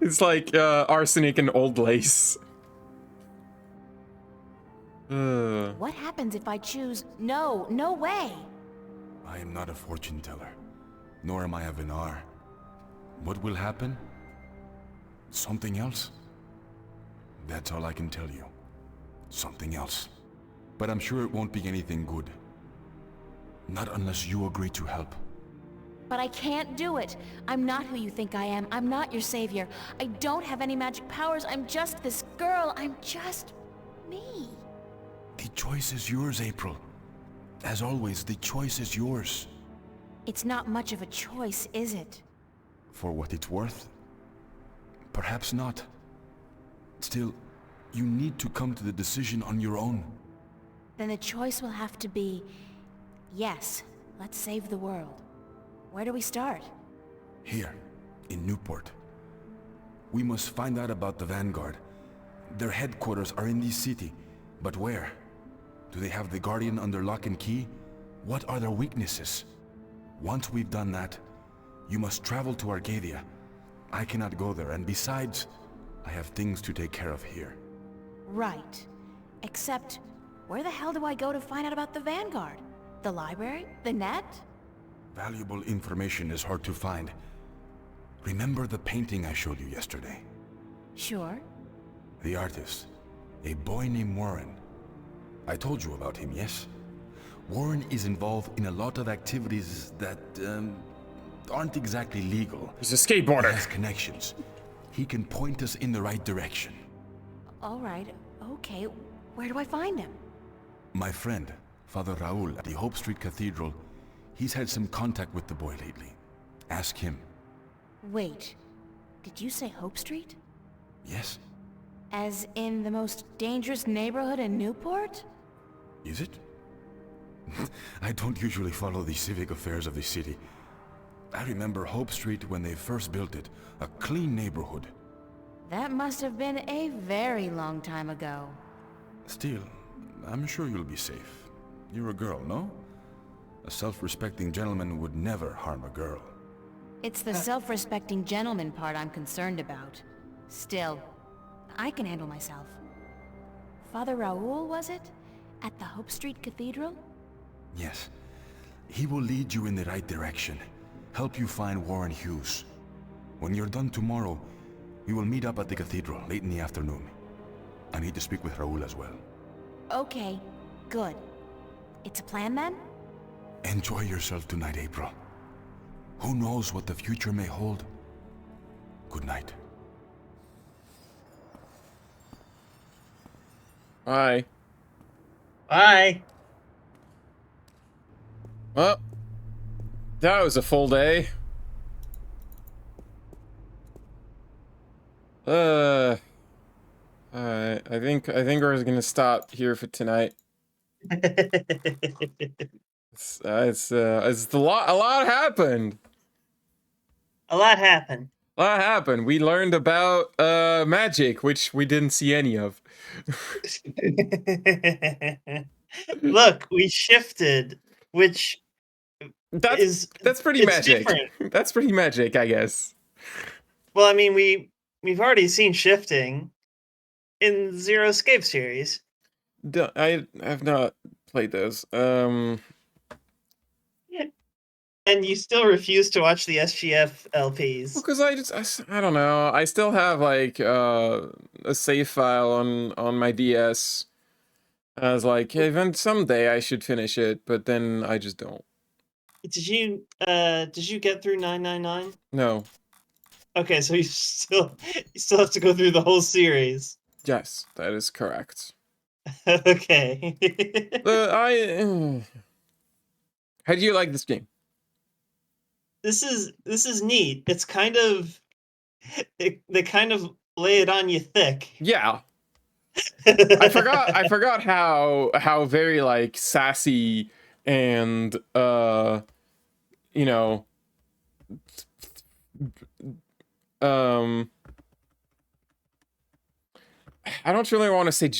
It's like arsenic and old lace. What happens if I choose no, no way? I am not a fortune teller, nor am I a Vinar. What will happen? Something else? That's all I can tell you. Something else. But I'm sure it won't be anything good. Not unless you agree to help. But I can't do it. I'm not who you think I am. I'm not your savior. I don't have any magic powers. I'm just this girl. I'm just me. The choice is yours, April. As always, the choice is yours. It's not much of a choice, is it? For what it's worth? Perhaps not. Still, you need to come to the decision on your own. Then the choice will have to be, yes, let's save the world. Where do we start? Here, in Newport. We must find out about the Vanguard. Their headquarters are in this city, but where? Do they have the Guardian under lock and key? What are their weaknesses? Once we've done that, you must travel to Arcadia. I cannot go there, and besides, I have things to take care of here. Right. Except, where the hell do I go to find out about the Vanguard? The library? The net? Valuable information is hard to find. Remember the painting I showed you yesterday? Sure. The artist, a boy named Warren. I told you about him, yes? Warren is involved in a lot of activities that, aren't exactly legal. He's a skateboarder. He has connections. He can point us in the right direction. All right, okay. Where do I find him? My friend, Father Raul at the Hope Street Cathedral, he's had some contact with the boy lately. Ask him. Wait, did you say Hope Street? Yes? As in the most dangerous neighborhood in Newport? Is it? I don't usually follow the civic affairs of the city. I remember Hope Street when they first built it, a clean neighborhood. That must have been a very long time ago. Still, I'm sure you'll be safe. You're a girl, no? A self-respecting gentleman would never harm a girl. It's the self-respecting gentleman part I'm concerned about. Still, I can handle myself. Father Raul, was it? At the Hope Street Cathedral? Yes. He will lead you in the right direction. Help you find Warren Hughes. When you're done tomorrow, we will meet up at the cathedral late in the afternoon. I need to speak with Raul as well. Okay, good. It's a plan then? Enjoy yourself tonight, April. Who knows what the future may hold? Good night. Bye. Bye. Well, that was a full day. Alright, I think we're gonna stop here for tonight. It's a lot happened. A lot happened. A lot happened. We learned about magic, which we didn't see any of. Look, we shifted, which that's pretty it's magic. different. That's pretty magic, I guess. Well, I mean, we've already seen shifting in the Zero Escape series. I have not played those. And you still refuse to watch the SGF LPs. Because I don't know. I still have like a save file on my DS. I was like, hey, then someday I should finish it, but then I just don't. Did you get through 999? No. Okay, so you still have to go through the whole series. Yes, that is correct. Okay. How do you like this game? This is neat. It's kind of they kind of lay it on you thick. Yeah. I forgot how very like sassy and you know I don't really want to say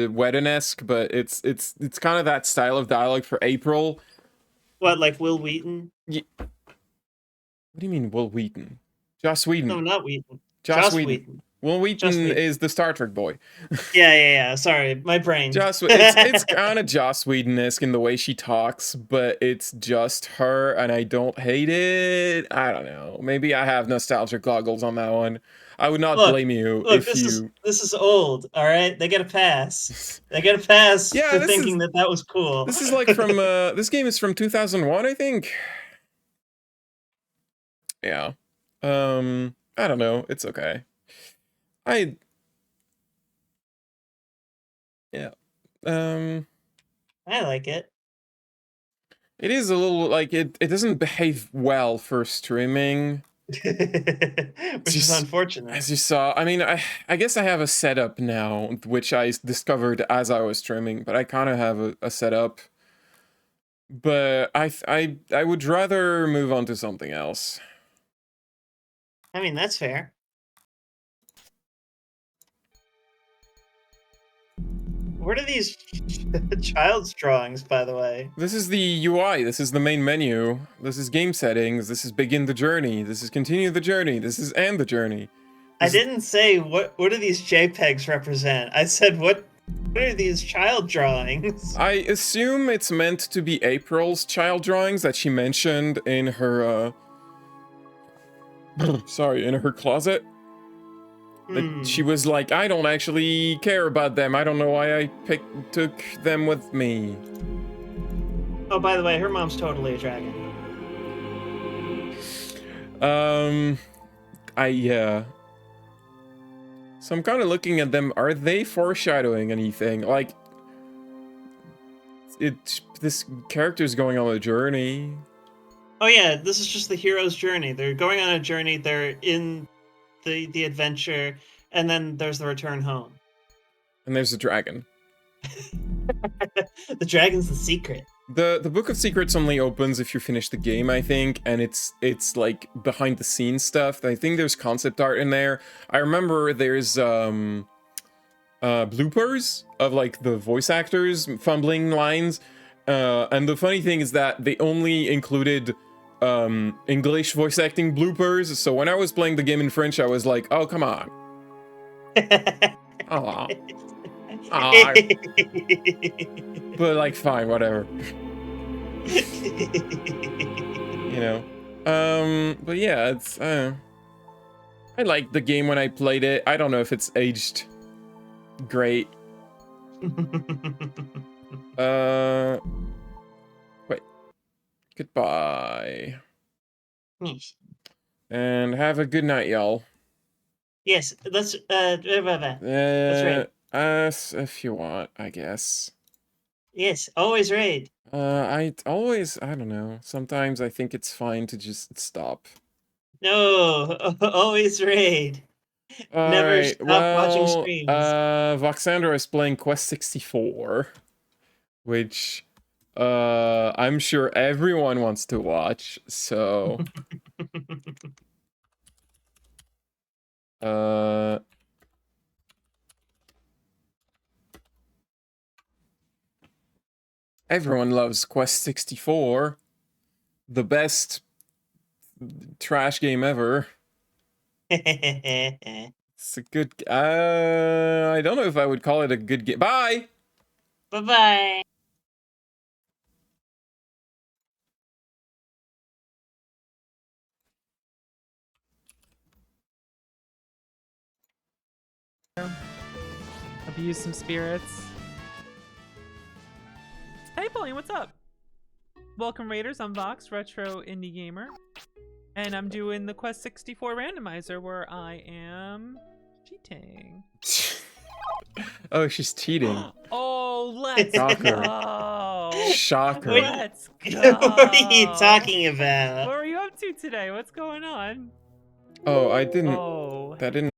Whedon-esque, but it's kind of that style of dialogue for April. What, like Will Wheaton? Yeah. What do you mean Will Wheaton? Joss Whedon. No, not Wheaton. Joss Whedon. Will Wheaton is the Star Trek boy. Yeah. Sorry, my brain. It's kind of Joss Whedon-esque in the way she talks, but it's just her, and I don't hate it. I don't know. Maybe I have nostalgia goggles on that one. I would not blame you if you. This is old. All right, they get a pass. They get a pass for thinking that was cool. This is like from this game is from 2001, I think. Yeah. I don't know. It's okay. Yeah. I like it. It is a little like it doesn't behave well for streaming. Which is unfortunate. As you saw, I mean, I guess I have a setup now, which I discovered as I was streaming, but I kind of have a setup. But I would rather move on to something else. I mean, that's fair. What are these child's drawings, by the way? This is the UI. This is the main menu. This is game settings. This is begin the journey. This is continue the journey. This is end the journey. I didn't say what do these JPEGs represent. I said what are these child drawings? I assume it's meant to be April's child drawings that she mentioned in her in her closet. But she was like, I don't actually care about them. I don't know why I took them with me. Oh, by the way, her mom's totally a dragon. Yeah. So I'm kind of looking at them. Are they foreshadowing anything? Like, this character's going on a journey. Oh yeah, this is just the hero's journey. They're going on a journey. They're in the adventure, and then there's the return home. And there's a dragon. The dragon's the secret. The Book of Secrets only opens if you finish the game, I think, and it's like behind the scenes stuff. I think there's concept art in there. I remember there's bloopers of like the voice actors fumbling lines. And the funny thing is that they only included English voice acting bloopers, so when I was playing the game in French, I was like, oh, come on. But like, fine, whatever. You know. But yeah, it's I liked the game when I played it. I don't know if it's aged great. Wait. Goodbye. Yes. And have a good night, y'all. Yes, let's raid. If you want, I guess. Yes, always raid. I don't know. Sometimes I think it's fine to just stop. No, always raid. Never stop watching streams. Voxandra is playing Quest 64, which I'm sure everyone wants to watch, so everyone loves Quest 64, the best trash game ever. It's a good I don't know if I would call it a good game. Bye. Bye-bye. Abuse some spirits. Hey, Pauline, what's up? welcome Raiders. I'm Vox, retro indie gamer. And I'm doing the Quest 64 randomizer where I am cheating. Oh, she's cheating. Oh, let's Shocker. go. Shocker. Let's go. What are you talking about? What are you up to today? What's going on? Oh, I didn't. Oh. That didn't